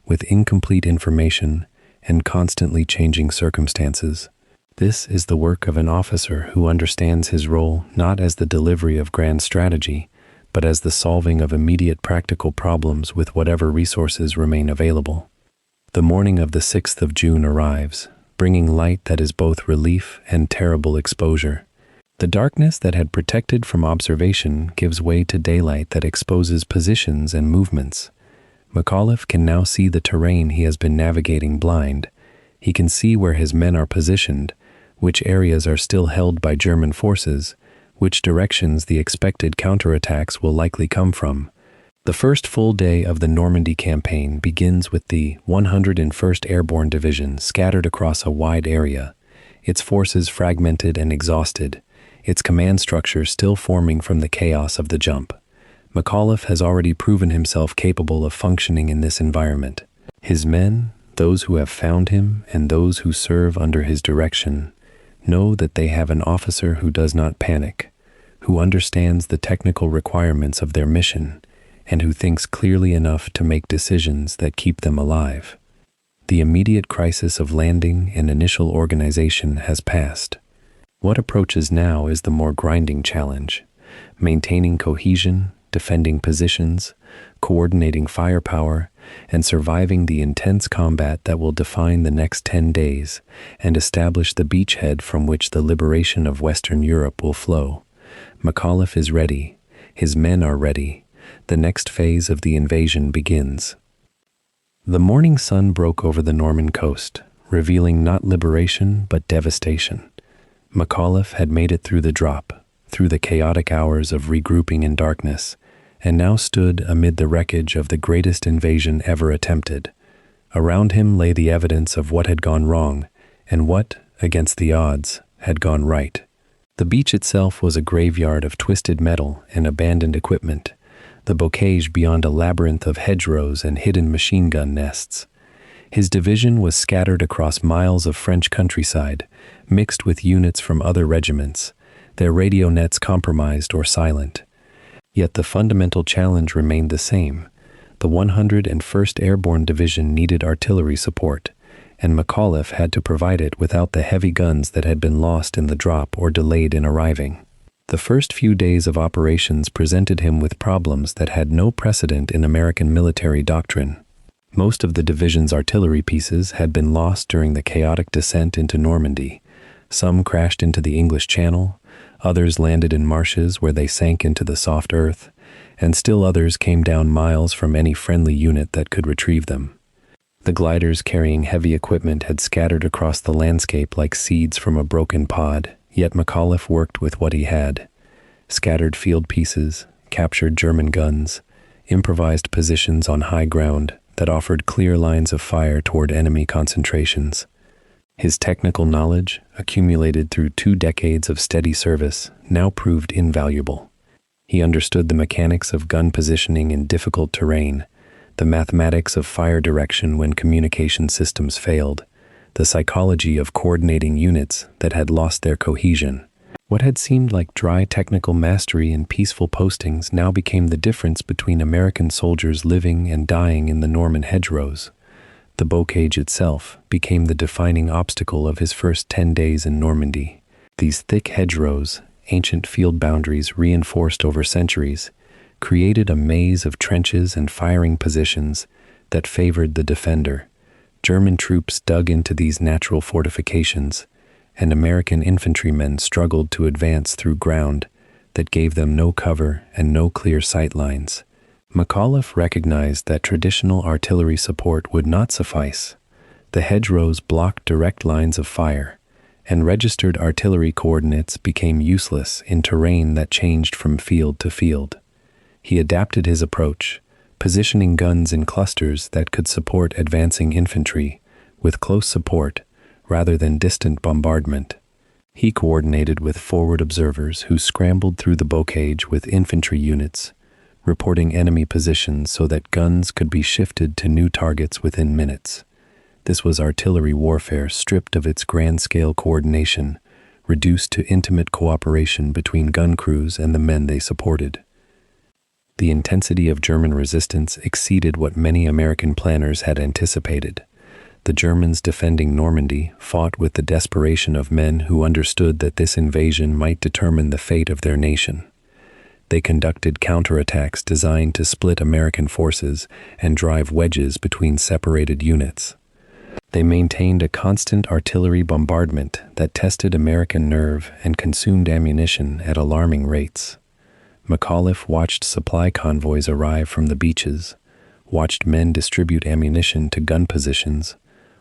with incomplete information and constantly changing circumstances. This is the work of an officer who understands his role not as the delivery of grand strategy, but as the solving of immediate practical problems with whatever resources remain available. The morning of the 6th of June arrives, bringing light that is both relief and terrible exposure. The darkness that had protected from observation gives way to daylight that exposes positions and movements. McAuliffe can now see the terrain he has been navigating blind. He can see where his men are positioned, which areas are still held by German forces, which directions the expected counterattacks will likely come from. The first full day of the Normandy Campaign begins with the 101st Airborne Division scattered across a wide area, its forces fragmented and exhausted, its command structure still forming from the chaos of the jump. McAuliffe has already proven himself capable of functioning in this environment. His men, those who have found him and those who serve under his direction, know that they have an officer who does not panic, who understands the technical requirements of their mission, and who thinks clearly enough to make decisions that keep them alive. The immediate crisis of landing and initial organization has passed. What approaches now is the more grinding challenge: maintaining cohesion, defending positions, coordinating firepower, and surviving the intense combat that will define the next 10 days and establish the beachhead from which the liberation of Western Europe will flow. McAuliffe is ready. His men are ready. The next phase of the invasion begins. The morning sun broke over the Norman coast, revealing not liberation but devastation. McAuliffe had made it through the drop, through the chaotic hours of regrouping in darkness, and now stood amid the wreckage of the greatest invasion ever attempted. Around him lay the evidence of what had gone wrong, and what, against the odds, had gone right. The beach itself was a graveyard of twisted metal and abandoned equipment, the bocage beyond a labyrinth of hedgerows and hidden machine gun nests. His division was scattered across miles of French countryside, mixed with units from other regiments, their radio nets compromised or silent. Yet the fundamental challenge remained the same. The 101st Airborne Division needed artillery support, and McAuliffe had to provide it without the heavy guns that had been lost in the drop or delayed in arriving. The first few days of operations presented him with problems that had no precedent in American military doctrine. Most of the division's artillery pieces had been lost during the chaotic descent into Normandy. Some crashed into the English Channel, others landed in marshes where they sank into the soft earth, and still others came down miles from any friendly unit that could retrieve them. The gliders carrying heavy equipment had scattered across the landscape like seeds from a broken pod, yet McAuliffe worked with what he had: scattered field pieces, captured German guns, improvised positions on high ground that offered clear lines of fire toward enemy concentrations. His technical knowledge, accumulated through 2 decades of steady service, now proved invaluable. He understood the mechanics of gun positioning in difficult terrain, the mathematics of fire direction when communication systems failed, the psychology of coordinating units that had lost their cohesion. What had seemed like dry technical mastery in peaceful postings now became the difference between American soldiers living and dying in the Norman hedgerows. The bocage itself became the defining obstacle of his first 10 days in Normandy. These thick hedgerows, ancient field boundaries reinforced over centuries, created a maze of trenches and firing positions that favored the defender. German troops dug into these natural fortifications, and American infantrymen struggled to advance through ground that gave them no cover and no clear sight lines. McAuliffe recognized that traditional artillery support would not suffice. The hedgerows blocked direct lines of fire, and registered artillery coordinates became useless in terrain that changed from field to field. He adapted his approach, positioning guns in clusters that could support advancing infantry, with close support rather than distant bombardment. He coordinated with forward observers who scrambled through the bocage with infantry units, reporting enemy positions so that guns could be shifted to new targets within minutes. This was artillery warfare stripped of its grand-scale coordination, reduced to intimate cooperation between gun crews and the men they supported. The intensity of German resistance exceeded what many American planners had anticipated. The Germans defending Normandy fought with the desperation of men who understood that this invasion might determine the fate of their nation. They conducted counterattacks designed to split American forces and drive wedges between separated units. They maintained a constant artillery bombardment that tested American nerve and consumed ammunition at alarming rates. McAuliffe watched supply convoys arrive from the beaches, watched men distribute ammunition to gun positions,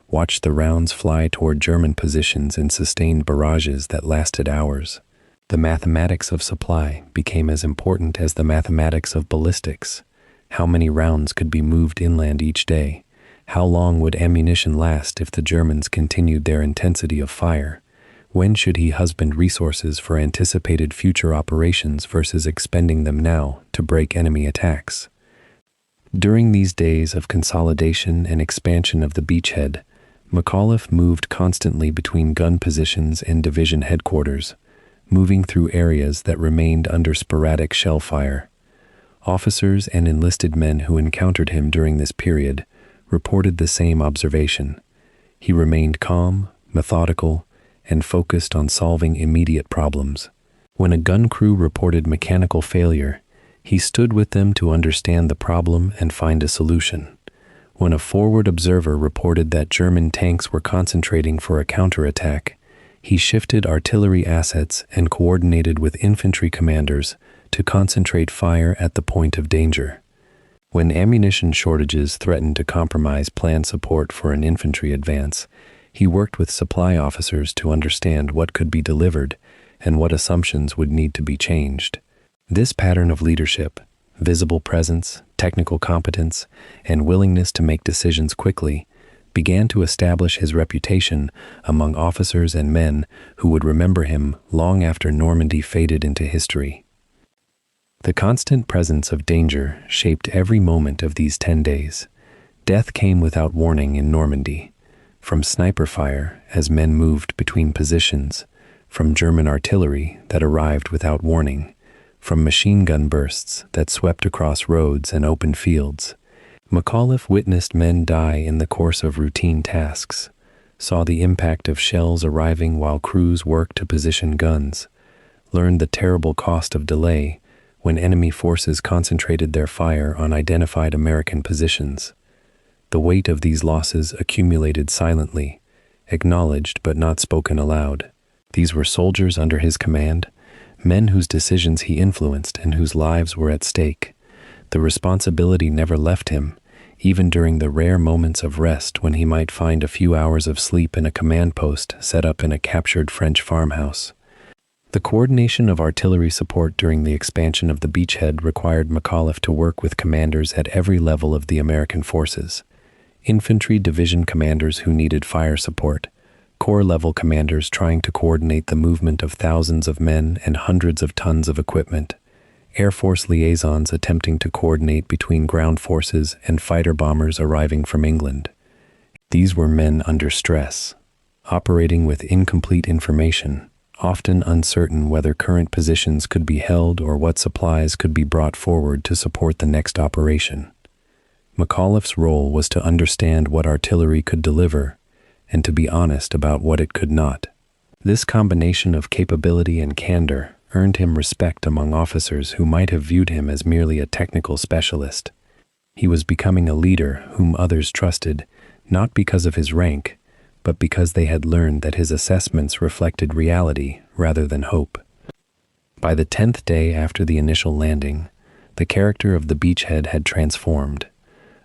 watched the rounds fly toward German positions in sustained barrages that lasted hours. The mathematics of supply became as important as the mathematics of ballistics. How many rounds could be moved inland each day? How long would ammunition last if the Germans continued their intensity of fire? When should he husband resources for anticipated future operations versus expending them now to break enemy attacks? During these days of consolidation and expansion of the beachhead, McAuliffe moved constantly between gun positions and division headquarters, moving through areas that remained under sporadic shell fire. Officers and enlisted men who encountered him during this period reported the same observation. He remained calm, methodical, and focused on solving immediate problems. When a gun crew reported mechanical failure, he stood with them to understand the problem and find a solution. When a forward observer reported that German tanks were concentrating for a counterattack, he shifted artillery assets and coordinated with infantry commanders to concentrate fire at the point of danger. When ammunition shortages threatened to compromise planned support for an infantry advance, he worked with supply officers to understand what could be delivered and what assumptions would need to be changed. This pattern of leadership, visible presence, technical competence, and willingness to make decisions quickly, began to establish his reputation among officers and men who would remember him long after Normandy faded into history. The constant presence of danger shaped every moment of these 10 days. Death came without warning in Normandy, from sniper fire as men moved between positions, from German artillery that arrived without warning, from machine gun bursts that swept across roads and open fields. McAuliffe witnessed men die in the course of routine tasks, saw the impact of shells arriving while crews worked to position guns, learned the terrible cost of delay when enemy forces concentrated their fire on identified American positions. The weight of these losses accumulated silently, acknowledged but not spoken aloud. These were soldiers under his command, men whose decisions he influenced and whose lives were at stake. The responsibility never left him, even during the rare moments of rest when he might find a few hours of sleep in a command post set up in a captured French farmhouse. The coordination of artillery support during the expansion of the beachhead required McAuliffe to work with commanders at every level of the American forces. Infantry division commanders who needed fire support, corps-level commanders trying to coordinate the movement of thousands of men and hundreds of tons of equipment, Air Force liaisons attempting to coordinate between ground forces and fighter bombers arriving from England. These were men under stress, operating with incomplete information, often uncertain whether current positions could be held or what supplies could be brought forward to support the next operation. McAuliffe's role was to understand what artillery could deliver and to be honest about what it could not. This combination of capability and candor earned him respect among officers who might have viewed him as merely a technical specialist. He was becoming a leader whom others trusted, not because of his rank, but because they had learned that his assessments reflected reality rather than hope. By the 10th day after the initial landing, the character of the beachhead had transformed.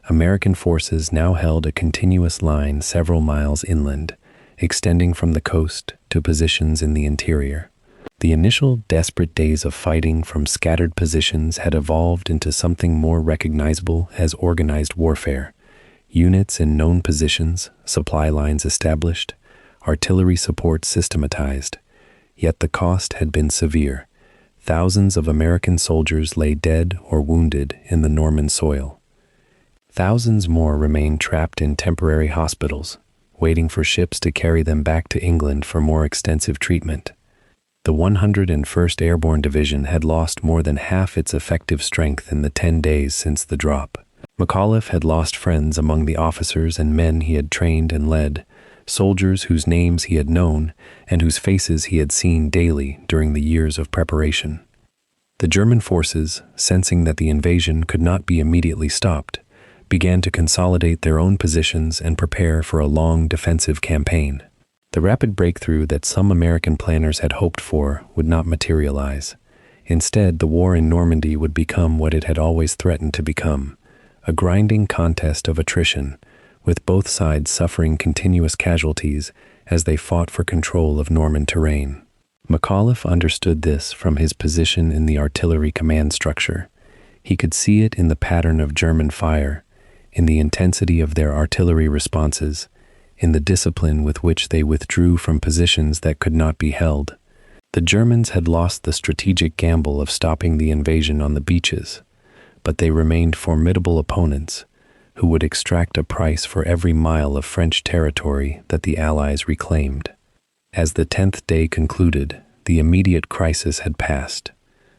American forces now held a continuous line several miles inland, extending from the coast to positions in the interior. The initial desperate days of fighting from scattered positions had evolved into something more recognizable as organized warfare. Units in known positions, supply lines established, artillery support systematized. Yet the cost had been severe. Thousands of American soldiers lay dead or wounded in the Norman soil. Thousands more remained trapped in temporary hospitals, waiting for ships to carry them back to England for more extensive treatment. The 101st Airborne Division had lost more than half its effective strength in the 10 days since the drop. McAuliffe had lost friends among the officers and men he had trained and led, soldiers whose names he had known and whose faces he had seen daily during the years of preparation. The German forces, sensing that the invasion could not be immediately stopped, began to consolidate their own positions and prepare for a long defensive campaign. The rapid breakthrough that some American planners had hoped for would not materialize. Instead, the war in Normandy would become what it had always threatened to become, a grinding contest of attrition, with both sides suffering continuous casualties as they fought for control of Norman terrain. McAuliffe understood this from his position in the artillery command structure. He could see it in the pattern of German fire, in the intensity of their artillery responses, in the discipline with which they withdrew from positions that could not be held. The Germans had lost the strategic gamble of stopping the invasion on the beaches, but they remained formidable opponents who would extract a price for every mile of French territory that the Allies reclaimed. As the 10th day concluded, the immediate crisis had passed.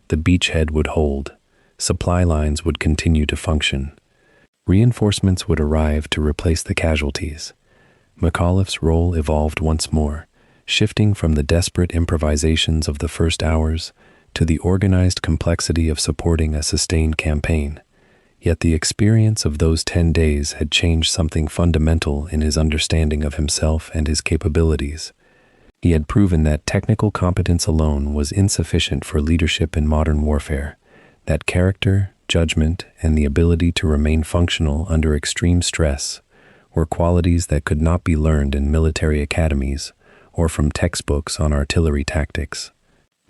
The beachhead would hold. Supply lines would continue to function. Reinforcements would arrive to replace the casualties. McAuliffe's role evolved once more, shifting from the desperate improvisations of the first hours to the organized complexity of supporting a sustained campaign. Yet the experience of those 10 days had changed something fundamental in his understanding of himself and his capabilities. He had proven that technical competence alone was insufficient for leadership in modern warfare, that character, judgment, and the ability to remain functional under extreme stress were qualities that could not be learned in military academies or from textbooks on artillery tactics.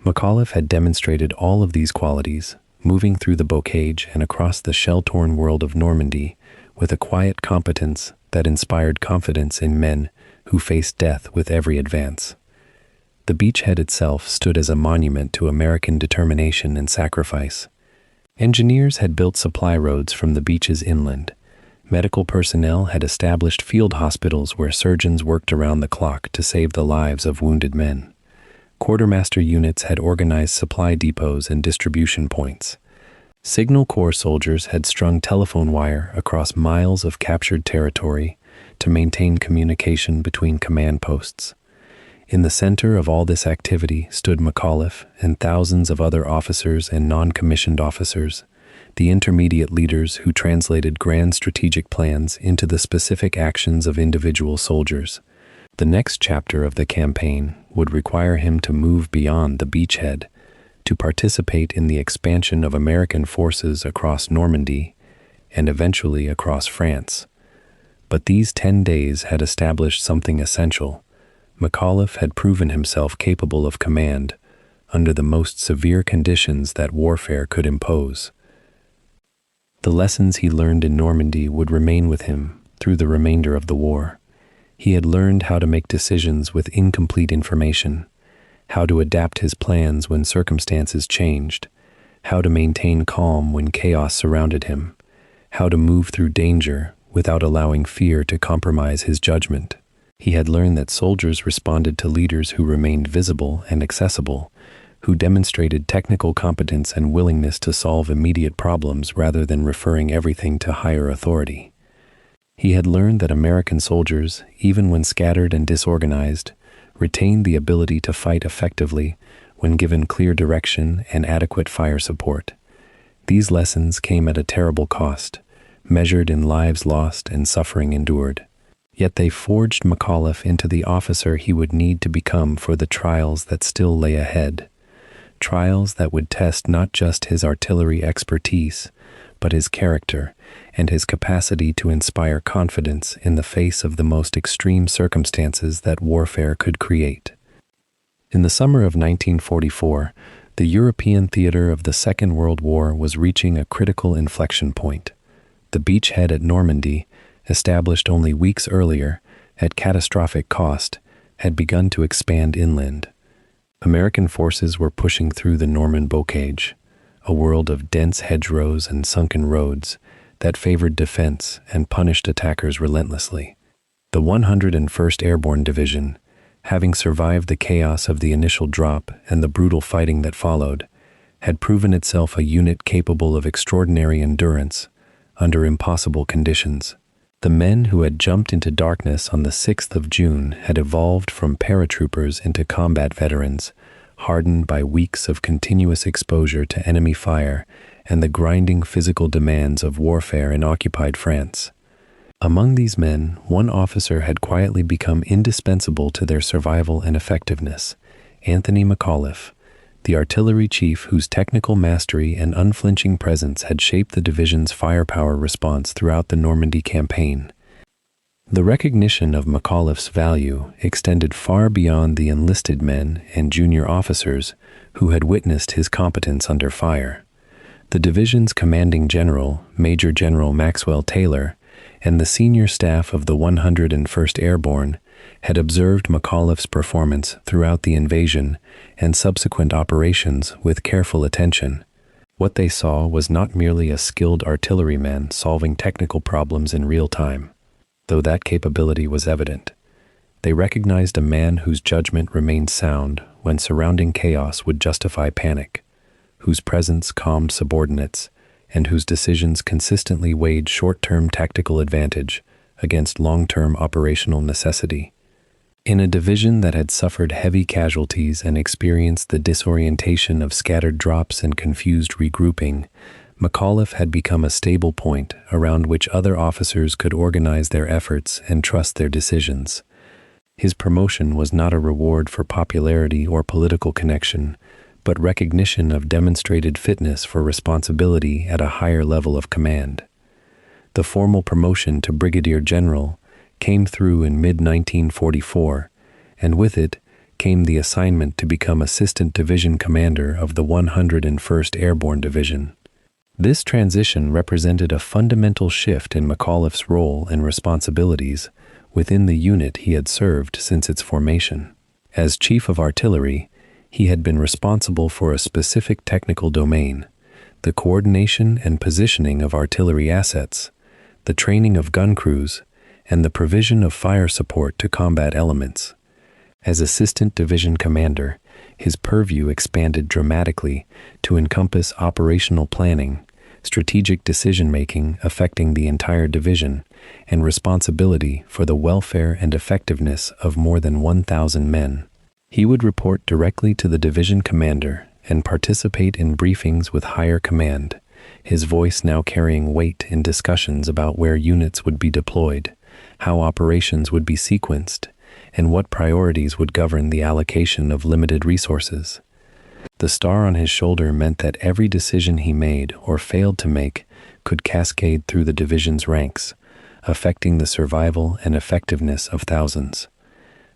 McAuliffe had demonstrated all of these qualities, moving through the bocage and across the shell-torn world of Normandy with a quiet competence that inspired confidence in men who faced death with every advance. The beachhead itself stood as a monument to American determination and sacrifice. Engineers had built supply roads from the beaches inland. Medical personnel had established field hospitals where surgeons worked around the clock to save the lives of wounded men. Quartermaster units had organized supply depots and distribution points. Signal Corps soldiers had strung telephone wire across miles of captured territory to maintain communication between command posts. In the center of all this activity stood McAuliffe and thousands of other officers and non-commissioned officers, the intermediate leaders who translated grand strategic plans into the specific actions of individual soldiers. The next chapter of the campaign would require him to move beyond the beachhead, to participate in the expansion of American forces across Normandy and eventually across France. But these 10 days had established something essential. McAuliffe had proven himself capable of command under the most severe conditions that warfare could impose. The lessons he learned in Normandy would remain with him through the remainder of the war. He had learned how to make decisions with incomplete information, how to adapt his plans when circumstances changed, how to maintain calm when chaos surrounded him, how to move through danger without allowing fear to compromise his judgment. He had learned that soldiers responded to leaders who remained visible and accessible, who demonstrated technical competence and willingness to solve immediate problems rather than referring everything to higher authority. He had learned that American soldiers, even when scattered and disorganized, retained the ability to fight effectively when given clear direction and adequate fire support. These lessons came at a terrible cost, measured in lives lost and suffering endured. Yet they forged McAuliffe into the officer he would need to become for the trials that still lay ahead. Trials that would test not just his artillery expertise, but his character and his capacity to inspire confidence in the face of the most extreme circumstances that warfare could create. In the summer of 1944, the European theater of the Second World War was reaching a critical inflection point. The beachhead at Normandy, established only weeks earlier at catastrophic cost, had begun to expand inland. American forces were pushing through the Norman bocage, a world of dense hedgerows and sunken roads that favored defense and punished attackers relentlessly. The 101st Airborne Division, having survived the chaos of the initial drop and the brutal fighting that followed, had proven itself a unit capable of extraordinary endurance under impossible conditions. The men who had jumped into darkness on the 6th of June had evolved from paratroopers into combat veterans, hardened by weeks of continuous exposure to enemy fire and the grinding physical demands of warfare in occupied France. Among these men, one officer had quietly become indispensable to their survival and effectiveness: Anthony McAuliffe, the artillery chief whose technical mastery and unflinching presence had shaped the division's firepower response throughout the Normandy Campaign. The recognition of McAuliffe's value extended far beyond the enlisted men and junior officers who had witnessed his competence under fire. The division's commanding general, Major General Maxwell Taylor, and the senior staff of the 101st Airborne had observed McAuliffe's performance throughout the invasion and subsequent operations with careful attention. What they saw was not merely a skilled artilleryman solving technical problems in real time, though that capability was evident. They recognized a man whose judgment remained sound when surrounding chaos would justify panic, whose presence calmed subordinates, and whose decisions consistently weighed short-term tactical advantage against long-term operational necessity. In a division that had suffered heavy casualties and experienced the disorientation of scattered drops and confused regrouping, McAuliffe had become a stable point around which other officers could organize their efforts and trust their decisions. His promotion was not a reward for popularity or political connection, but recognition of demonstrated fitness for responsibility at a higher level of command. The formal promotion to brigadier general came through in mid-1944, and with it came the assignment to become assistant division commander of the 101st Airborne Division. This transition represented a fundamental shift in McAuliffe's role and responsibilities within the unit he had served since its formation. As Chief of Artillery, he had been responsible for a specific technical domain: the coordination and positioning of artillery assets, the training of gun crews, and the provision of fire support to combat elements. As Assistant Division Commander, his purview expanded dramatically to encompass operational planning, strategic decision-making affecting the entire division, and responsibility for the welfare and effectiveness of more than 1,000 men. He would report directly to the division commander and participate in briefings with higher command, his voice now carrying weight in discussions about where units would be deployed, how operations would be sequenced, and what priorities would govern the allocation of limited resources. The star on his shoulder meant that every decision he made or failed to make could cascade through the division's ranks, affecting the survival and effectiveness of thousands.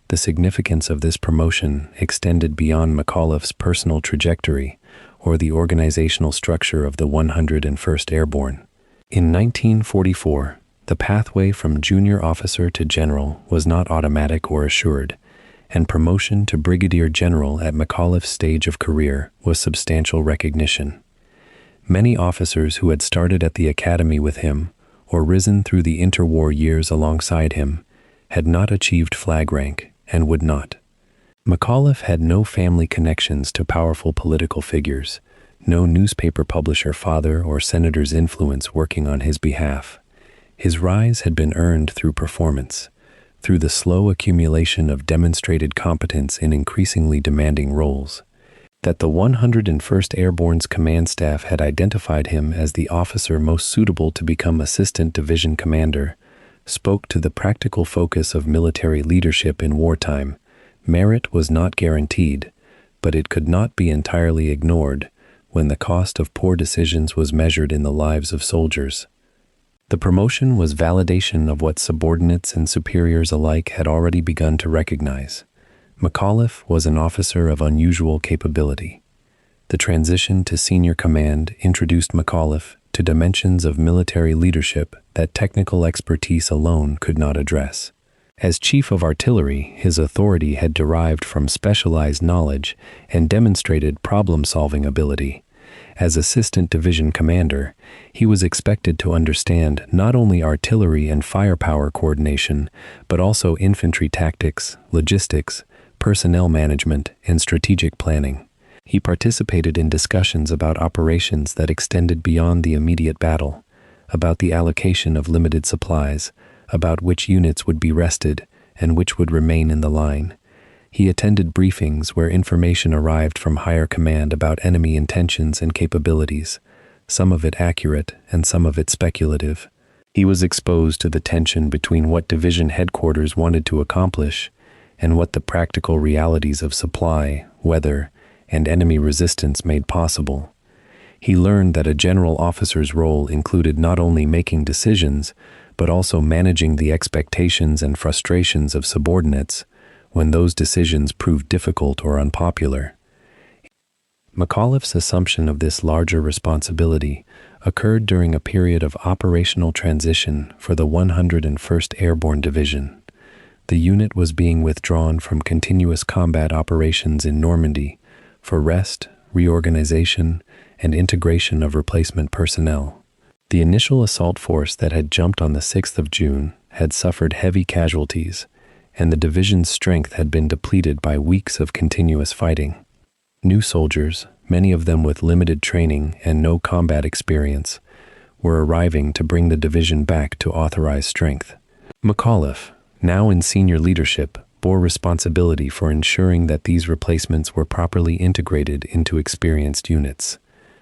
The significance of this promotion extended beyond McAuliffe's personal trajectory or the organizational structure of the 101st Airborne. In 1944, the pathway from junior officer to general was not automatic or assured, and promotion to brigadier general at McAuliffe's stage of career was substantial recognition. Many officers who had started at the academy with him or risen through the interwar years alongside him had not achieved flag rank and would not. McAuliffe had no family connections to powerful political figures, no newspaper publisher father or senator's influence working on his behalf. His rise had been earned through performance, through the slow accumulation of demonstrated competence in increasingly demanding roles. That the 101st Airborne's command staff had identified him as the officer most suitable to become assistant division commander spoke to the practical focus of military leadership in wartime. Merit was not guaranteed, but it could not be entirely ignored when the cost of poor decisions was measured in the lives of soldiers. The promotion was validation of what subordinates and superiors alike had already begun to recognize. McAuliffe was an officer of unusual capability. The transition to senior command introduced McAuliffe to dimensions of military leadership that technical expertise alone could not address. As Chief of Artillery, his authority had derived from specialized knowledge and demonstrated problem-solving ability. As Assistant Division Commander, he was expected to understand not only artillery and firepower coordination, but also infantry tactics, logistics, personnel management, and strategic planning. He participated in discussions about operations that extended beyond the immediate battle, about the allocation of limited supplies, about which units would be rested and which would remain in the line. He attended briefings where information arrived from higher command about enemy intentions and capabilities, some of it accurate and some of it speculative. He was exposed to the tension between what division headquarters wanted to accomplish and what the practical realities of supply, weather, and enemy resistance made possible. He learned that a general officer's role included not only making decisions, but also managing the expectations and frustrations of subordinates when those decisions proved difficult or unpopular. McAuliffe's assumption of this larger responsibility occurred during a period of operational transition for the 101st Airborne Division. The unit was being withdrawn from continuous combat operations in Normandy for rest, reorganization, and integration of replacement personnel. The initial assault force that had jumped on the 6th of June had suffered heavy casualties, and the division's strength had been depleted by weeks of continuous fighting. New soldiers, many of them with limited training and no combat experience, were arriving to bring the division back to authorized strength. McAuliffe, now in senior leadership, bore responsibility for ensuring that these replacements were properly integrated into experienced units,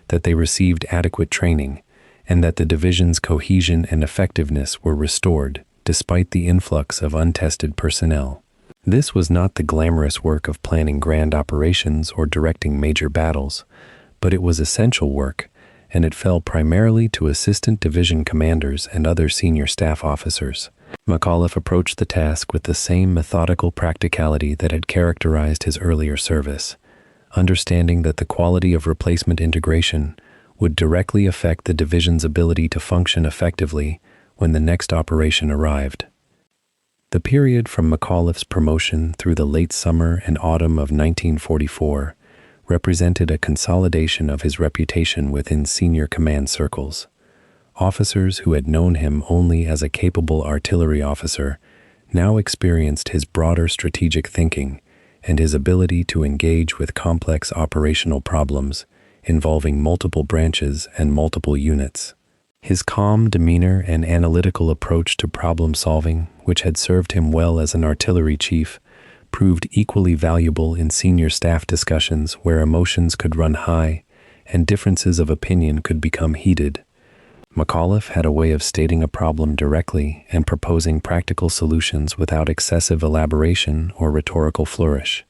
that they received adequate training, and that the division's cohesion and effectiveness were restored despite the influx of untested personnel. This was not the glamorous work of planning grand operations or directing major battles, but it was essential work, and it fell primarily to assistant division commanders and other senior staff officers. McAuliffe approached the task with the same methodical practicality that had characterized his earlier service, understanding that the quality of replacement integration would directly affect the division's ability to function effectively when the next operation arrived. The period from McAuliffe's promotion through the late summer and autumn of 1944 represented a consolidation of his reputation within senior command circles. Officers who had known him only as a capable artillery officer now experienced his broader strategic thinking and his ability to engage with complex operational problems involving multiple branches and multiple units. His calm demeanor and analytical approach to problem solving, which had served him well as an artillery chief, proved equally valuable in senior staff discussions where emotions could run high and differences of opinion could become heated. McAuliffe had a way of stating a problem directly and proposing practical solutions without excessive elaboration or rhetorical flourish.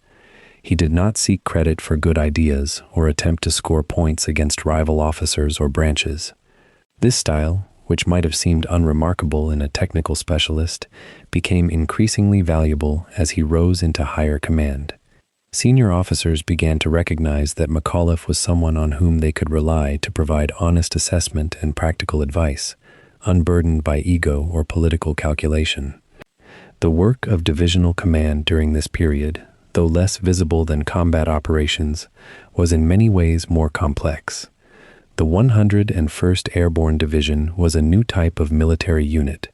He did not seek credit for good ideas or attempt to score points against rival officers or branches. This style, which might have seemed unremarkable in a technical specialist, became increasingly valuable as he rose into higher command. Senior officers began to recognize that McAuliffe was someone on whom they could rely to provide honest assessment and practical advice, unburdened by ego or political calculation. The work of divisional command during this period, though less visible than combat operations, was in many ways more complex. The 101st Airborne Division was a new type of military unit,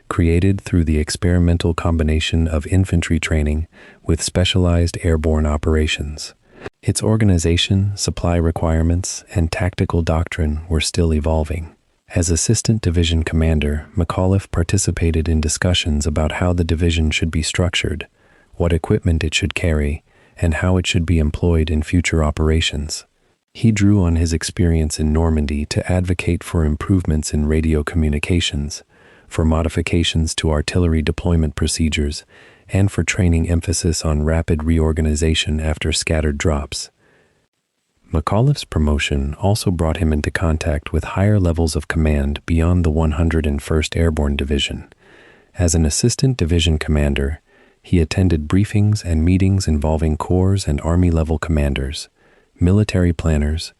created through the experimental combination of infantry training with specialized airborne operations. Its organization, supply requirements, and tactical doctrine were still evolving. As Assistant Division Commander, McAuliffe participated in discussions about how the division should be structured, what equipment it should carry, and how it should be employed in future operations. He drew on his experience in Normandy to advocate for improvements in radio communications, for modifications to artillery deployment procedures, and for training emphasis on rapid reorganization after scattered drops. McAuliffe's promotion also brought him into contact with higher levels of command beyond the 101st Airborne Division. As an assistant division commander, he attended briefings and meetings involving corps and army-level commanders, military planners,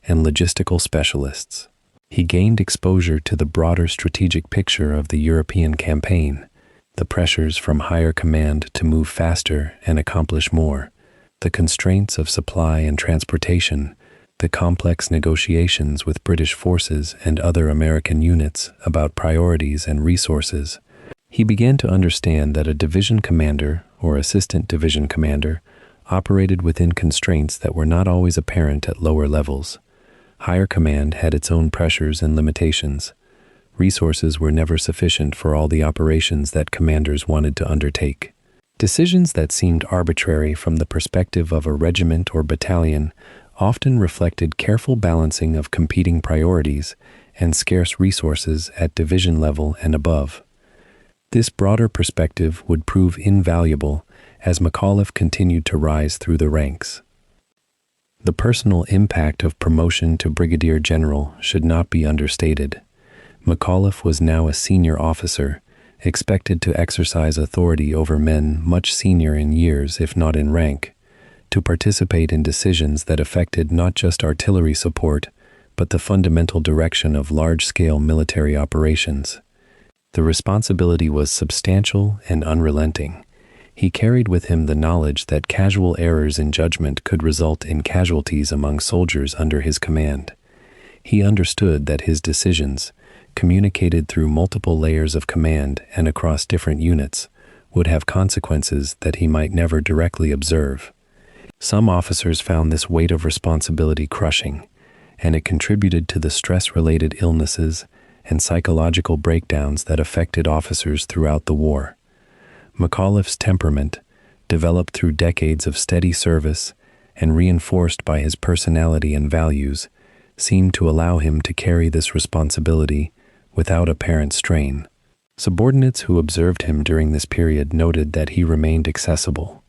and logistical specialists. He gained exposure to the broader strategic picture of the European campaign, the pressures from higher command to move faster and accomplish more, the constraints of supply and transportation, the complex negotiations with British forces and other American units about priorities and resources. He began to understand that a division commander or assistant division commander operated within constraints that were not always apparent at lower levels. Higher command had its own pressures and limitations. Resources were never sufficient for all the operations that commanders wanted to undertake. Decisions that seemed arbitrary from the perspective of a regiment or battalion often reflected careful balancing of competing priorities and scarce resources at division level and above. This broader perspective would prove invaluable as McAuliffe continued to rise through the ranks. The personal impact of promotion to brigadier general should not be understated. McAuliffe was now a senior officer, expected to exercise authority over men much senior in years if not in rank, to participate in decisions that affected not just artillery support, but the fundamental direction of large-scale military operations. The responsibility was substantial and unrelenting. He carried with him the knowledge that casual errors in judgment could result in casualties among soldiers under his command. He understood that his decisions, communicated through multiple layers of command and across different units, would have consequences that he might never directly observe. Some officers found this weight of responsibility crushing, and it contributed to the stress-related illnesses and psychological breakdowns that affected officers throughout the war. McAuliffe's temperament, developed through decades of steady service and reinforced by his personality and values, seemed to allow him to carry this responsibility without apparent strain. Subordinates who observed him during this period noted that he remained accessible,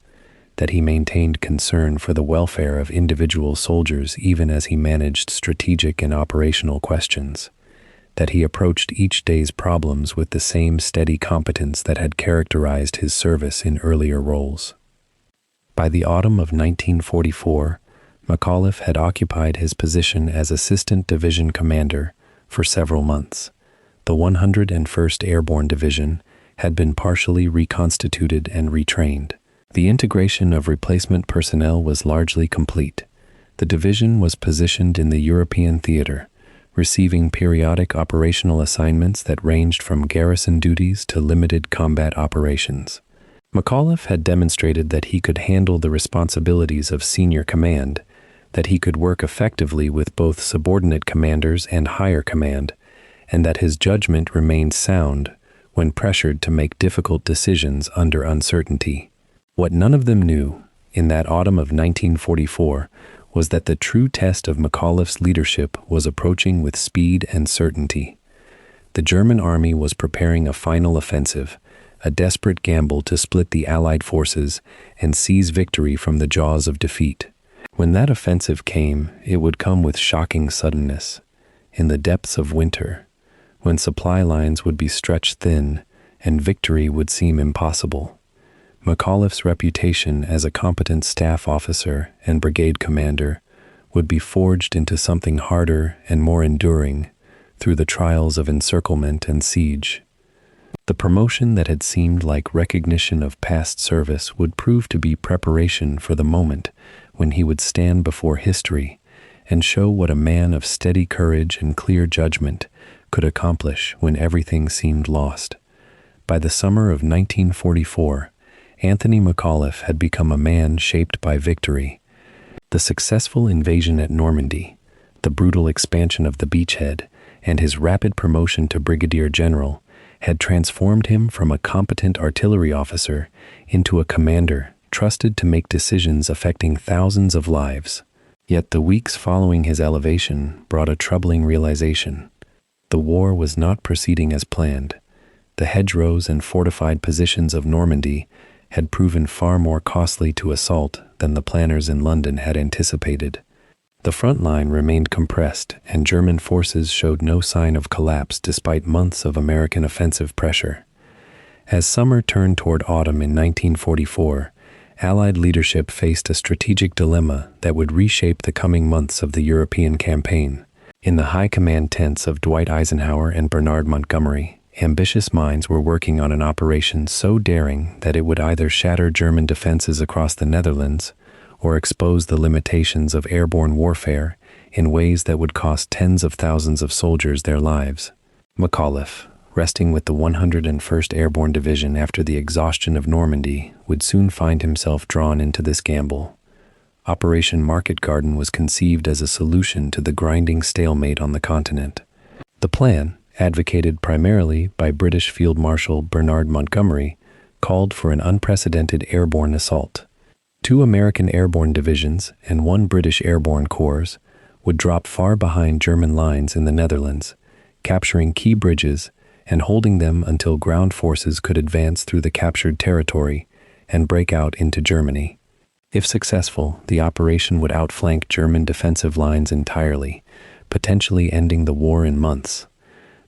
that he maintained concern for the welfare of individual soldiers even as he managed strategic and operational questions, that he approached each day's problems with the same steady competence that had characterized his service in earlier roles. By the autumn of 1944, McAuliffe had occupied his position as Assistant Division Commander for several months. The 101st Airborne Division had been partially reconstituted and retrained. The integration of replacement personnel was largely complete. The division was positioned in the European theater, receiving periodic operational assignments that ranged from garrison duties to limited combat operations. McAuliffe had demonstrated that he could handle the responsibilities of senior command, that he could work effectively with both subordinate commanders and higher command, and that his judgment remained sound when pressured to make difficult decisions under uncertainty. What none of them knew, in that autumn of 1944, was that the true test of McAuliffe's leadership was approaching with speed and certainty. The German army was preparing a final offensive, a desperate gamble to split the Allied forces and seize victory from the jaws of defeat. When that offensive came, it would come with shocking suddenness, in the depths of winter, when supply lines would be stretched thin and victory would seem impossible. McAuliffe's reputation as a competent staff officer and brigade commander would be forged into something harder and more enduring through the trials of encirclement and siege. The promotion that had seemed like recognition of past service would prove to be preparation for the moment when he would stand before history and show what a man of steady courage and clear judgment could accomplish when everything seemed lost. By the summer of 1944, Anthony McAuliffe had become a man shaped by victory. The successful invasion at Normandy, the brutal expansion of the beachhead, and his rapid promotion to brigadier general had transformed him from a competent artillery officer into a commander trusted to make decisions affecting thousands of lives. Yet the weeks following his elevation brought a troubling realization. The war was not proceeding as planned. The hedgerows and fortified positions of Normandy had proven far more costly to assault than the planners in London had anticipated. The front line remained compressed, and German forces showed no sign of collapse despite months of American offensive pressure. As summer turned toward autumn in 1944, Allied leadership faced a strategic dilemma that would reshape the coming months of the European campaign. In the high command tents of Dwight Eisenhower and Bernard Montgomery, ambitious minds were working on an operation so daring that it would either shatter German defenses across the Netherlands or expose the limitations of airborne warfare in ways that would cost tens of thousands of soldiers their lives. McAuliffe, resting with the 101st Airborne Division after the exhaustion of Normandy, would soon find himself drawn into this gamble. Operation Market Garden was conceived as a solution to the grinding stalemate on the continent. The plan, advocated primarily by British Field Marshal Bernard Montgomery, called for an unprecedented airborne assault. Two American airborne divisions and one British airborne corps would drop far behind German lines in the Netherlands, capturing key bridges and holding them until ground forces could advance through the captured territory and break out into Germany. If successful, the operation would outflank German defensive lines entirely, potentially ending the war in months.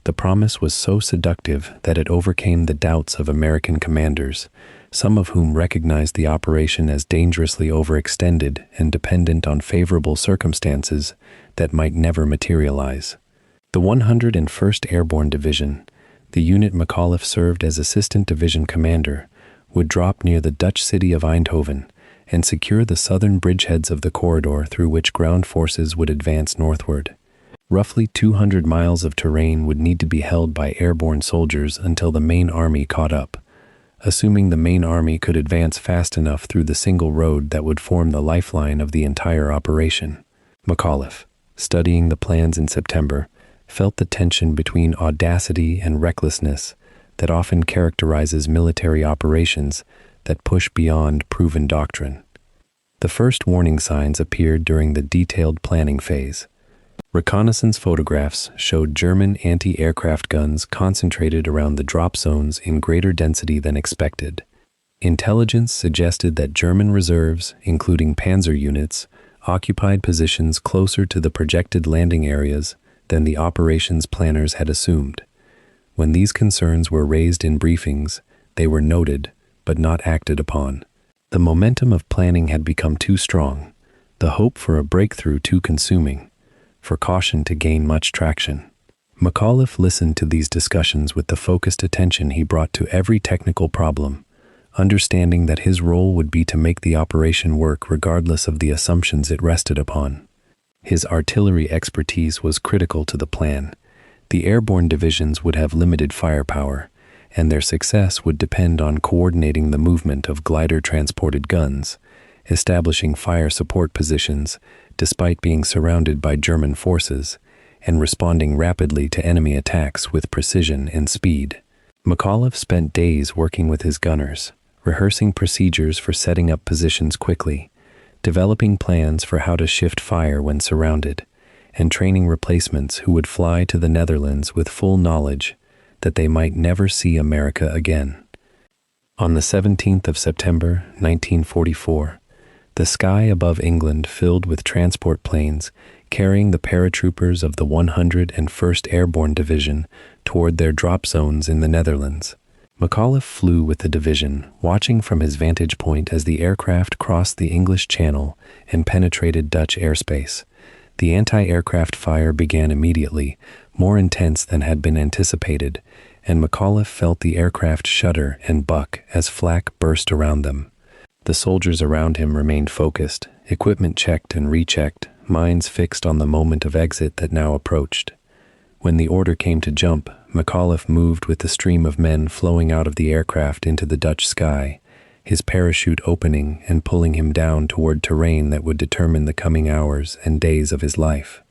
The promise was so seductive that it overcame the doubts of American commanders, some of whom recognized the operation as dangerously overextended and dependent on favorable circumstances that might never materialize. The 101st Airborne Division, the unit McAuliffe served as assistant division commander, would drop near the Dutch city of Eindhoven and secure the southern bridgeheads of the corridor through which ground forces would advance northward. Roughly 200 miles of terrain would need to be held by airborne soldiers until the main army caught up, assuming the main army could advance fast enough through the single road that would form the lifeline of the entire operation. McAuliffe, studying the plans in September, felt the tension between audacity and recklessness that often characterizes military operations that push beyond proven doctrine. The first warning signs appeared during the detailed planning phase. Reconnaissance photographs showed German anti-aircraft guns concentrated around the drop zones in greater density than expected. Intelligence suggested that German reserves, including panzer units, occupied positions closer to the projected landing areas than the operations planners had assumed. When these concerns were raised in briefings, they were noted, but not acted upon. The momentum of planning had become too strong, the hope for a breakthrough too consuming, for caution to gain much traction. McAuliffe listened to these discussions with the focused attention he brought to every technical problem, understanding that his role would be to make the operation work regardless of the assumptions it rested upon. His artillery expertise was critical to the plan. The airborne divisions would have limited firepower, and their success would depend on coordinating the movement of glider-transported guns, establishing fire support positions despite being surrounded by German forces, and responding rapidly to enemy attacks with precision and speed. McAuliffe spent days working with his gunners, rehearsing procedures for setting up positions quickly, developing plans for how to shift fire when surrounded, and training replacements who would fly to the Netherlands with full knowledge that they might never see America again. On the 17th of September, 1944, the sky above England filled with transport planes carrying the paratroopers of the 101st Airborne Division toward their drop zones in the Netherlands. McAuliffe flew with the division, watching from his vantage point as the aircraft crossed the English Channel and penetrated Dutch airspace. The anti-aircraft fire began immediately, more intense than had been anticipated, and McAuliffe felt the aircraft shudder and buck as flak burst around them. The soldiers around him remained focused, equipment checked and rechecked, minds fixed on the moment of exit that now approached. When the order came to jump, McAuliffe moved with the stream of men flowing out of the aircraft into the Dutch sky, his parachute opening and pulling him down toward terrain that would determine the coming hours and days of his life.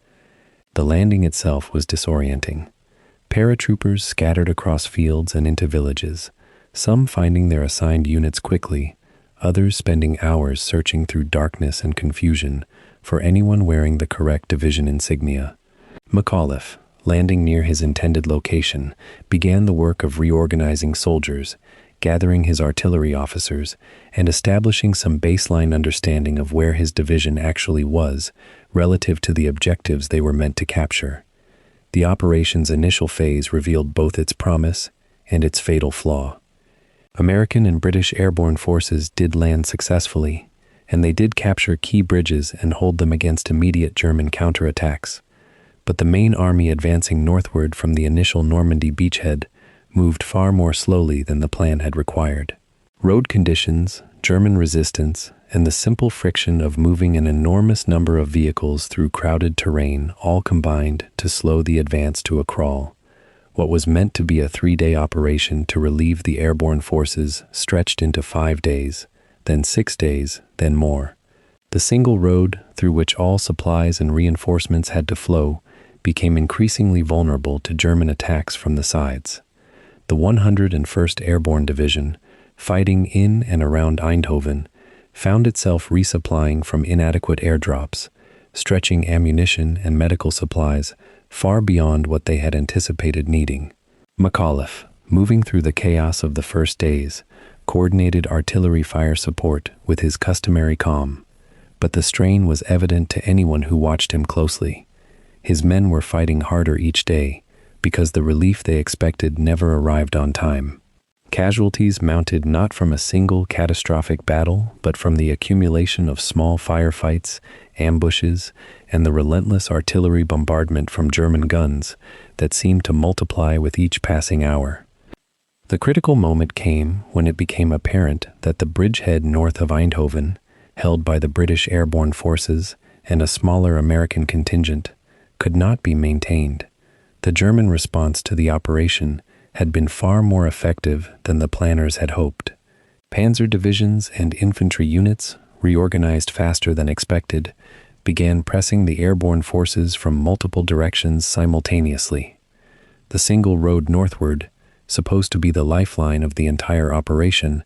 The landing itself was disorienting. Paratroopers scattered across fields and into villages, some finding their assigned units quickly, others spending hours searching through darkness and confusion for anyone wearing the correct division insignia. McAuliffe, landing near his intended location, began the work of reorganizing soldiers, gathering his artillery officers, and establishing some baseline understanding of where his division actually was relative to the objectives they were meant to capture. The operation's initial phase revealed both its promise and its fatal flaw. American and British airborne forces did land successfully, and they did capture key bridges and hold them against immediate German counterattacks. But the main army advancing northward from the initial Normandy beachhead moved far more slowly than the plan had required. Road conditions, German resistance, and the simple friction of moving an enormous number of vehicles through crowded terrain all combined to slow the advance to a crawl. What was meant to be a 3-day operation to relieve the airborne forces stretched into 5 days, then 6 days, then more. The single road through which all supplies and reinforcements had to flow became increasingly vulnerable to German attacks from the sides. The 101st Airborne Division, fighting in and around Eindhoven, found itself resupplying from inadequate airdrops, stretching ammunition and medical supplies far beyond what they had anticipated needing. McAuliffe, moving through the chaos of the first days, coordinated artillery fire support with his customary calm, but the strain was evident to anyone who watched him closely. His men were fighting harder each day because the relief they expected never arrived on time. Casualties mounted not from a single catastrophic battle, but from the accumulation of small firefights, ambushes, and the relentless artillery bombardment from German guns that seemed to multiply with each passing hour. The critical moment came when it became apparent that the bridgehead north of Eindhoven, held by the British Airborne Forces and a smaller American contingent, could not be maintained. The German response to the operation had been far more effective than the planners had hoped. Panzer divisions and infantry units, reorganized faster than expected, began pressing the airborne forces from multiple directions simultaneously. The single road northward, supposed to be the lifeline of the entire operation,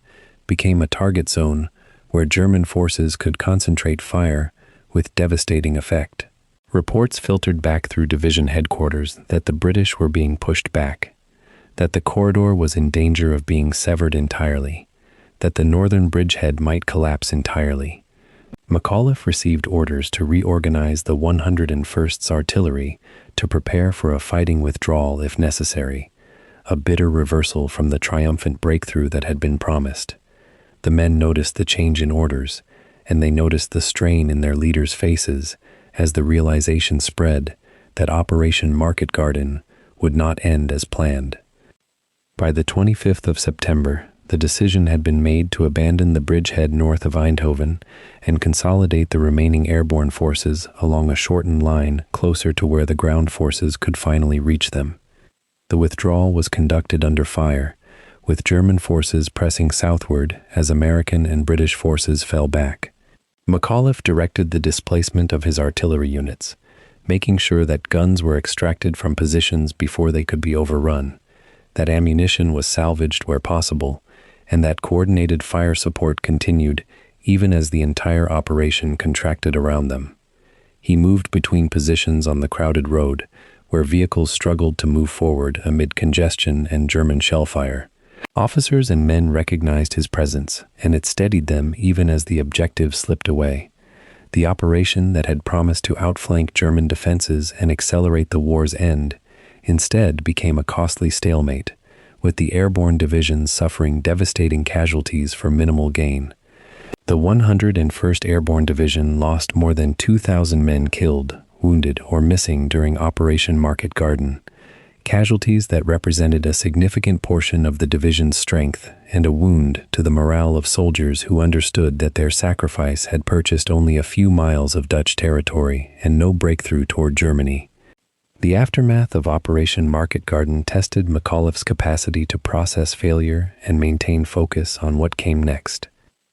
became a target zone where German forces could concentrate fire with devastating effect. Reports filtered back through division headquarters that the British were being pushed back, that the corridor was in danger of being severed entirely, that the northern bridgehead might collapse entirely. McAuliffe received orders to reorganize the 101st's artillery to prepare for a fighting withdrawal if necessary, a bitter reversal from the triumphant breakthrough that had been promised. The men noticed the change in orders, and they noticed the strain in their leaders' faces as the realization spread that Operation Market Garden would not end as planned. By the 25th of September, the decision had been made to abandon the bridgehead north of Eindhoven and consolidate the remaining airborne forces along a shortened line closer to where the ground forces could finally reach them. The withdrawal was conducted under fire, with German forces pressing southward as American and British forces fell back. McAuliffe directed the displacement of his artillery units, making sure that guns were extracted from positions before they could be overrun, that ammunition was salvaged where possible, and that coordinated fire support continued even as the entire operation contracted around them. He moved between positions on the crowded road, where vehicles struggled to move forward amid congestion and German shellfire. Officers and men recognized his presence, and it steadied them even as the objective slipped away. The operation that had promised to outflank German defenses and accelerate the war's end instead became a costly stalemate, with the airborne divisions suffering devastating casualties for minimal gain. The 101st Airborne Division lost more than 2,000 men killed, wounded, or missing during Operation Market Garden, casualties that represented a significant portion of the division's strength and a wound to the morale of soldiers who understood that their sacrifice had purchased only a few miles of Dutch territory and no breakthrough toward Germany. The aftermath of Operation Market Garden tested McAuliffe's capacity to process failure and maintain focus on what came next.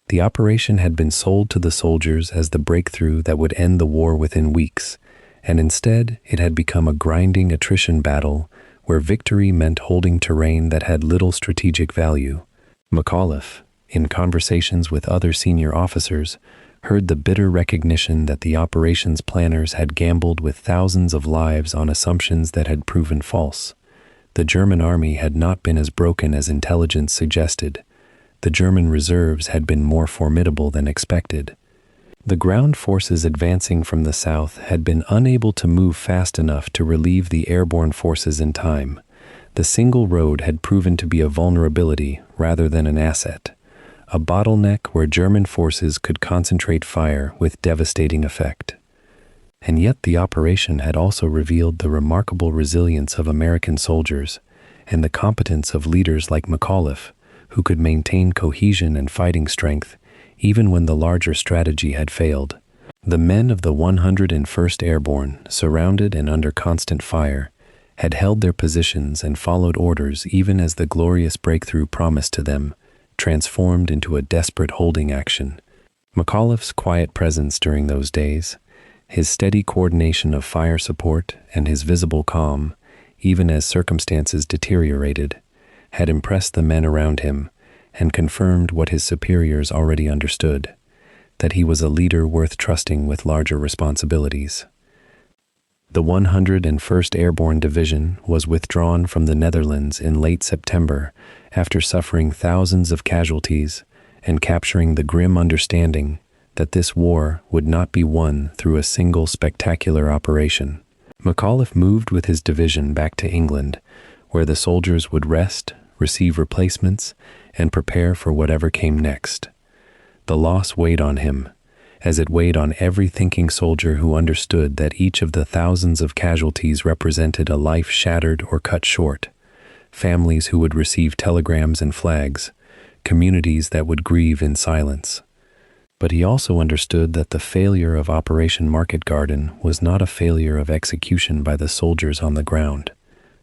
The operation had been sold to the soldiers as the breakthrough that would end the war within weeks, and instead it had become a grinding attrition battle where victory meant holding terrain that had little strategic value. McAuliffe, in conversations with other senior officers, heard the bitter recognition that the operations planners had gambled with thousands of lives on assumptions that had proven false. The German army had not been as broken as intelligence suggested. The German reserves had been more formidable than expected. The ground forces advancing from the south had been unable to move fast enough to relieve the airborne forces in time. The single road had proven to be a vulnerability rather than an asset, a bottleneck where German forces could concentrate fire with devastating effect. And yet the operation had also revealed the remarkable resilience of American soldiers and the competence of leaders like McAuliffe, who could maintain cohesion and fighting strength even when the larger strategy had failed. The men of the 101st Airborne, surrounded and under constant fire, had held their positions and followed orders even as the glorious breakthrough promised to them transformed into a desperate holding action. McAuliffe's quiet presence during those days, his steady coordination of fire support, and his visible calm, even as circumstances deteriorated, had impressed the men around him and confirmed what his superiors already understood. that he was a leader worth trusting with larger responsibilities. The 101st Airborne Division was withdrawn from the Netherlands in late September after suffering thousands of casualties and capturing the grim understanding that this war would not be won through a single spectacular operation. McAuliffe moved with his division back to England, where the soldiers would rest, receive replacements, and prepare for whatever came next. The loss weighed on him, as it weighed on every thinking soldier who understood that each of the thousands of casualties represented a life shattered or cut short, families who would receive telegrams and flags, communities that would grieve in silence. But he also understood that the failure of Operation Market Garden was not a failure of execution by the soldiers on the ground.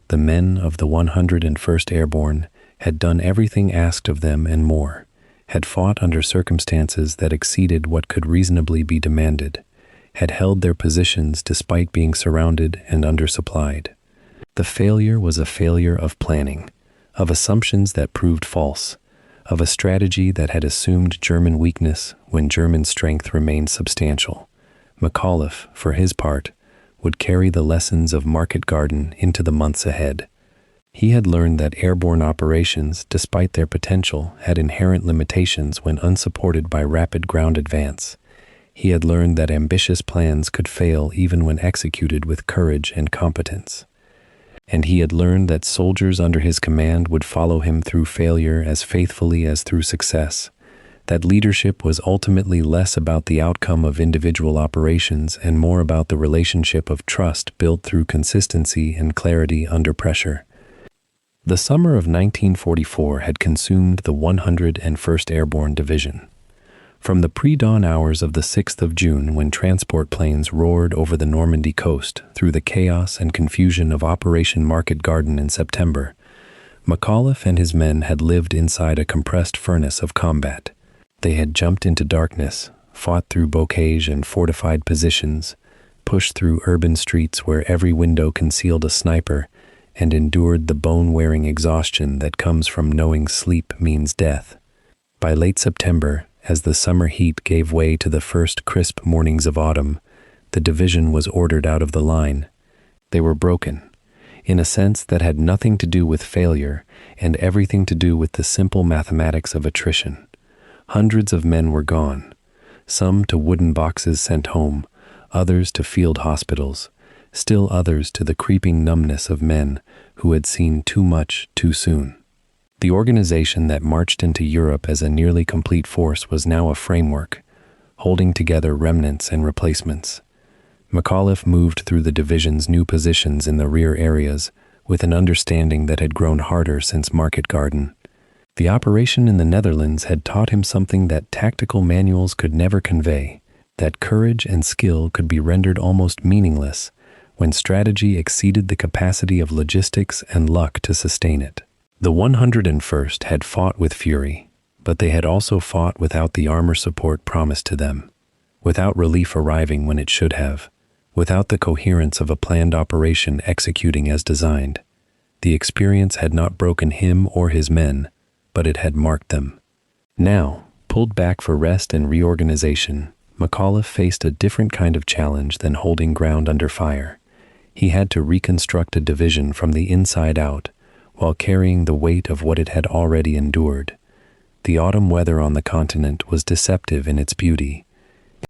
The men of the 101st Airborne had done everything asked of them and more, had fought under circumstances that exceeded what could reasonably be demanded, had held their positions despite being surrounded and undersupplied. The failure was a failure of planning, of assumptions that proved false, of a strategy that had assumed German weakness when German strength remained substantial. McAuliffe, for his part, would carry the lessons of Market Garden into the months ahead. He had learned that airborne operations, despite their potential, had inherent limitations when unsupported by rapid ground advance. He had learned that ambitious plans could fail even when executed with courage and competence. And he had learned that soldiers under his command would follow him through failure as faithfully as through success, that leadership was ultimately less about the outcome of individual operations and more about the relationship of trust built through consistency and clarity under pressure. The summer of 1944 had consumed the 101st Airborne Division. From the pre-dawn hours of the 6th of June, when transport planes roared over the Normandy coast, through the chaos and confusion of Operation Market Garden in September, McAuliffe and his men had lived inside a compressed furnace of combat. They had jumped into darkness, fought through bocage and fortified positions, pushed through urban streets where every window concealed a sniper, and endured the bone-wearing exhaustion that comes from knowing sleep means death. By late September, as the summer heat gave way to the first crisp mornings of autumn, the division was ordered out of the line. They were broken, in a sense that had nothing to do with failure and everything to do with the simple mathematics of attrition. Hundreds of men were gone, some to wooden boxes sent home, others to field hospitals, still others to the creeping numbness of men who had seen too much too soon. The organization that marched into Europe as a nearly complete force was now a framework, holding together remnants and replacements. McAuliffe moved through the division's new positions in the rear areas with an understanding that had grown harder since Market Garden. The operation in the Netherlands had taught him something that tactical manuals could never convey, that courage and skill could be rendered almost meaningless when strategy exceeded the capacity of logistics and luck to sustain it. The 101st had fought with fury, but they had also fought without the armor support promised to them, without relief arriving when it should have, without the coherence of a planned operation executing as designed. The experience had not broken him or his men, but it had marked them. Now, pulled back for rest and reorganization, McAuliffe faced a different kind of challenge than holding ground under fire. He had to reconstruct a division from the inside out, while carrying the weight of what it had already endured. The autumn weather on the continent was deceptive in its beauty.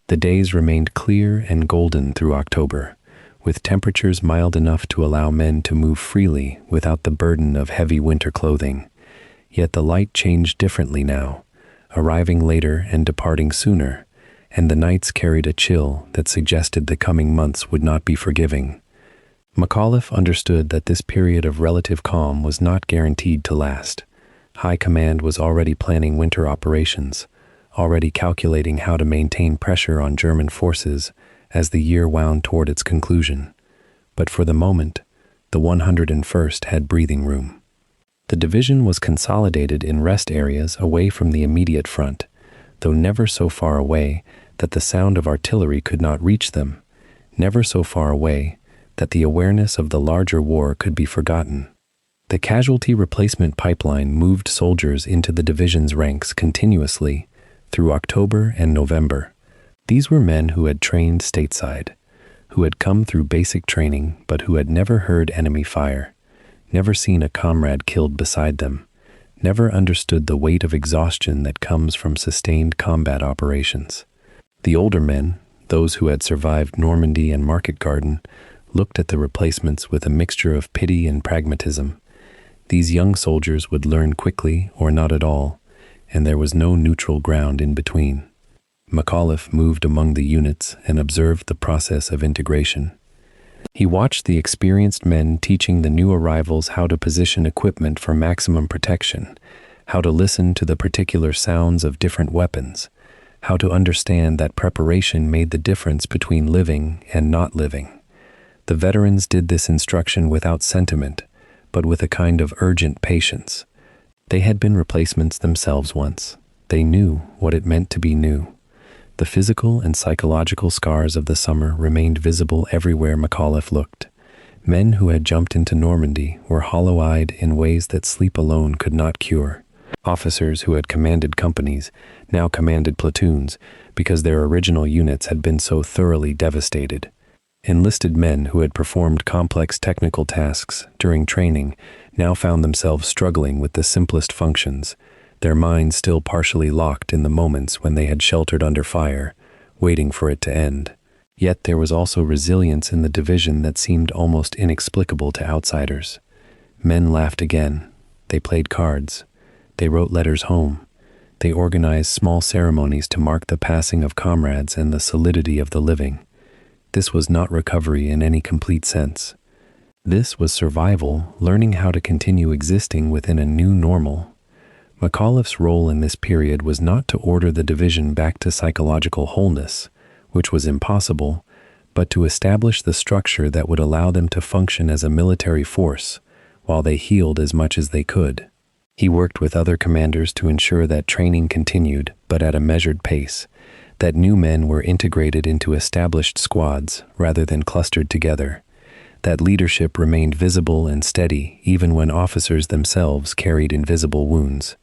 The days remained clear and golden through October, with temperatures mild enough to allow men to move freely without the burden of heavy winter clothing. Yet the light changed differently now, arriving later and departing sooner, and the nights carried a chill that suggested the coming months would not be forgiving. McAuliffe understood that this period of relative calm was not guaranteed to last. High Command was already planning winter operations, already calculating how to maintain pressure on German forces as the year wound toward its conclusion. But for the moment, the 101st had breathing room. The division was consolidated in rest areas away from the immediate front, though never so far away that the sound of artillery could not reach them, never so far away that the awareness of the larger war could be forgotten. The casualty replacement pipeline moved soldiers into the division's ranks continuously through October and November. These were men who had trained stateside, who had come through basic training but who had never heard enemy fire, never seen a comrade killed beside them, never understood the weight of exhaustion that comes from sustained combat operations. The older men, those who had survived Normandy and Market Garden, looked at the replacements with a mixture of pity and pragmatism. These young soldiers would learn quickly or not at all, and there was no neutral ground in between. McAuliffe moved among the units and observed the process of integration. He watched the experienced men teaching the new arrivals how to position equipment for maximum protection, how to listen to the particular sounds of different weapons, how to understand that preparation made the difference between living and not living. The veterans did this instruction without sentiment, but with a kind of urgent patience. They had been replacements themselves once. They knew what it meant to be new. The physical and psychological scars of the summer remained visible everywhere McAuliffe looked. Men who had jumped into Normandy were hollow-eyed in ways that sleep alone could not cure. Officers who had commanded companies now commanded platoons because their original units had been so thoroughly devastated. Enlisted men who had performed complex technical tasks during training now found themselves struggling with the simplest functions, their minds still partially locked in the moments when they had sheltered under fire, waiting for it to end. Yet there was also resilience in the division that seemed almost inexplicable to outsiders. Men laughed again. They played cards. They wrote letters home. They organized small ceremonies to mark the passing of comrades and the solidity of the living. This was not recovery in any complete sense. This was survival, learning how to continue existing within a new normal. McAuliffe's role in this period was not to order the division back to psychological wholeness, which was impossible, but to establish the structure that would allow them to function as a military force while they healed as much as they could. He worked with other commanders to ensure that training continued, but at a measured pace, that new men were integrated into established squads rather than clustered together, that leadership remained visible and steady even when officers themselves carried invisible wounds.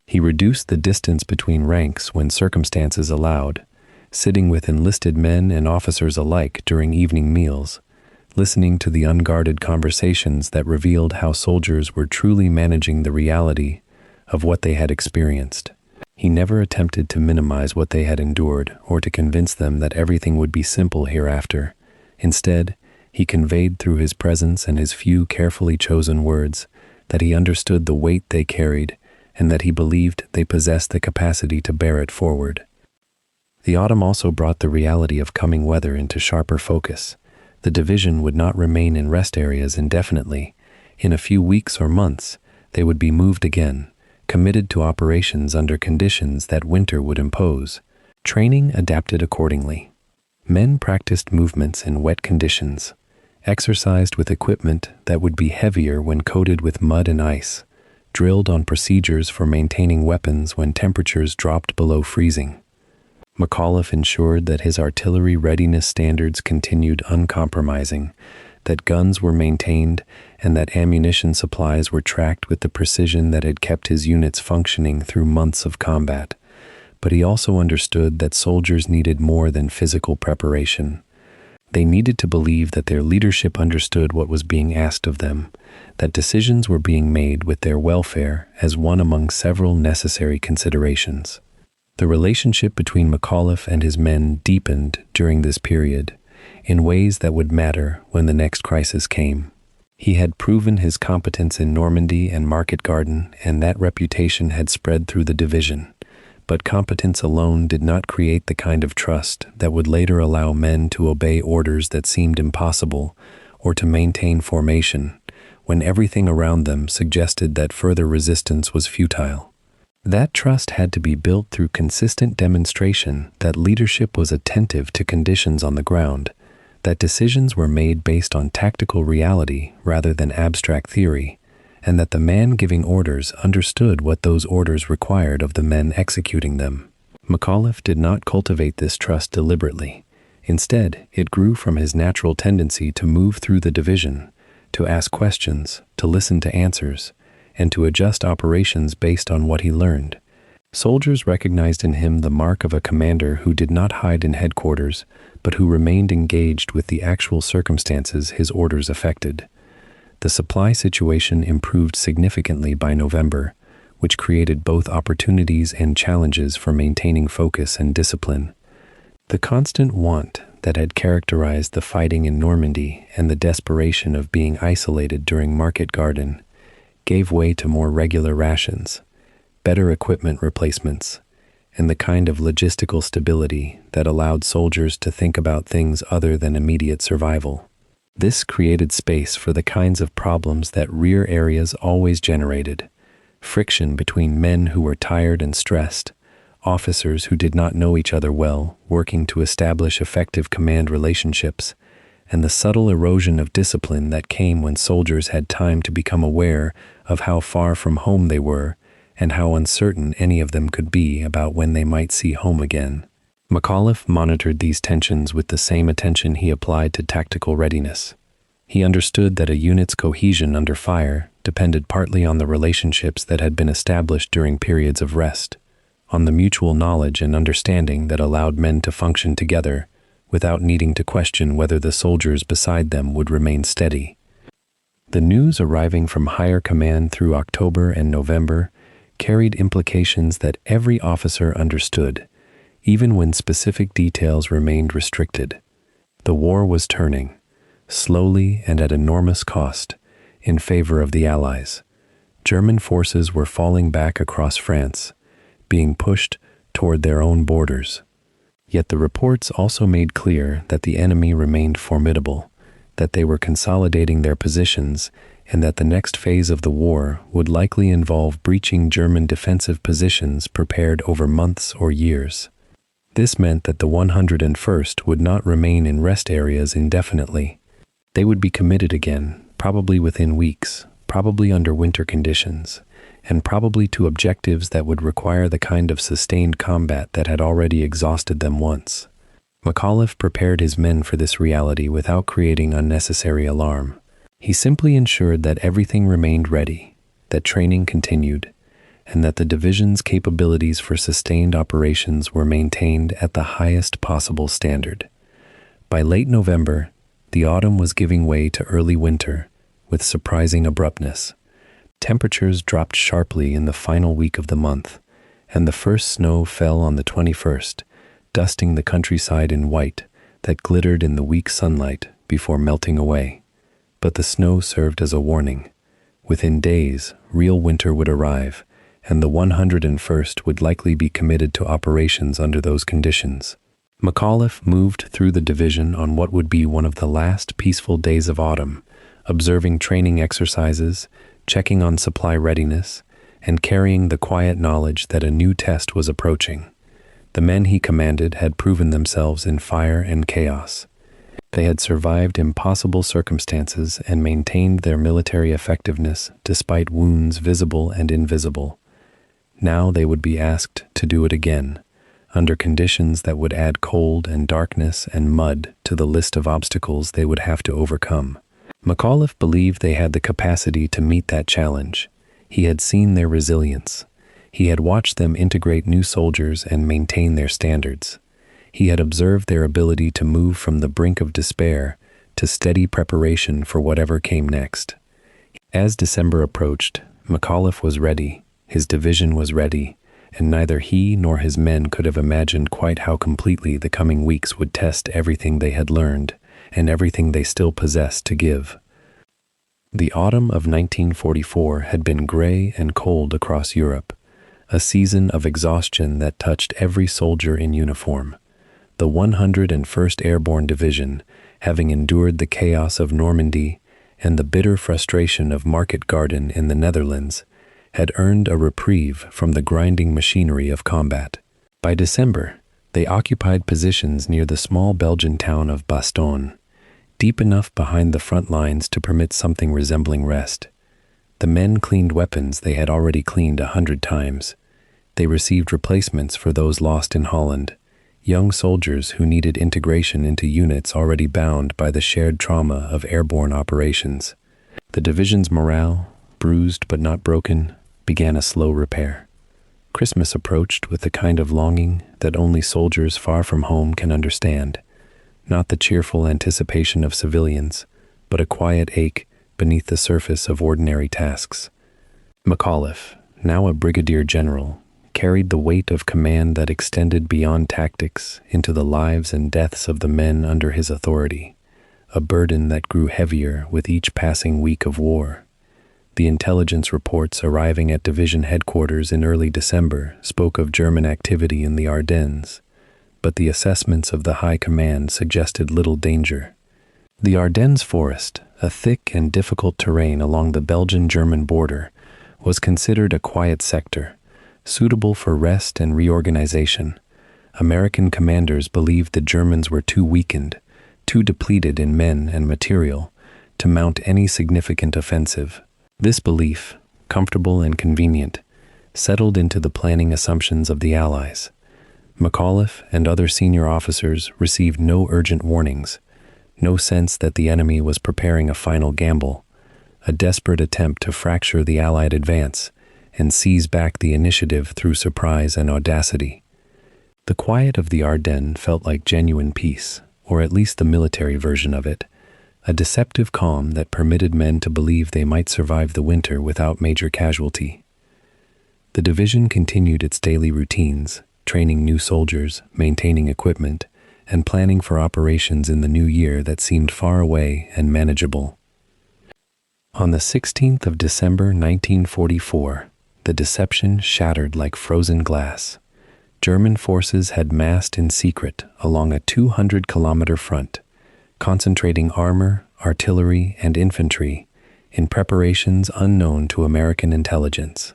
He reduced the distance between ranks when circumstances allowed, sitting with enlisted men and officers alike during evening meals, listening to the unguarded conversations that revealed how soldiers were truly managing the reality of what they had experienced. He never attempted to minimize what they had endured or to convince them that everything would be simple hereafter. Instead, he conveyed through his presence and his few carefully chosen words that he understood the weight they carried and that he believed they possessed the capacity to bear it forward. The autumn also brought the reality of coming weather into sharper focus. The division would not remain in rest areas indefinitely. In a few weeks or months, they would be moved again, committed to operations under conditions that winter would impose. Training adapted accordingly. Men practiced movements in wet conditions, exercised with equipment that would be heavier when coated with mud and ice, drilled on procedures for maintaining weapons when temperatures dropped below freezing. McAuliffe ensured that his artillery readiness standards continued uncompromising, that guns were maintained, and that ammunition supplies were tracked with the precision that had kept his units functioning through months of combat. But he also understood that soldiers needed more than physical preparation. They needed to believe that their leadership understood what was being asked of them, that decisions were being made with their welfare as one among several necessary considerations. The relationship between McAuliffe and his men deepened during this period, in ways that would matter when the next crisis came. He had proven his competence in Normandy and Market Garden, and that reputation had spread through the division. But competence alone did not create the kind of trust that would later allow men to obey orders that seemed impossible or to maintain formation when everything around them suggested that further resistance was futile. That trust had to be built through consistent demonstration that leadership was attentive to conditions on the ground, that decisions were made based on tactical reality rather than abstract theory, and that the man giving orders understood what those orders required of the men executing them. McAuliffe did not cultivate this trust deliberately. Instead, it grew from his natural tendency to move through the division, to ask questions, to listen to answers, and to adjust operations based on what he learned. Soldiers recognized in him the mark of a commander who did not hide in headquarters, but who remained engaged with the actual circumstances his orders affected. The supply situation improved significantly by November, which created both opportunities and challenges for maintaining focus and discipline. The constant want that had characterized the fighting in Normandy and the desperation of being isolated during Market Garden gave way to more regular rations, better equipment replacements, and the kind of logistical stability that allowed soldiers to think about things other than immediate survival. This created space for the kinds of problems that rear areas always generated: friction between men who were tired and stressed, officers who did not know each other well, working to establish effective command relationships, and the subtle erosion of discipline that came when soldiers had time to become aware of how far from home they were and how uncertain any of them could be about when they might see home again. McAuliffe monitored these tensions with the same attention he applied to tactical readiness. He understood that a unit's cohesion under fire depended partly on the relationships that had been established during periods of rest, on the mutual knowledge and understanding that allowed men to function together without needing to question whether the soldiers beside them would remain steady. The news arriving from higher command through October and November carried implications that every officer understood, even when specific details remained restricted. The war was turning, slowly and at enormous cost, in favor of the Allies. German forces were falling back across France, being pushed toward their own borders. Yet the reports also made clear that the enemy remained formidable, that they were consolidating their positions, and that the next phase of the war would likely involve breaching German defensive positions prepared over months or years. This meant that the 101st would not remain in rest areas indefinitely. They would be committed again, probably within weeks, probably under winter conditions, and probably to objectives that would require the kind of sustained combat that had already exhausted them once. McAuliffe prepared his men for this reality without creating unnecessary alarm. He simply ensured that everything remained ready, that training continued, and that the division's capabilities for sustained operations were maintained at the highest possible standard. By late November, the autumn was giving way to early winter with surprising abruptness. Temperatures dropped sharply in the final week of the month, and the first snow fell on the 21st, dusting the countryside in white that glittered in the weak sunlight before melting away. But the snow served as a warning. Within days, real winter would arrive, and the 101st would likely be committed to operations under those conditions. McAuliffe moved through the division on what would be one of the last peaceful days of autumn, observing training exercises, checking on supply readiness, and carrying the quiet knowledge that a new test was approaching. The men he commanded had proven themselves in fire and chaos. They had survived impossible circumstances and maintained their military effectiveness despite wounds visible and invisible. Now they would be asked to do it again, under conditions that would add cold and darkness and mud to the list of obstacles they would have to overcome. McAuliffe believed they had the capacity to meet that challenge. He had seen their resilience. He had watched them integrate new soldiers and maintain their standards. He had observed their ability to move from the brink of despair to steady preparation for whatever came next. As December approached, McAuliffe was ready, his division was ready, and neither he nor his men could have imagined quite how completely the coming weeks would test everything they had learned and everything they still possessed to give. The autumn of 1944 had been gray and cold across Europe, a season of exhaustion that touched every soldier in uniform. The 101st Airborne Division, having endured the chaos of Normandy and the bitter frustration of Market Garden in the Netherlands, had earned a reprieve from the grinding machinery of combat. By December, they occupied positions near the small Belgian town of Bastogne, deep enough behind the front lines to permit something resembling rest. The men cleaned weapons they had already cleaned 100 times. They received replacements for those lost in Holland, young soldiers who needed integration into units already bound by the shared trauma of airborne operations. The division's morale, bruised but not broken, began a slow repair. Christmas approached with the kind of longing that only soldiers far from home can understand. Not the cheerful anticipation of civilians, but a quiet ache beneath the surface of ordinary tasks. McAuliffe, now a brigadier general, carried the weight of command that extended beyond tactics into the lives and deaths of the men under his authority, a burden that grew heavier with each passing week of war. The intelligence reports arriving at division headquarters in early December spoke of German activity in the Ardennes, but the assessments of the high command suggested little danger. The Ardennes forest, a thick and difficult terrain along the Belgian-German border, was considered a quiet sector, suitable for rest and reorganization. American commanders believed the Germans were too weakened, too depleted in men and material, to mount any significant offensive. This belief, comfortable and convenient, settled into the planning assumptions of the Allies. McAuliffe and other senior officers received no urgent warnings, no sense that the enemy was preparing a final gamble, a desperate attempt to fracture the Allied advance and seize back the initiative through surprise and audacity. The quiet of the Ardennes felt like genuine peace, or at least the military version of it, a deceptive calm that permitted men to believe they might survive the winter without major casualty. The division continued its daily routines, training new soldiers, maintaining equipment, and planning for operations in the new year that seemed far away and manageable. On the 16th of December 1944, the deception shattered like frozen glass. German forces had massed in secret along a 200-kilometer front, concentrating armor, artillery, and infantry in preparations unknown to American intelligence.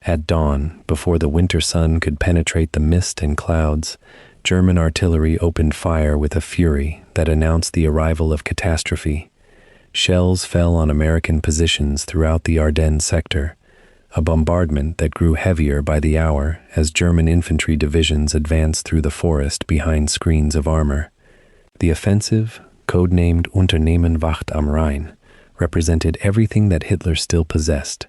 At dawn, before the winter sun could penetrate the mist and clouds, German artillery opened fire with a fury that announced the arrival of catastrophe. Shells fell on American positions throughout the Ardennes sector, a bombardment that grew heavier by the hour as German infantry divisions advanced through the forest behind screens of armor. The offensive, codenamed Unternehmen Wacht am Rhein, represented everything that Hitler still possessed: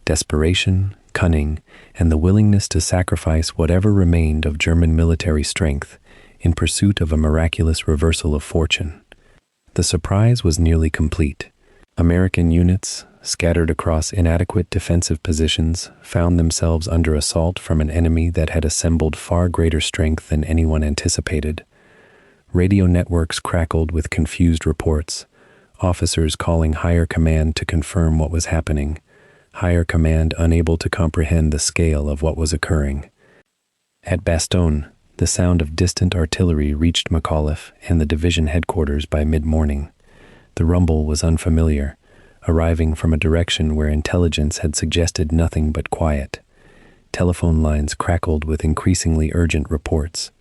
desperation, cunning, and the willingness to sacrifice whatever remained of German military strength in pursuit of a miraculous reversal of fortune. The surprise was nearly complete. American units, scattered across inadequate defensive positions, found themselves under assault from an enemy that had assembled far greater strength than anyone anticipated. Radio networks crackled with confused reports, officers calling higher command to confirm what was happening, higher command unable to comprehend the scale of what was occurring. At Bastogne, the sound of distant artillery reached McAuliffe and the division headquarters by mid-morning. The rumble was unfamiliar, arriving from a direction where intelligence had suggested nothing but quiet. Telephone lines crackled with increasingly urgent reports.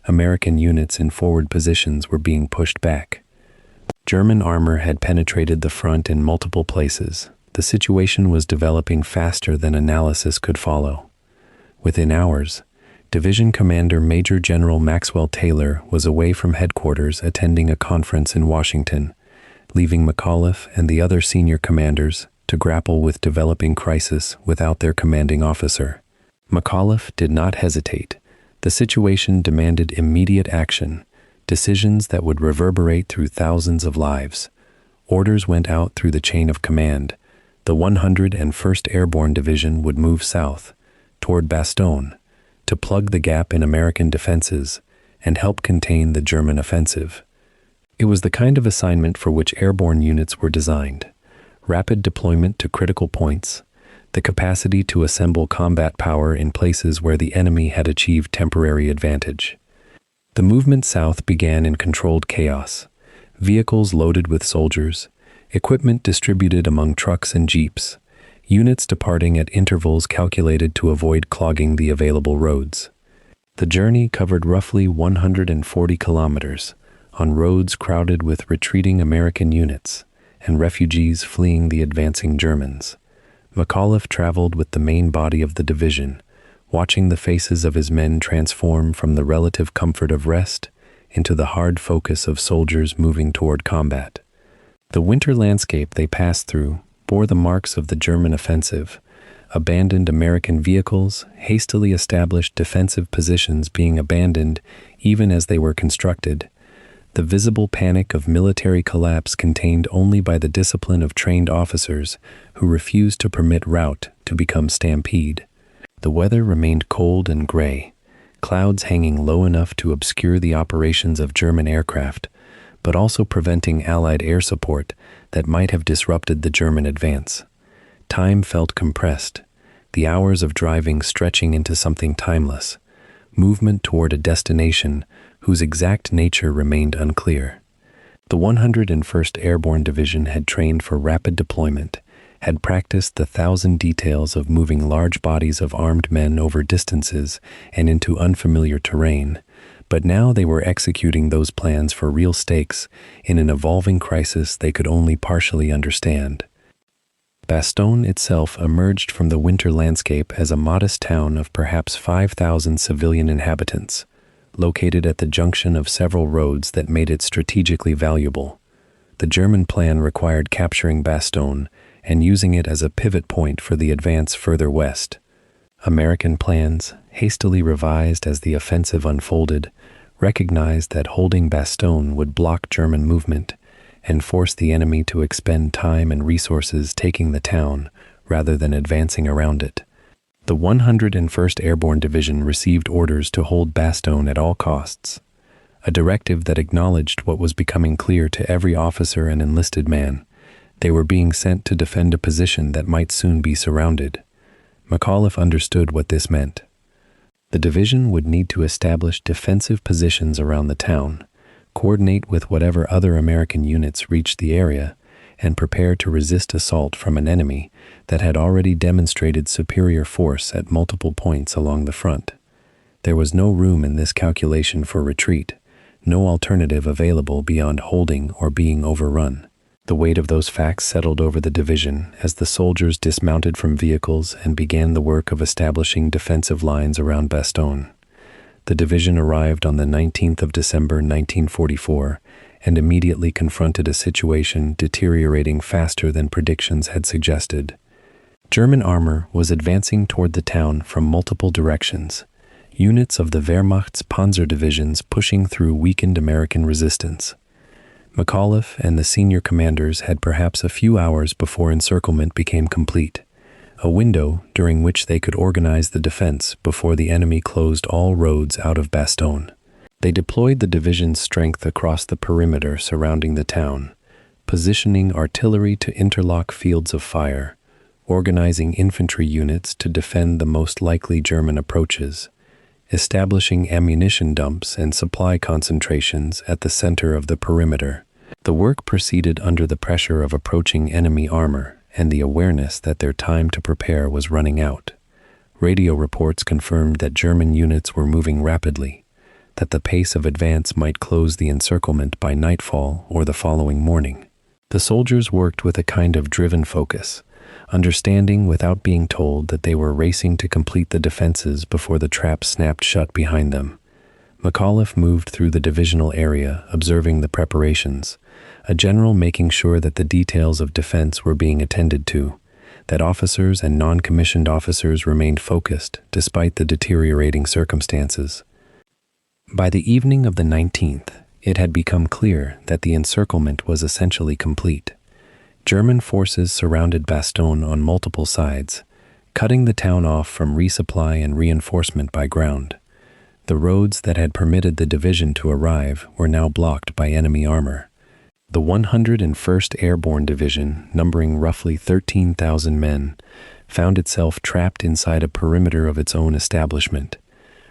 American units in forward positions were being pushed back. German armor had penetrated the front in multiple places. The situation was developing faster than analysis could follow. Within hours, Division Commander Major General Maxwell Taylor was away from headquarters attending a conference in Washington, leaving McAuliffe and the other senior commanders to grapple with developing crisis without their commanding officer. McAuliffe did not hesitate. The situation demanded immediate action, decisions that would reverberate through thousands of lives. Orders went out through the chain of command. The 101st Airborne Division would move south, toward Bastogne, to plug the gap in American defenses and help contain the German offensive. It was the kind of assignment for which airborne units were designed: rapid deployment to critical points, the capacity to assemble combat power in places where the enemy had achieved temporary advantage. The movement south began in controlled chaos, vehicles loaded with soldiers, equipment distributed among trucks and jeeps, units departing at intervals calculated to avoid clogging the available roads. The journey covered roughly 140 kilometers, on roads crowded with retreating American units and refugees fleeing the advancing Germans. McAuliffe traveled with the main body of the division, watching the faces of his men transform from the relative comfort of rest into the hard focus of soldiers moving toward combat. The winter landscape they passed through bore the marks of the German offensive, abandoned American vehicles, hastily established defensive positions being abandoned even as they were constructed. The visible panic of military collapse contained only by the discipline of trained officers who refused to permit rout to become stampede. The weather remained cold and gray, clouds hanging low enough to obscure the operations of German aircraft, but also preventing Allied air support that might have disrupted the German advance. Time felt compressed, the hours of driving stretching into something timeless, movement toward a destination whose exact nature remained unclear. The 101st Airborne Division had trained for rapid deployment, had practiced the 1,000 details of moving large bodies of armed men over distances and into unfamiliar terrain, but now they were executing those plans for real stakes in an evolving crisis they could only partially understand. Bastogne itself emerged from the winter landscape as a modest town of perhaps 5,000 civilian inhabitants, located at the junction of several roads that made it strategically valuable. The German plan required capturing Bastogne and using it as a pivot point for the advance further west. American plans, hastily revised as the offensive unfolded, recognized that holding Bastogne would block German movement and force the enemy to expend time and resources taking the town rather than advancing around it. The 101st Airborne Division received orders to hold Bastogne at all costs, a directive that acknowledged what was becoming clear to every officer and enlisted man. They were being sent to defend a position that might soon be surrounded. McAuliffe understood what this meant. The division would need to establish defensive positions around the town, coordinate with whatever other American units reached the area, and prepare to resist assault from an enemy that had already demonstrated superior force at multiple points along the front. There was no room in this calculation for retreat, no alternative available beyond holding or being overrun. The weight of those facts settled over the division as the soldiers dismounted from vehicles and began the work of establishing defensive lines around Bastogne. The division arrived on the 19th of December 1944 and immediately confronted a situation deteriorating faster than predictions had suggested. German armor was advancing toward the town from multiple directions, units of the Wehrmacht's panzer divisions pushing through weakened American resistance. McAuliffe and the senior commanders had perhaps a few hours before encirclement became complete, a window during which they could organize the defense before the enemy closed all roads out of Bastogne. They deployed the division's strength across the perimeter surrounding the town, positioning artillery to interlock fields of fire, organizing infantry units to defend the most likely German approaches, establishing ammunition dumps and supply concentrations at the center of the perimeter. The work proceeded under the pressure of approaching enemy armor and the awareness that their time to prepare was running out. Radio reports confirmed that German units were moving rapidly, that the pace of advance might close the encirclement by nightfall or the following morning. The soldiers worked with a kind of driven focus, understanding without being told that they were racing to complete the defenses before the trap snapped shut behind them. McAuliffe moved through the divisional area, observing the preparations, a general making sure that the details of defense were being attended to, that officers and non-commissioned officers remained focused despite the deteriorating circumstances. By the evening of the 19th, it had become clear that the encirclement was essentially complete. German forces surrounded Bastogne on multiple sides, cutting the town off from resupply and reinforcement by ground. The roads that had permitted the division to arrive were now blocked by enemy armor. The 101st Airborne Division, numbering roughly 13,000 men, found itself trapped inside a perimeter of its own establishment,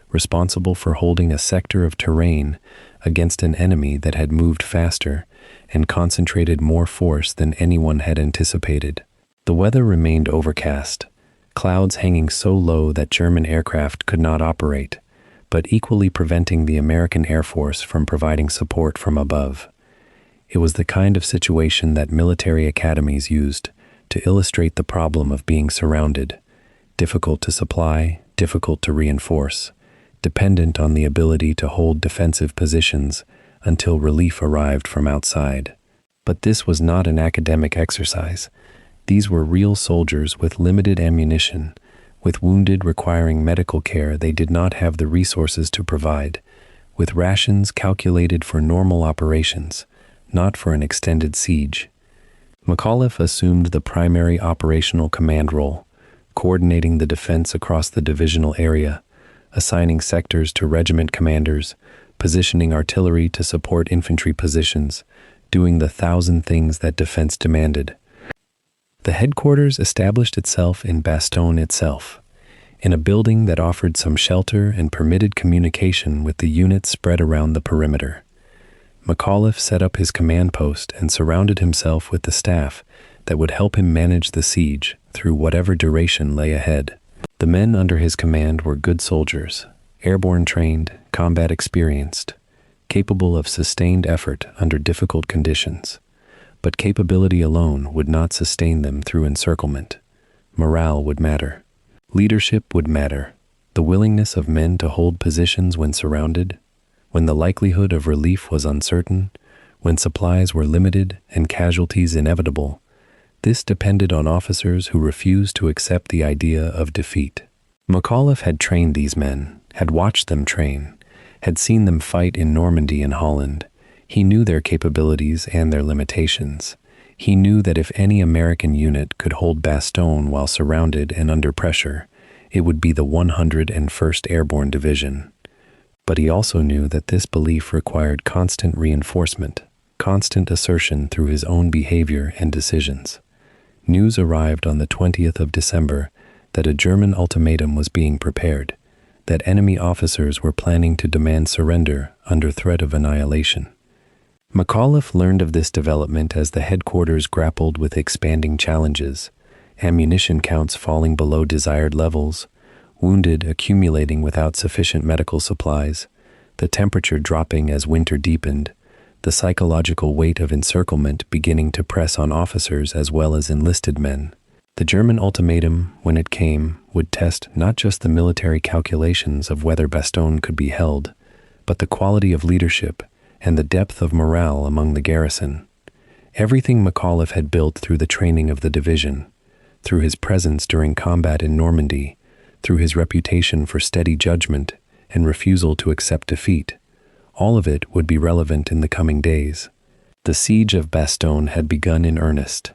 responsible for holding a sector of terrain against an enemy that had moved faster and concentrated more force than anyone had anticipated. The weather remained overcast, clouds hanging so low that German aircraft could not operate, but equally preventing the American Air Force from providing support from above. It was the kind of situation that military academies used to illustrate the problem of being surrounded, difficult to supply, difficult to reinforce, dependent on the ability to hold defensive positions until relief arrived from outside. But this was not an academic exercise. These were real soldiers with limited ammunition, with wounded requiring medical care they did not have the resources to provide, with rations calculated for normal operations, not for an extended siege. McAuliffe assumed the primary operational command role, coordinating the defense across the divisional area, assigning sectors to regiment commanders, positioning artillery to support infantry positions, doing the 1,000 things that defense demanded. The headquarters established itself in Bastogne itself, in a building that offered some shelter and permitted communication with the units spread around the perimeter. McAuliffe set up his command post and surrounded himself with the staff that would help him manage the siege through whatever duration lay ahead. The men under his command were good soldiers, airborne trained, combat experienced, capable of sustained effort under difficult conditions. But capability alone would not sustain them through encirclement. Morale would matter. Leadership would matter. The willingness of men to hold positions when surrounded, when the likelihood of relief was uncertain, when supplies were limited and casualties inevitable. This depended on officers who refused to accept the idea of defeat. McAuliffe had trained these men, had watched them train, had seen them fight in Normandy and Holland. He knew their capabilities and their limitations. He knew that if any American unit could hold Bastogne while surrounded and under pressure, it would be the 101st Airborne Division. But he also knew that this belief required constant reinforcement, constant assertion through his own behavior and decisions. News arrived on the 20th of December that a German ultimatum was being prepared, that enemy officers were planning to demand surrender under threat of annihilation. McAuliffe learned of this development as the headquarters grappled with expanding challenges, ammunition counts falling below desired levels, wounded accumulating without sufficient medical supplies, the temperature dropping as winter deepened, the psychological weight of encirclement beginning to press on officers as well as enlisted men. The German ultimatum, when it came, would test not just the military calculations of whether Bastogne could be held, but the quality of leadership and the depth of morale among the garrison. Everything McAuliffe had built through the training of the division, through his presence during combat in Normandy, through his reputation for steady judgment and refusal to accept defeat, all of it would be relevant in the coming days. The Siege of Bastogne had begun in earnest,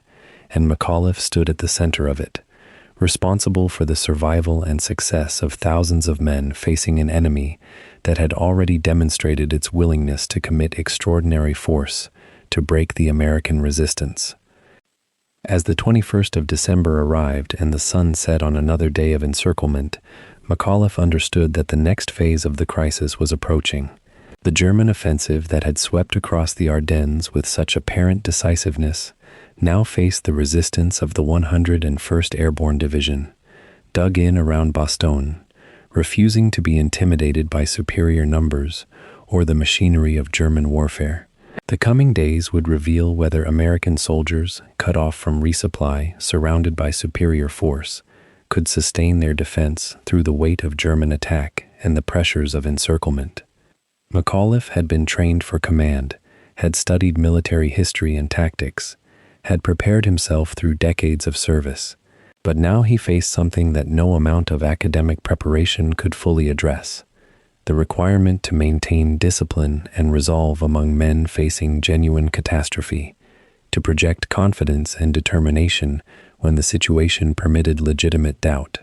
and McAuliffe stood at the center of it, responsible for the survival and success of thousands of men facing an enemy that had already demonstrated its willingness to commit extraordinary force to break the American resistance. As the 21st of December arrived and the sun set on another day of encirclement, McAuliffe understood that the next phase of the crisis was approaching. The German offensive that had swept across the Ardennes with such apparent decisiveness now faced the resistance of the 101st Airborne Division, dug in around Bastogne, refusing to be intimidated by superior numbers or the machinery of German warfare. The coming days would reveal whether American soldiers, cut off from resupply, surrounded by superior force, could sustain their defense through the weight of German attack and the pressures of encirclement. McAuliffe had been trained for command, had studied military history and tactics, had prepared himself through decades of service, but now he faced something that no amount of academic preparation could fully address: the requirement to maintain discipline and resolve among men facing genuine catastrophe, to project confidence and determination when the situation permitted legitimate doubt.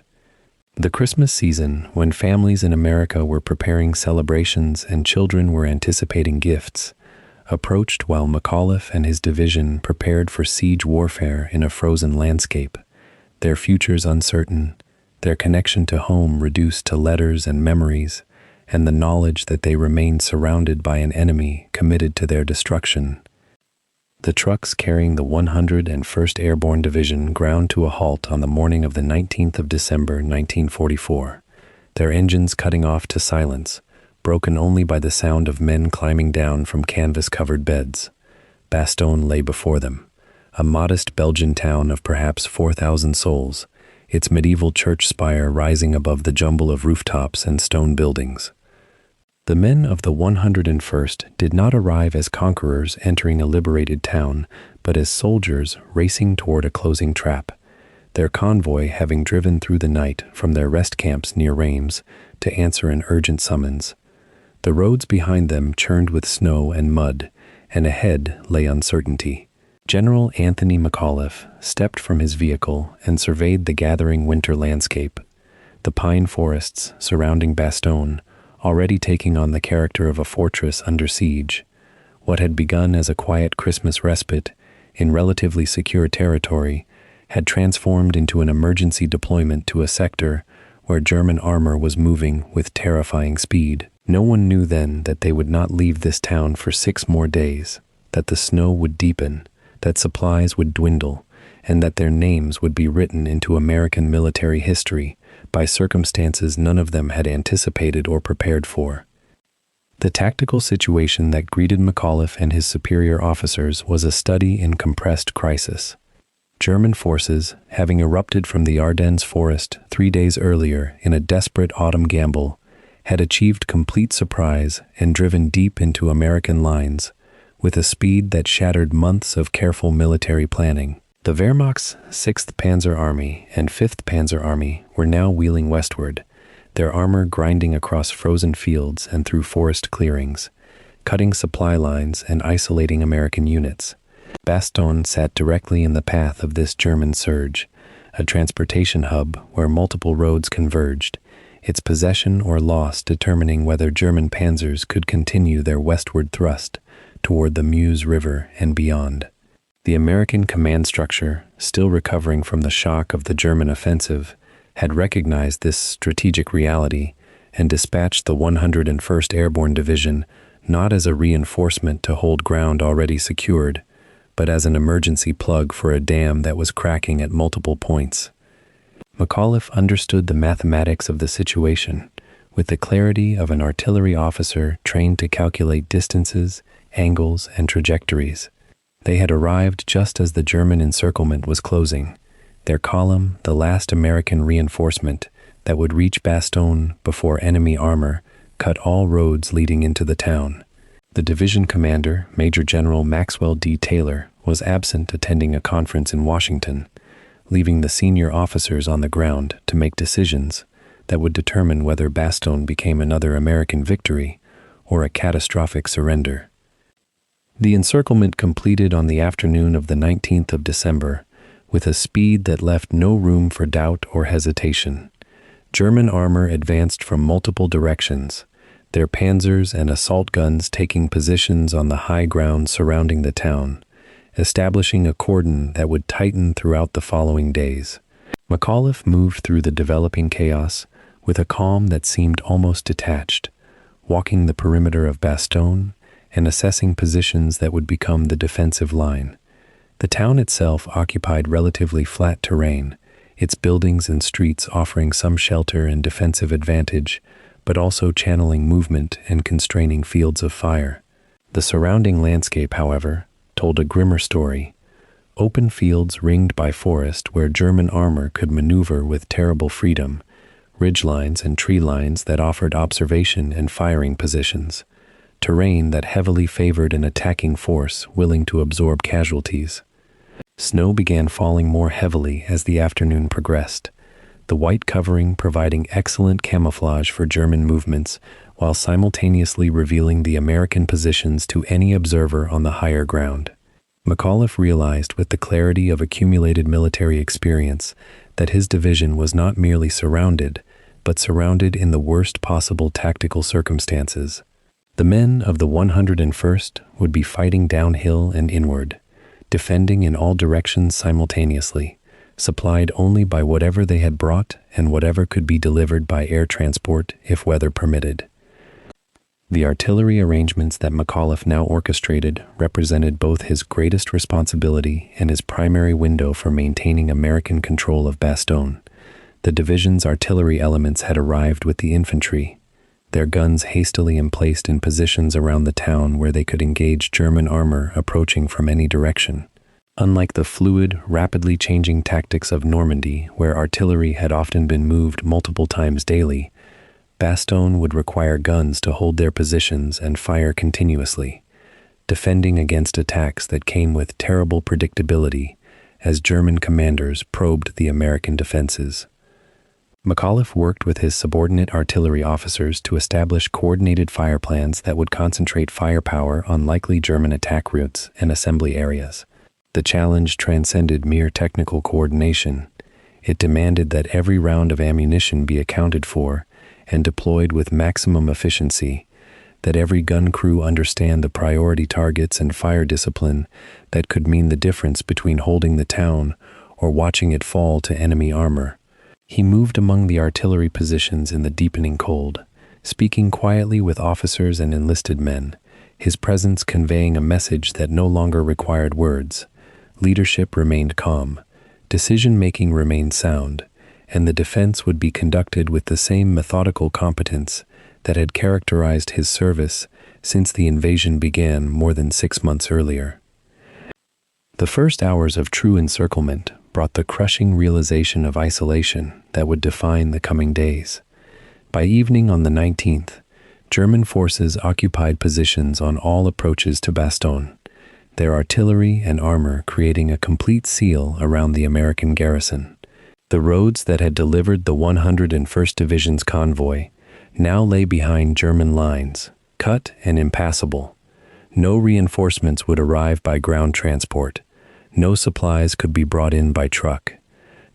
The Christmas season, when families in America were preparing celebrations and children were anticipating gifts, approached while McAuliffe and his division prepared for siege warfare in a frozen landscape, their futures uncertain, their connection to home reduced to letters and memories, and the knowledge that they remained surrounded by an enemy committed to their destruction. The trucks carrying the 101st Airborne Division ground to a halt on the morning of the 19th of December, 1944, their engines cutting off to silence, broken only by the sound of men climbing down from canvas-covered beds. Bastogne lay before them, a modest Belgian town of perhaps 4,000 souls, its medieval church spire rising above the jumble of rooftops and stone buildings. The men of the 101st did not arrive as conquerors entering a liberated town, but as soldiers racing toward a closing trap, their convoy having driven through the night from their rest camps near Reims to answer an urgent summons. The roads behind them churned with snow and mud, and ahead lay uncertainty. General Anthony McAuliffe stepped from his vehicle and surveyed the gathering winter landscape. The pine forests surrounding Bastogne, already taking on the character of a fortress under siege. What had begun as a quiet Christmas respite in relatively secure territory had transformed into an emergency deployment to a sector where German armor was moving with terrifying speed. No one knew then that they would not leave this town for 6 more days, that the snow would deepen, that supplies would dwindle, and that their names would be written into American military history by circumstances none of them had anticipated or prepared for. The tactical situation that greeted McAuliffe and his superior officers was a study in compressed crisis. German forces, having erupted from the Ardennes forest 3 days earlier in a desperate autumn gamble, had achieved complete surprise and driven deep into American lines with a speed that shattered months of careful military planning. The Wehrmacht's 6th Panzer Army and 5th Panzer Army were now wheeling westward, their armor grinding across frozen fields and through forest clearings, cutting supply lines and isolating American units. Bastogne sat directly in the path of this German surge, a transportation hub where multiple roads converged, its possession or loss determining whether German panzers could continue their westward thrust toward the Meuse River and beyond. The American command structure, still recovering from the shock of the German offensive, had recognized this strategic reality and dispatched the 101st Airborne Division not as a reinforcement to hold ground already secured, but as an emergency plug for a dam that was cracking at multiple points. McAuliffe understood the mathematics of the situation with the clarity of an artillery officer trained to calculate distances, angles, and trajectories. They had arrived just as the German encirclement was closing, their column the last American reinforcement that would reach Bastogne before enemy armor cut all roads leading into the town. The division commander, Major General Maxwell D. Taylor, was absent attending a conference in Washington, leaving the senior officers on the ground to make decisions that would determine whether Bastogne became another American victory or a catastrophic surrender. The encirclement completed on the afternoon of the 19th of December with a speed that left no room for doubt or hesitation. German armor advanced from multiple directions, their panzers and assault guns taking positions on the high ground surrounding the town, establishing a cordon that would tighten throughout the following days. McAuliffe moved through the developing chaos with a calm that seemed almost detached, walking the perimeter of Bastogne and assessing positions that would become the defensive line. The town itself occupied relatively flat terrain, its buildings and streets offering some shelter and defensive advantage, but also channeling movement and constraining fields of fire. The surrounding landscape, however, told a grimmer story. Open fields ringed by forest where German armor could maneuver with terrible freedom, ridgelines and tree lines that offered observation and firing positions, terrain that heavily favored an attacking force willing to absorb casualties. Snow began falling more heavily as the afternoon progressed, the white covering providing excellent camouflage for German movements while simultaneously revealing the American positions to any observer on the higher ground. McAuliffe realized with the clarity of accumulated military experience that his division was not merely surrounded, but surrounded in the worst possible tactical circumstances. The men of the 101st would be fighting downhill and inward, defending in all directions simultaneously, supplied only by whatever they had brought and whatever could be delivered by air transport if weather permitted. The artillery arrangements that McAuliffe now orchestrated represented both his greatest responsibility and his primary window for maintaining American control of Bastogne. The division's artillery elements had arrived with the infantry, their guns hastily emplaced in positions around the town where they could engage German armor approaching from any direction. Unlike the fluid, rapidly changing tactics of Normandy, where artillery had often been moved multiple times daily, Bastogne would require guns to hold their positions and fire continuously. defending against attacks that came with terrible predictability as German commanders probed the American defenses. McAuliffe worked with his subordinate artillery officers to establish coordinated fire plans that would concentrate firepower on likely German attack routes and assembly areas. The challenge transcended mere technical coordination. It demanded that every round of ammunition be accounted for and deployed with maximum efficiency, that every gun crew understand the priority targets and fire discipline that could mean the difference between holding the town or watching it fall to enemy armor. He moved among the artillery positions in the deepening cold, speaking quietly with officers and enlisted men, his presence conveying a message that no longer required words. Leadership remained calm, decision-making remained sound, and the defense would be conducted with the same methodical competence that had characterized his service since the invasion began more than 6 months earlier. The first hours of true encirclement brought the crushing realization of isolation that would define the coming days. By evening on the 19th, German forces occupied positions on all approaches to Bastogne, their artillery and armor creating a complete seal around the American garrison. The roads that had delivered the 101st Division's convoy now lay behind German lines, cut and impassable. No reinforcements would arrive by ground transport. No supplies could be brought in by truck.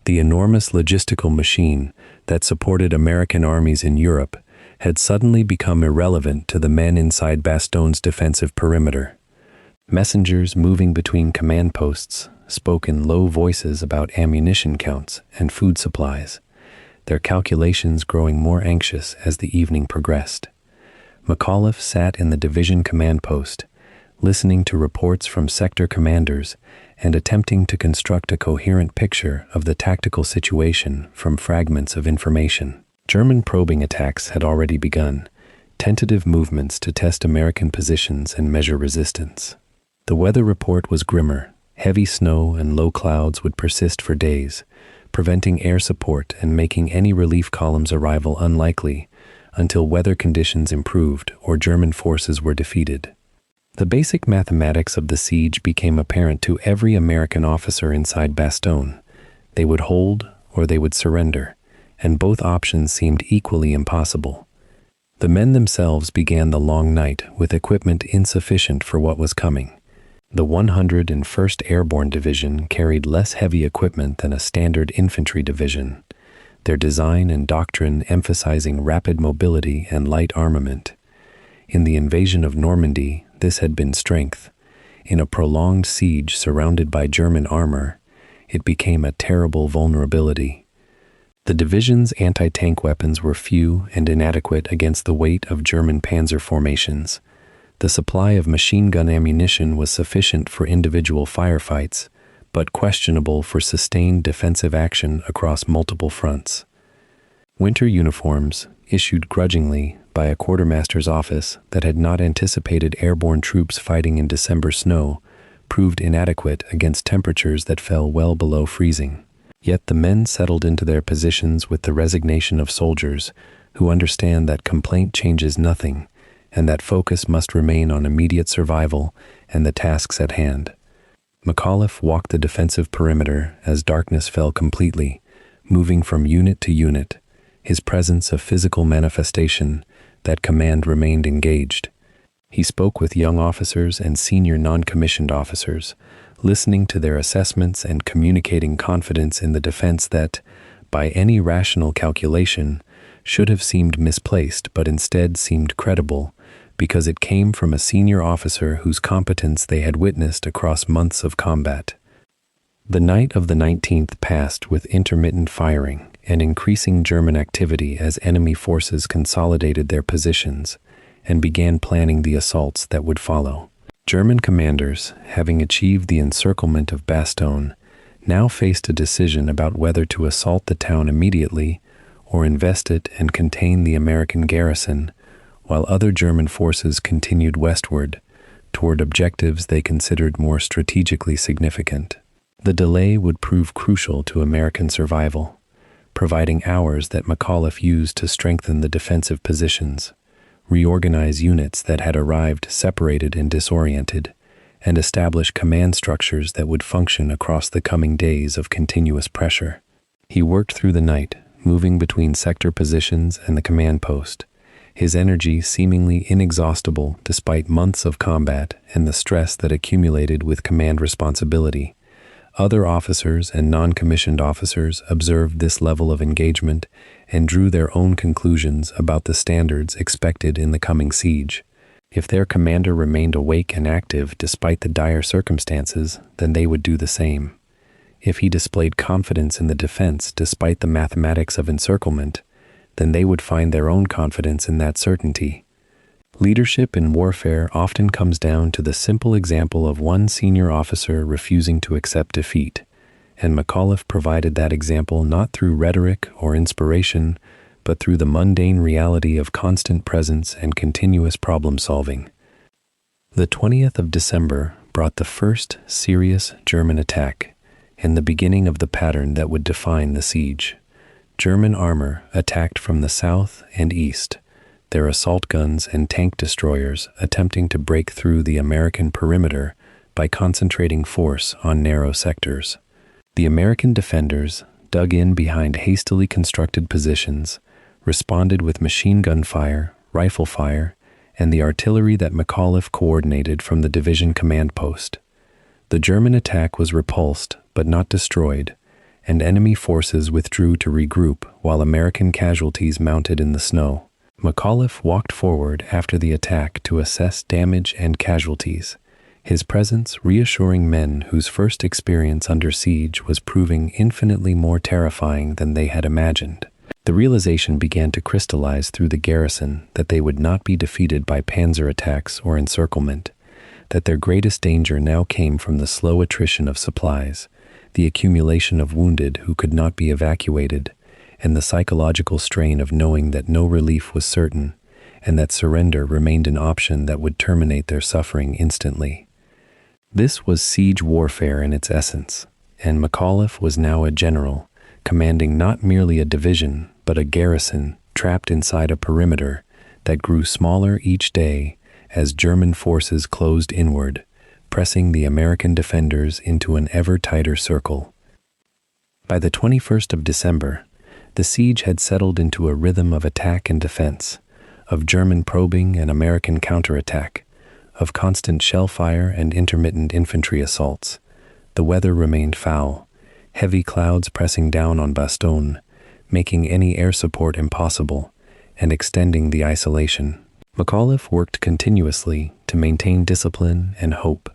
The enormous logistical machine that supported American armies in Europe had suddenly become irrelevant to the men inside Bastogne's defensive perimeter. Messengers moving between command posts spoke in low voices about ammunition counts and food supplies, their calculations growing more anxious as the evening progressed. McAuliffe sat in the division command post, listening to reports from sector commanders and attempting to construct a coherent picture of the tactical situation from fragments of information. German probing attacks had already begun, tentative movements to test American positions and measure resistance. The weather report was grimmer. Heavy snow and low clouds would persist for days, preventing air support and making any relief columns' arrival unlikely until weather conditions improved or German forces were defeated. The basic mathematics of the siege became apparent to every American officer inside Bastogne. They would hold or they would surrender, and both options seemed equally impossible. The men themselves began the long night with equipment insufficient for what was coming. The 101st Airborne Division carried less heavy equipment than a standard infantry division, their design and doctrine emphasizing rapid mobility and light armament. In the invasion of Normandy, this had been strength. In a prolonged siege surrounded by German armor, it became a terrible vulnerability. The division's anti-tank weapons were few and inadequate against the weight of German panzer formations. The supply of machine gun ammunition was sufficient for individual firefights, but questionable for sustained defensive action across multiple fronts. Winter uniforms, issued grudgingly by a quartermaster's office that had not anticipated airborne troops fighting in December snow, proved inadequate against temperatures that fell well below freezing. Yet the men settled into their positions with the resignation of soldiers who understand that complaint changes nothing and that focus must remain on immediate survival and the tasks at hand. McAuliffe walked the defensive perimeter as darkness fell completely, moving from unit to unit, his presence a physical manifestation that command remained engaged. He spoke with young officers and senior non-commissioned officers, listening to their assessments and communicating confidence in the defense that, by any rational calculation, should have seemed misplaced but instead seemed credible because it came from a senior officer whose competence they had witnessed across months of combat. The night of the 19th passed with intermittent firing and increasing German activity as enemy forces consolidated their positions and began planning the assaults that would follow. German commanders, having achieved the encirclement of Bastogne, now faced a decision about whether to assault the town immediately or invest it and contain the American garrison, while other German forces continued westward toward objectives they considered more strategically significant. The delay would prove crucial to American survival, providing hours that McAuliffe used to strengthen the defensive positions, reorganize units that had arrived separated and disoriented, and establish command structures that would function across the coming days of continuous pressure. He worked through the night, moving between sector positions and the command post, his energy seemingly inexhaustible despite months of combat and the stress that accumulated with command responsibility. Other officers and non-commissioned officers observed this level of engagement and drew their own conclusions about the standards expected in the coming siege. If their commander remained awake and active despite the dire circumstances, then they would do the same. If he displayed confidence in the defense despite the mathematics of encirclement, then they would find their own confidence in that certainty. Leadership in warfare often comes down to the simple example of one senior officer refusing to accept defeat, and McAuliffe provided that example not through rhetoric or inspiration, but through the mundane reality of constant presence and continuous problem-solving. The 20th of December brought the first serious German attack, and the beginning of the pattern that would define the siege. German armor attacked from the south and east, their assault guns and tank destroyers attempting to break through the American perimeter by concentrating force on narrow sectors. The American defenders, dug in behind hastily constructed positions, responded with machine gun fire, rifle fire, and the artillery that McAuliffe coordinated from the division command post. The German attack was repulsed but not destroyed, and enemy forces withdrew to regroup while American casualties mounted in the snow. McAuliffe walked forward after the attack to assess damage and casualties, his presence reassuring men whose first experience under siege was proving infinitely more terrifying than they had imagined. The realization began to crystallize through the garrison that they would not be defeated by panzer attacks or encirclement, that their greatest danger now came from the slow attrition of supplies, the accumulation of wounded who could not be evacuated, and the psychological strain of knowing that no relief was certain, and that surrender remained an option that would terminate their suffering instantly. This was siege warfare in its essence, and McAuliffe was now a general, commanding not merely a division, but a garrison trapped inside a perimeter that grew smaller each day as German forces closed inward, pressing the American defenders into an ever tighter circle. By the 21st of December, the siege had settled into a rhythm of attack and defense, of German probing and American counterattack, of constant shell fire and intermittent infantry assaults. The weather remained foul, heavy clouds pressing down on Bastogne, making any air support impossible, and extending the isolation. McAuliffe worked continuously to maintain discipline and hope,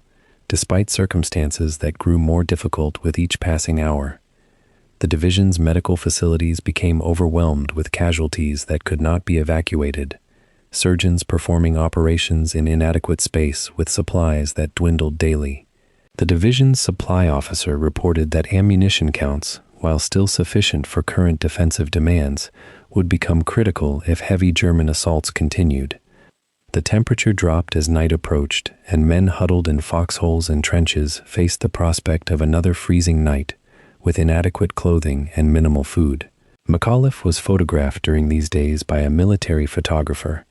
despite circumstances that grew more difficult with each passing hour. The division's medical facilities became overwhelmed with casualties that could not be evacuated, surgeons performing operations in inadequate space with supplies that dwindled daily. The division's supply officer reported that ammunition counts, while still sufficient for current defensive demands, would become critical if heavy German assaults continued. The temperature dropped as night approached, and men huddled in foxholes and trenches faced the prospect of another freezing night, with inadequate clothing and minimal food. McAuliffe was photographed during these days by a military photographer,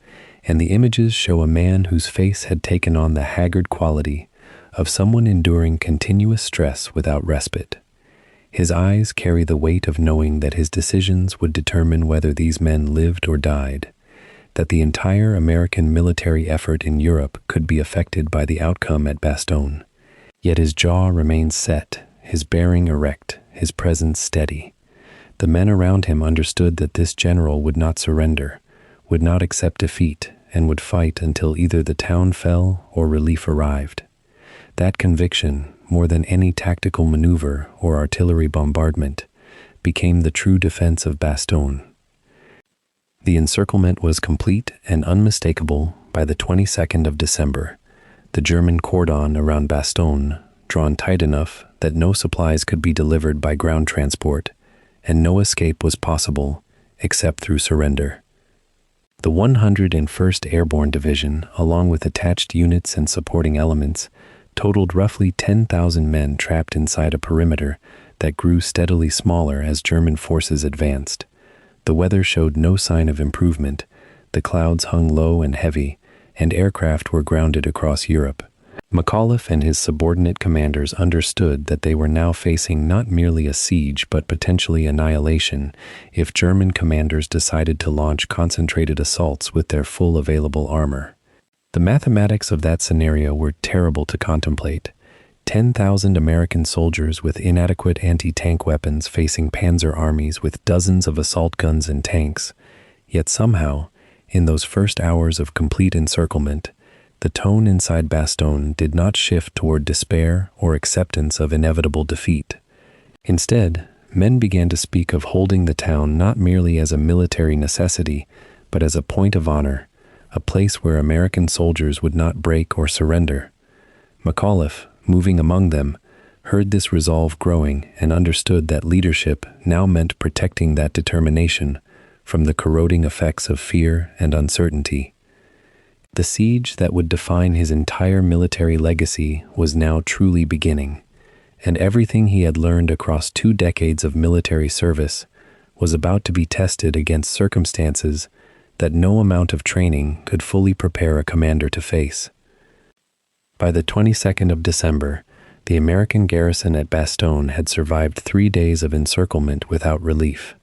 and the images show a man whose face had taken on the haggard quality of someone enduring continuous stress without respite. His eyes carry the weight of knowing that his decisions would determine whether these men lived or died, that the entire American military effort in Europe could be affected by the outcome at Bastogne. Yet his jaw remained set, his bearing erect, his presence steady. The men around him understood that this general would not surrender, would not accept defeat, and would fight until either the town fell or relief arrived. That conviction, more than any tactical maneuver or artillery bombardment, became the true defense of Bastogne. The encirclement was complete and unmistakable by the 22nd of December. The German cordon around Bastogne, drawn tight enough that no supplies could be delivered by ground transport, and no escape was possible except through surrender. The 101st Airborne Division, along with attached units and supporting elements, totaled roughly 10,000 men trapped inside a perimeter that grew steadily smaller as German forces advanced. The weather showed no sign of improvement, The clouds hung low and heavy, and aircraft were grounded across Europe. McAuliffe and his subordinate commanders understood that they were now facing not merely a siege but potentially annihilation if German commanders decided to launch concentrated assaults with their full available armor. The mathematics of that scenario were terrible to contemplate. 10,000 American soldiers with inadequate anti-tank weapons facing panzer armies with dozens of assault guns and tanks. Yet somehow, in those first hours of complete encirclement, the tone inside Bastogne did not shift toward despair or acceptance of inevitable defeat. Instead, men began to speak of holding the town not merely as a military necessity, but as a point of honor, a place where American soldiers would not break or surrender. McAuliffe, moving among them, heard this resolve growing and understood that leadership now meant protecting that determination from the corroding effects of fear and uncertainty. The siege that would define his entire military legacy was now truly beginning, and everything he had learned across 2 decades of military service was about to be tested against circumstances that no amount of training could fully prepare a commander to face. By the 22nd of December, the American garrison at Bastogne had survived 3 days of encirclement without relief.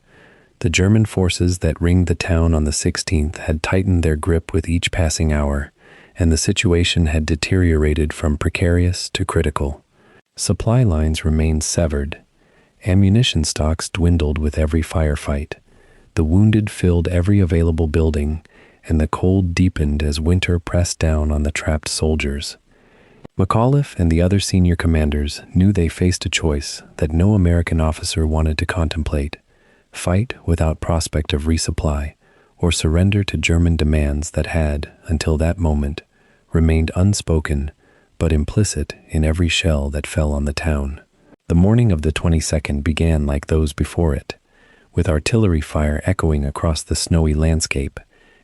The German forces that ringed the town on the 16th had tightened their grip with each passing hour, and the situation had deteriorated from precarious to critical. Supply lines remained severed. Ammunition stocks dwindled with every firefight. The wounded filled every available building, and the cold deepened as winter pressed down on the trapped soldiers. McAuliffe and the other senior commanders knew they faced a choice that no American officer wanted to contemplate: fight without prospect of resupply, or surrender to German demands that had, until that moment, remained unspoken but implicit in every shell that fell on the town. The morning of the 22nd began like those before it, with artillery fire echoing across the snowy landscape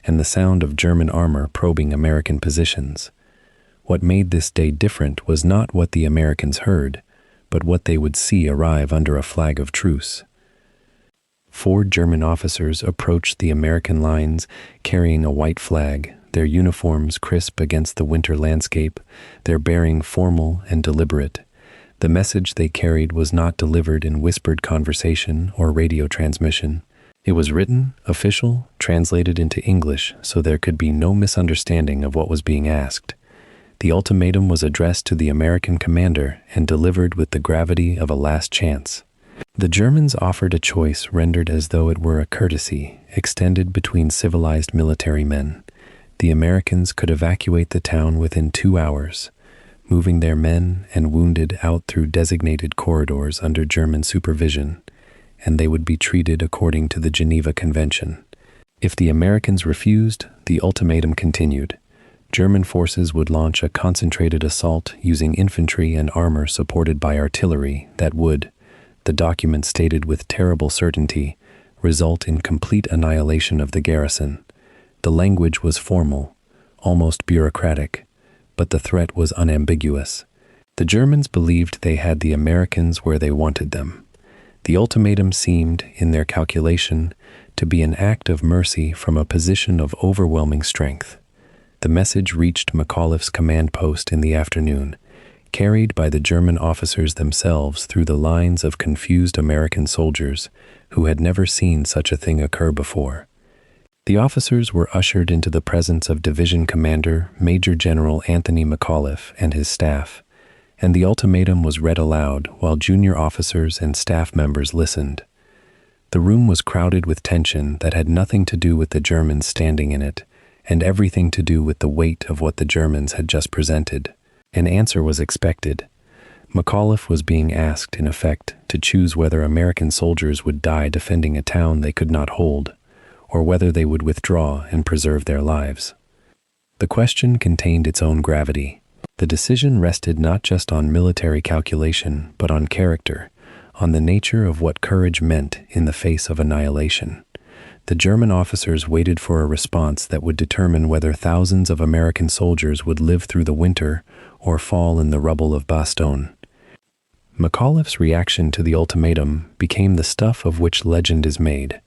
and the sound of German armor probing American positions. What made this day different was not what the Americans heard, but what they would see arrive under a flag of truce. 4 German officers approached the American lines carrying a white flag, their uniforms crisp against the winter landscape, their bearing formal and deliberate. The message they carried was not delivered in whispered conversation or radio transmission. It was written, official, translated into English so there could be no misunderstanding of what was being asked. The ultimatum was addressed to the American commander and delivered with the gravity of a last chance. The Germans offered a choice rendered as though it were a courtesy extended between civilized military men. The Americans could evacuate the town within 2 hours, moving their men and wounded out through designated corridors under German supervision, and they would be treated according to the Geneva Convention. If the Americans refused, the ultimatum continued. German forces would launch a concentrated assault using infantry and armor supported by artillery that would, the document stated with terrible certainty, result in complete annihilation of the garrison. The language was formal, almost bureaucratic, but the threat was unambiguous. The Germans believed they had the Americans where they wanted them. The ultimatum seemed, in their calculation, to be an act of mercy from a position of overwhelming strength. The message reached McAuliffe's command post in the afternoon, carried by the German officers themselves through the lines of confused American soldiers who had never seen such a thing occur before. The officers were ushered into the presence of Division Commander Major General Anthony McAuliffe and his staff, and the ultimatum was read aloud while junior officers and staff members listened. The room was crowded with tension that had nothing to do with the Germans standing in it, and everything to do with the weight of what the Germans had just presented. An answer was expected. McAuliffe was being asked, in effect, to choose whether American soldiers would die defending a town they could not hold, or whether they would withdraw and preserve their lives. The question contained its own gravity. The decision rested not just on military calculation, but on character, on the nature of what courage meant in the face of annihilation. The German officers waited for a response that would determine whether thousands of American soldiers would live through the winter or fall in the rubble of Bastogne. McAuliffe's reaction to the ultimatum became the stuff of which legend is made.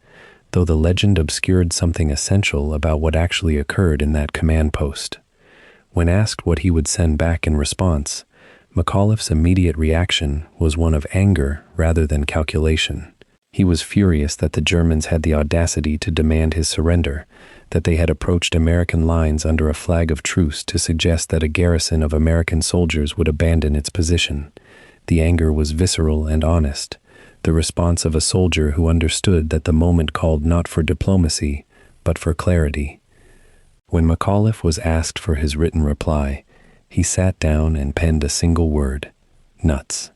though the legend obscured something essential about what actually occurred in that command post. When asked what he would send back in response, McAuliffe's immediate reaction was one of anger rather than calculation. He was furious that the Germans had the audacity to demand his surrender, that they had approached American lines under a flag of truce to suggest that a garrison of American soldiers would abandon its position. The anger was visceral and honest, the response of a soldier who understood that the moment called not for diplomacy, but for clarity. When McAuliffe was asked for his written reply, he sat down and penned a single word: nuts.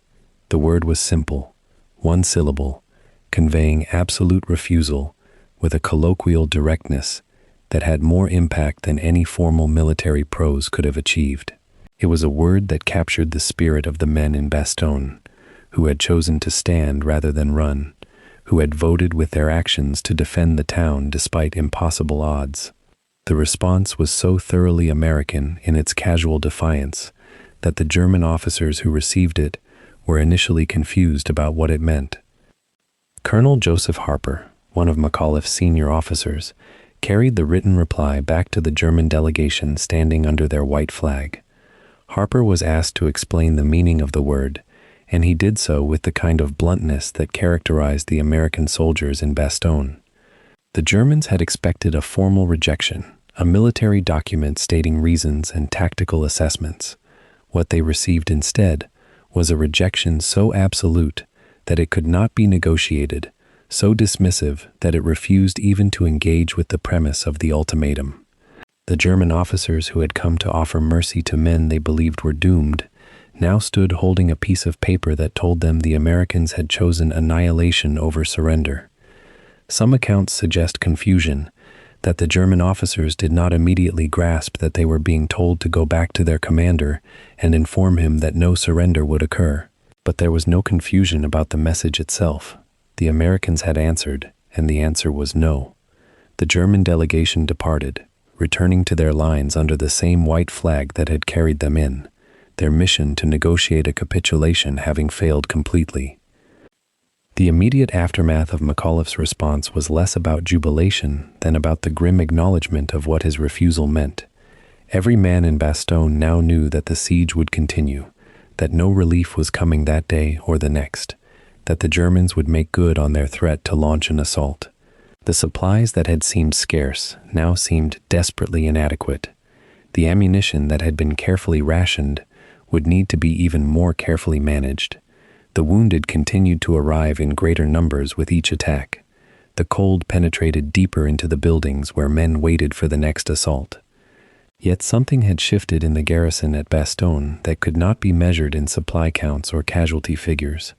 The word was simple, one syllable, conveying absolute refusal with a colloquial directness that had more impact than any formal military prose could have achieved. It was a word that captured the spirit of the men in Bastogne, who had chosen to stand rather than run, who had voted with their actions to defend the town despite impossible odds. The response was so thoroughly American in its casual defiance that the German officers who received it were initially confused about what it meant. Colonel Joseph Harper, one of McAuliffe's senior officers, carried the written reply back to the German delegation standing under their white flag. Harper was asked to explain the meaning of the word, and he did so with the kind of bluntness that characterized the American soldiers in Bastogne. The Germans had expected a formal rejection, a military document stating reasons and tactical assessments. What they received instead was a rejection so absolute that it could not be negotiated, so dismissive that it refused even to engage with the premise of the ultimatum. The German officers who had come to offer mercy to men they believed were doomed now stood holding a piece of paper that told them the Americans had chosen annihilation over surrender. Some accounts suggest confusion, that the German officers did not immediately grasp that they were being told to go back to their commander and inform him that no surrender would occur. But there was no confusion about the message itself. The Americans had answered, and the answer was no. The German delegation departed, returning to their lines under the same white flag that had carried them in, their mission to negotiate a capitulation having failed completely. The immediate aftermath of McAuliffe's response was less about jubilation than about the grim acknowledgement of what his refusal meant. Every man in Bastogne now knew that the siege would continue, that no relief was coming that day or the next, that the Germans would make good on their threat to launch an assault. The supplies that had seemed scarce now seemed desperately inadequate. The ammunition that had been carefully rationed would need to be even more carefully managed. The wounded continued to arrive in greater numbers with each attack. The cold penetrated deeper into the buildings where men waited for the next assault. Yet something had shifted in the garrison at Bastogne that could not be measured in supply counts or casualty figures.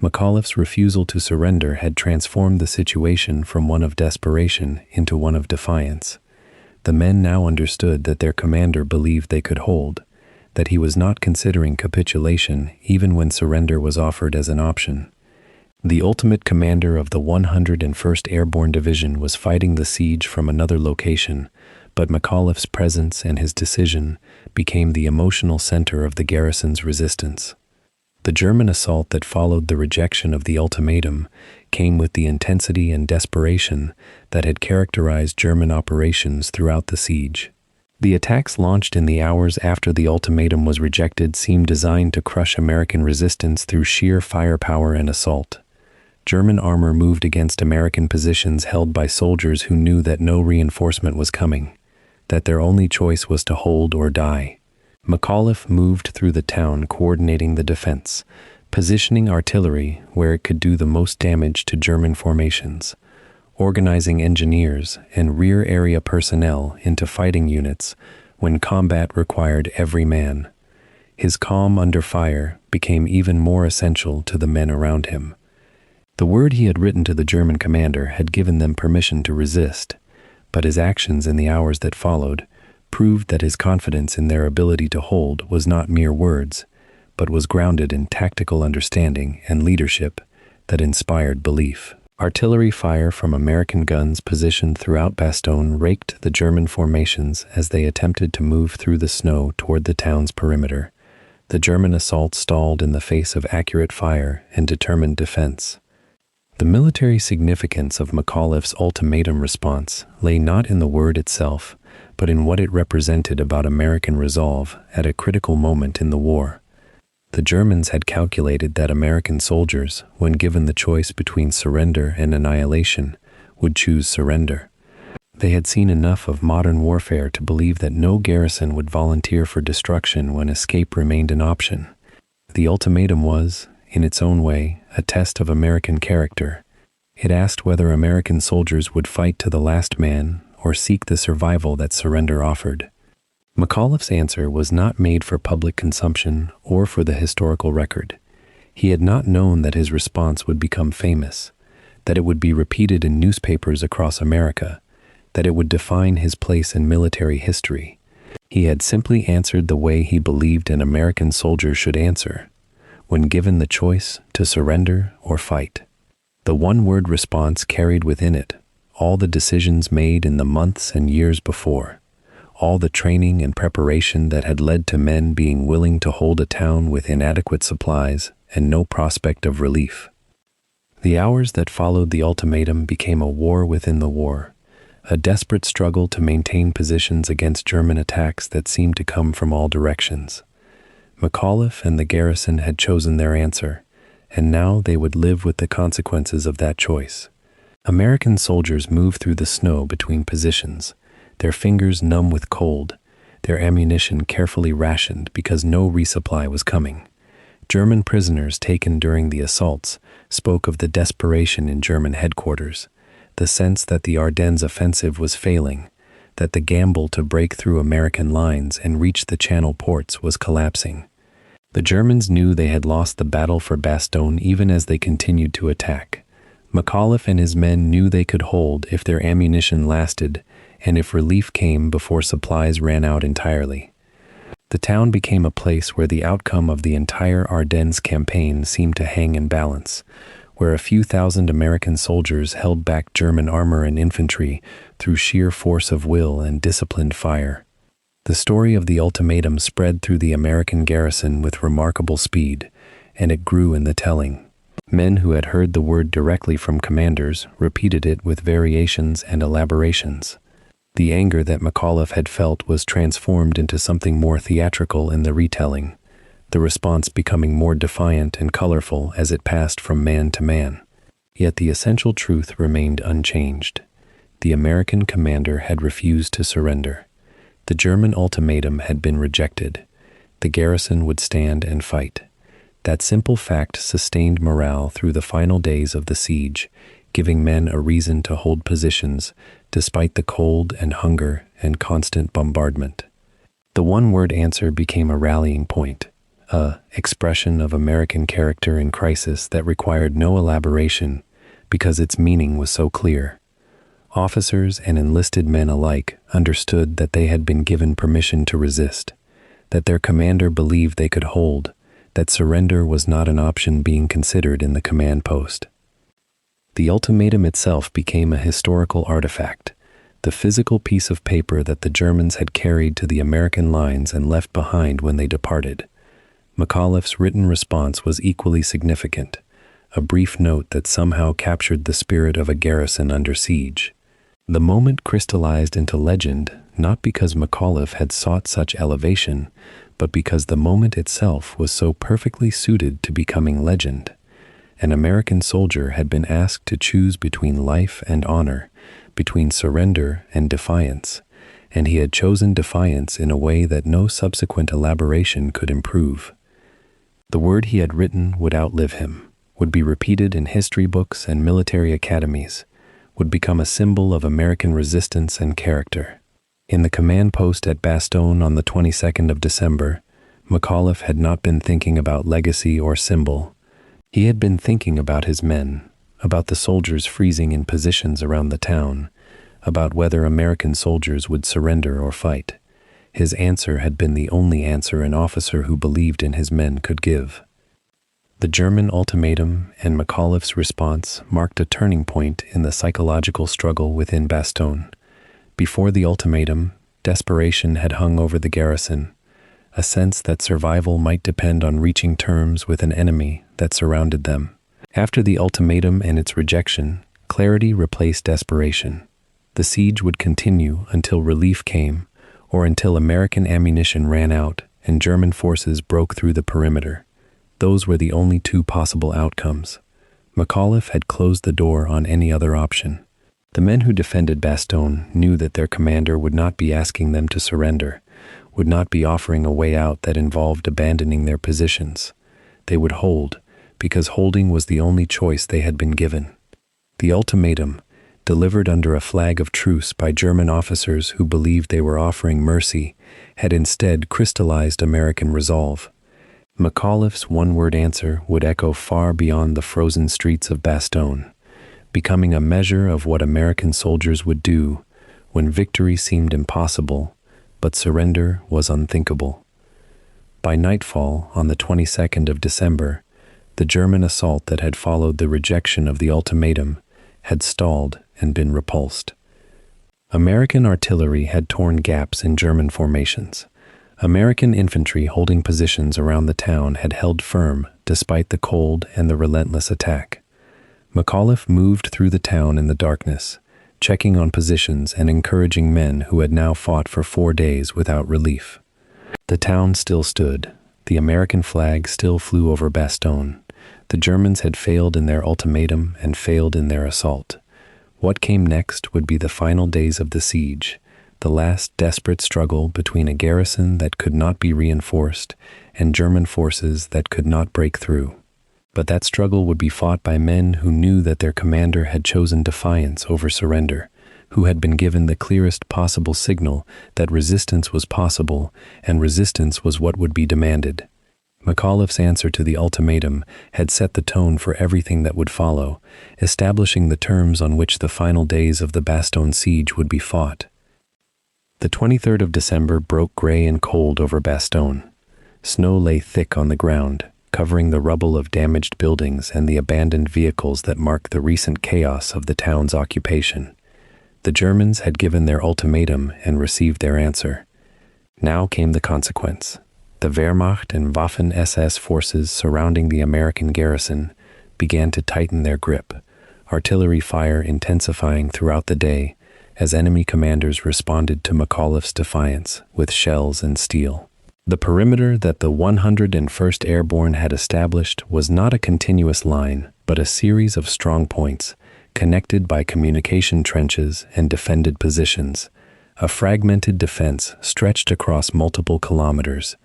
McAuliffe's refusal to surrender had transformed the situation from one of desperation into one of defiance. The men now understood that their commander believed they could hold, that he was not considering capitulation even when surrender was offered as an option. The ultimate commander of the 101st Airborne Division was fighting the siege from another location, but McAuliffe's presence and his decision became the emotional center of the garrison's resistance. The German assault that followed the rejection of the ultimatum came with the intensity and desperation that had characterized German operations throughout the siege. The attacks launched in the hours after the ultimatum was rejected seemed designed to crush American resistance through sheer firepower and assault. German armor moved against American positions held by soldiers who knew that no reinforcement was coming, that their only choice was to hold or die. McAuliffe moved through the town coordinating the defense, positioning artillery where it could do the most damage to German formations, organizing engineers and rear area personnel into fighting units when combat required every man. His calm under fire became even more essential to the men around him. The word he had written to the German commander had given them permission to resist, but his actions in the hours that followed proved that his confidence in their ability to hold was not mere words, but was grounded in tactical understanding and leadership that inspired belief. Artillery fire from American guns positioned throughout Bastogne raked the German formations as they attempted to move through the snow toward the town's perimeter. The German assault stalled in the face of accurate fire and determined defense. The military significance of McAuliffe's ultimatum response lay not in the word itself, but in what it represented about American resolve at a critical moment in the war. The Germans had calculated that American soldiers, when given the choice between surrender and annihilation, would choose surrender. They had seen enough of modern warfare to believe that no garrison would volunteer for destruction when escape remained an option. The ultimatum was, in its own way, a test of American character. It asked whether American soldiers would fight to the last man or seek the survival that surrender offered. McAuliffe's answer was not made for public consumption or for the historical record. He had not known that his response would become famous, that it would be repeated in newspapers across America, that it would define his place in military history. He had simply answered the way he believed an American soldier should answer, when given the choice to surrender or fight. The one-word response carried within it all the decisions made in the months and years before, all the training and preparation that had led to men being willing to hold a town with inadequate supplies and no prospect of relief. The hours that followed the ultimatum became a war within the war, a desperate struggle to maintain positions against German attacks that seemed to come from all directions. McAuliffe and the garrison had chosen their answer, and now they would live with the consequences of that choice. American soldiers moved through the snow between positions, their fingers numb with cold, their ammunition carefully rationed because no resupply was coming. German prisoners taken during the assaults spoke of the desperation in German headquarters, the sense that the Ardennes Offensive was failing, that the gamble to break through American lines and reach the Channel ports was collapsing. The Germans knew they had lost the battle for Bastogne even as they continued to attack. McAuliffe and his men knew they could hold if their ammunition lasted and if relief came before supplies ran out entirely. The town became a place where the outcome of the entire Ardennes campaign seemed to hang in balance, where a few thousand American soldiers held back German armor and infantry through sheer force of will and disciplined fire. The story of the ultimatum spread through the American garrison with remarkable speed, and it grew in the telling. Men who had heard the word directly from commanders repeated it with variations and elaborations. The anger that McAuliffe had felt was transformed into something more theatrical in the retelling, the response becoming more defiant and colorful as it passed from man to man. Yet the essential truth remained unchanged. The American commander had refused to surrender. The German ultimatum had been rejected. The garrison would stand and fight. That simple fact sustained morale through the final days of the siege, giving men a reason to hold positions despite the cold and hunger and constant bombardment. The one-word answer became a rallying point, a expression of American character in crisis that required no elaboration because its meaning was so clear. Officers and enlisted men alike understood that they had been given permission to resist, that their commander believed they could hold, that surrender was not an option being considered in the command post. The ultimatum itself became a historical artifact, the physical piece of paper that the Germans had carried to the American lines and left behind when they departed. McAuliffe's written response was equally significant, a brief note that somehow captured the spirit of a garrison under siege. The moment crystallized into legend, not because McAuliffe had sought such elevation, but because the moment itself was so perfectly suited to becoming legend. An American soldier had been asked to choose between life and honor, between surrender and defiance, and he had chosen defiance in a way that no subsequent elaboration could improve. The word he had written would outlive him, would be repeated in history books and military academies, would become a symbol of American resistance and character. In the command post at Bastogne on the 22nd of December, McAuliffe had not been thinking about legacy or symbol. He had been thinking about his men, about the soldiers freezing in positions around the town, about whether American soldiers would surrender or fight. His answer had been the only answer an officer who believed in his men could give. The German ultimatum and McAuliffe's response marked a turning point in the psychological struggle within Bastogne. Before the ultimatum, desperation had hung over the garrison, a sense that survival might depend on reaching terms with an enemy that surrounded them. After the ultimatum and its rejection, clarity replaced desperation. The siege would continue until relief came, or until American ammunition ran out and German forces broke through the perimeter. Those were the only two possible outcomes. McAuliffe had closed the door on any other option. The men who defended Bastogne knew that their commander would not be asking them to surrender, would not be offering a way out that involved abandoning their positions. They would hold, because holding was the only choice they had been given. The ultimatum, delivered under a flag of truce by German officers who believed they were offering mercy, had instead crystallized American resolve. McAuliffe's one-word answer would echo far beyond the frozen streets of Bastogne, becoming a measure of what American soldiers would do when victory seemed impossible, but surrender was unthinkable. By nightfall on the 22nd of December, the German assault that had followed the rejection of the ultimatum had stalled and been repulsed. American artillery had torn gaps in German formations. American infantry holding positions around the town had held firm despite the cold and the relentless attack. McAuliffe moved through the town in the darkness, checking on positions and encouraging men who had now fought for 4 days without relief. The town still stood. The American flag still flew over Bastogne. The Germans had failed in their ultimatum and failed in their assault. What came next would be the final days of the siege, the last desperate struggle between a garrison that could not be reinforced and German forces that could not break through. But that struggle would be fought by men who knew that their commander had chosen defiance over surrender, who had been given the clearest possible signal that resistance was possible and resistance was what would be demanded. McAuliffe's answer to the ultimatum had set the tone for everything that would follow, establishing the terms on which the final days of the Bastogne siege would be fought. The 23rd of December broke gray and cold over Bastogne. Snow lay thick on the ground, covering the rubble of damaged buildings and the abandoned vehicles that mark the recent chaos of the town's occupation. The Germans had given their ultimatum and received their answer. Now came the consequence. The Wehrmacht and Waffen-SS forces surrounding the American garrison began to tighten their grip, artillery fire intensifying throughout the day as enemy commanders responded to McAuliffe's defiance with shells and steel. The perimeter that the 101st Airborne had established was not a continuous line, but a series of strong points, connected by communication trenches and defended positions. A fragmented defense stretched across multiple kilometers.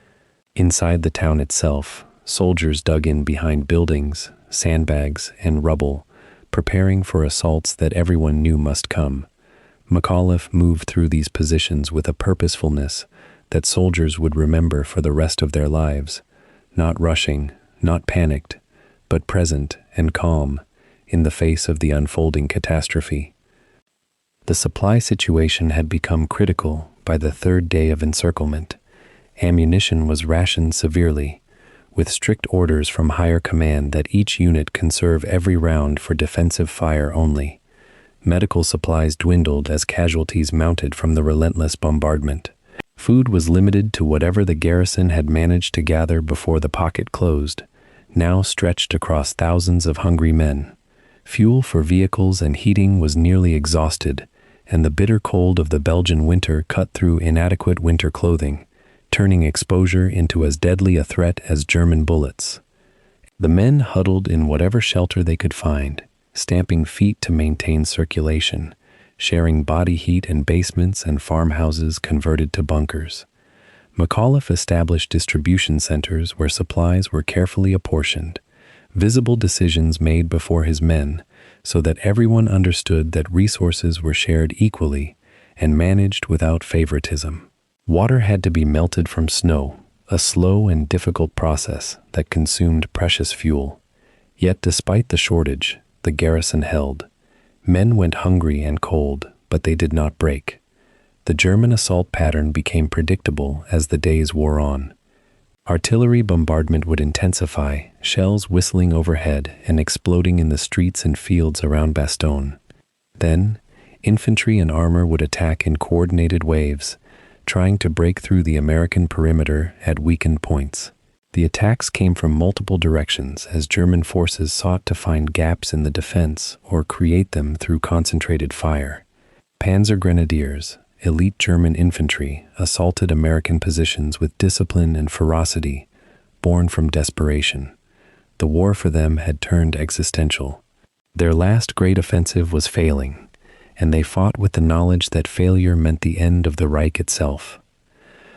Inside the town itself, soldiers dug in behind buildings, sandbags, and rubble, preparing for assaults that everyone knew must come. McAuliffe moved through these positions with a purposefulness that soldiers would remember for the rest of their lives, not rushing, not panicked, but present and calm in the face of the unfolding catastrophe. The supply situation had become critical by the 3rd day of encirclement. Ammunition was rationed severely, with strict orders from higher command that each unit conserve every round for defensive fire only. Medical supplies dwindled as casualties mounted from the relentless bombardment. Food was limited to whatever the garrison had managed to gather before the pocket closed, now stretched across thousands of hungry men. Fuel for vehicles and heating was nearly exhausted, and the bitter cold of the Belgian winter cut through inadequate winter clothing, turning exposure into as deadly a threat as German bullets. The men huddled in whatever shelter they could find, stamping feet to maintain circulation, sharing body heat in basements and farmhouses converted to bunkers. McAuliffe established distribution centers where supplies were carefully apportioned, visible decisions made before his men so that everyone understood that resources were shared equally and managed without favoritism. Water had to be melted from snow, a slow and difficult process that consumed precious fuel. Yet despite the shortage, the garrison held. Men went hungry and cold, but they did not break. The German assault pattern became predictable as the days wore on. Artillery bombardment would intensify, shells whistling overhead and exploding in the streets and fields around Bastogne. Then, infantry and armor would attack in coordinated waves, trying to break through the American perimeter at weakened points. The attacks came from multiple directions as German forces sought to find gaps in the defense or create them through concentrated fire. Panzer Grenadiers, elite German infantry, assaulted American positions with discipline and ferocity, born from desperation. The war for them had turned existential. Their last great offensive was failing, and they fought with the knowledge that failure meant the end of the Reich itself.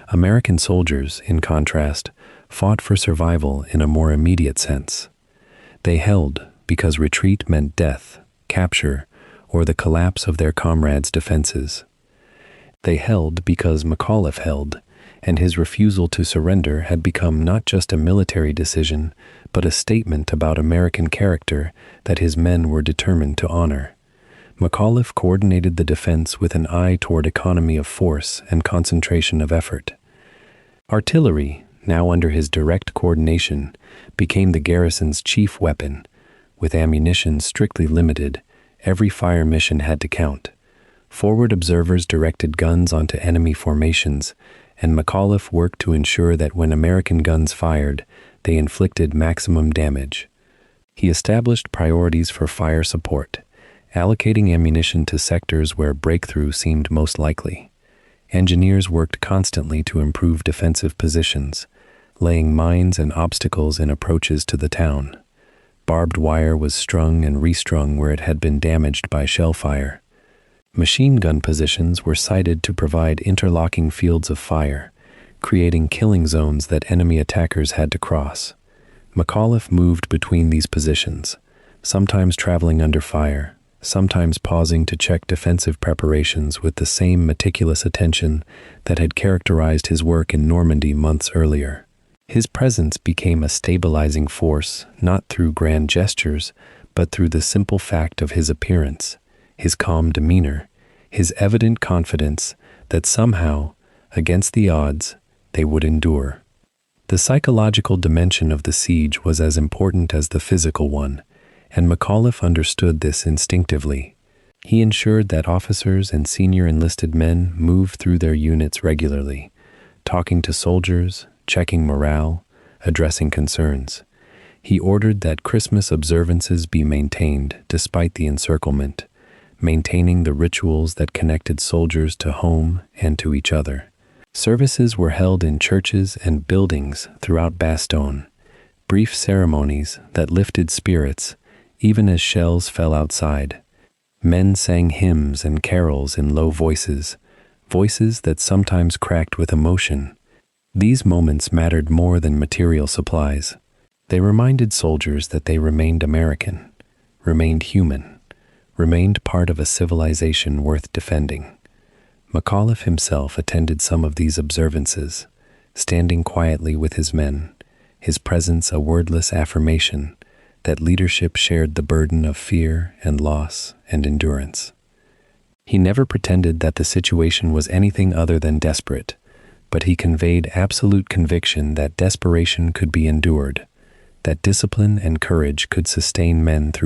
American soldiers, in contrast, fought for survival in a more immediate sense. They held because retreat meant death, capture, or the collapse of their comrades' defenses. They held because McAuliffe held, and his refusal to surrender had become not just a military decision, but a statement about American character that his men were determined to honor. McAuliffe coordinated the defense with an eye toward economy of force and concentration of effort. Artillery, now under his direct coordination, became the garrison's chief weapon. With ammunition strictly limited, every fire mission had to count. Forward observers directed guns onto enemy formations, and McAuliffe worked to ensure that when American guns fired, they inflicted maximum damage. He established priorities for fire support, allocating ammunition to sectors where breakthrough seemed most likely. Engineers worked constantly to improve defensive positions, laying mines and obstacles in approaches to the town. Barbed wire was strung and restrung where it had been damaged by shell fire. Machine gun positions were sited to provide interlocking fields of fire, creating killing zones that enemy attackers had to cross. McAuliffe moved between these positions, sometimes traveling under fire, sometimes pausing to check defensive preparations with the same meticulous attention that had characterized his work in Normandy months earlier. His presence became a stabilizing force, not through grand gestures, but through the simple fact of his appearance, his calm demeanor, his evident confidence that somehow, against the odds, they would endure. The psychological dimension of the siege was as important as the physical one, and McAuliffe understood this instinctively. He ensured that officers and senior enlisted men moved through their units regularly, talking to soldiers, checking morale, addressing concerns. He ordered that Christmas observances be maintained despite the encirclement, maintaining the rituals that connected soldiers to home and to each other. Services were held in churches and buildings throughout Bastogne, brief ceremonies that lifted spirits even as shells fell outside. Men sang hymns and carols in low voices, voices that sometimes cracked with emotion. These moments mattered more than material supplies. They reminded soldiers that they remained American, remained human, remained part of a civilization worth defending. McAuliffe himself attended some of these observances, standing quietly with his men, his presence a wordless affirmation that leadership shared the burden of fear and loss and endurance. He never pretended that the situation was anything other than desperate, but he conveyed absolute conviction that desperation could be endured, that discipline and courage could sustain men through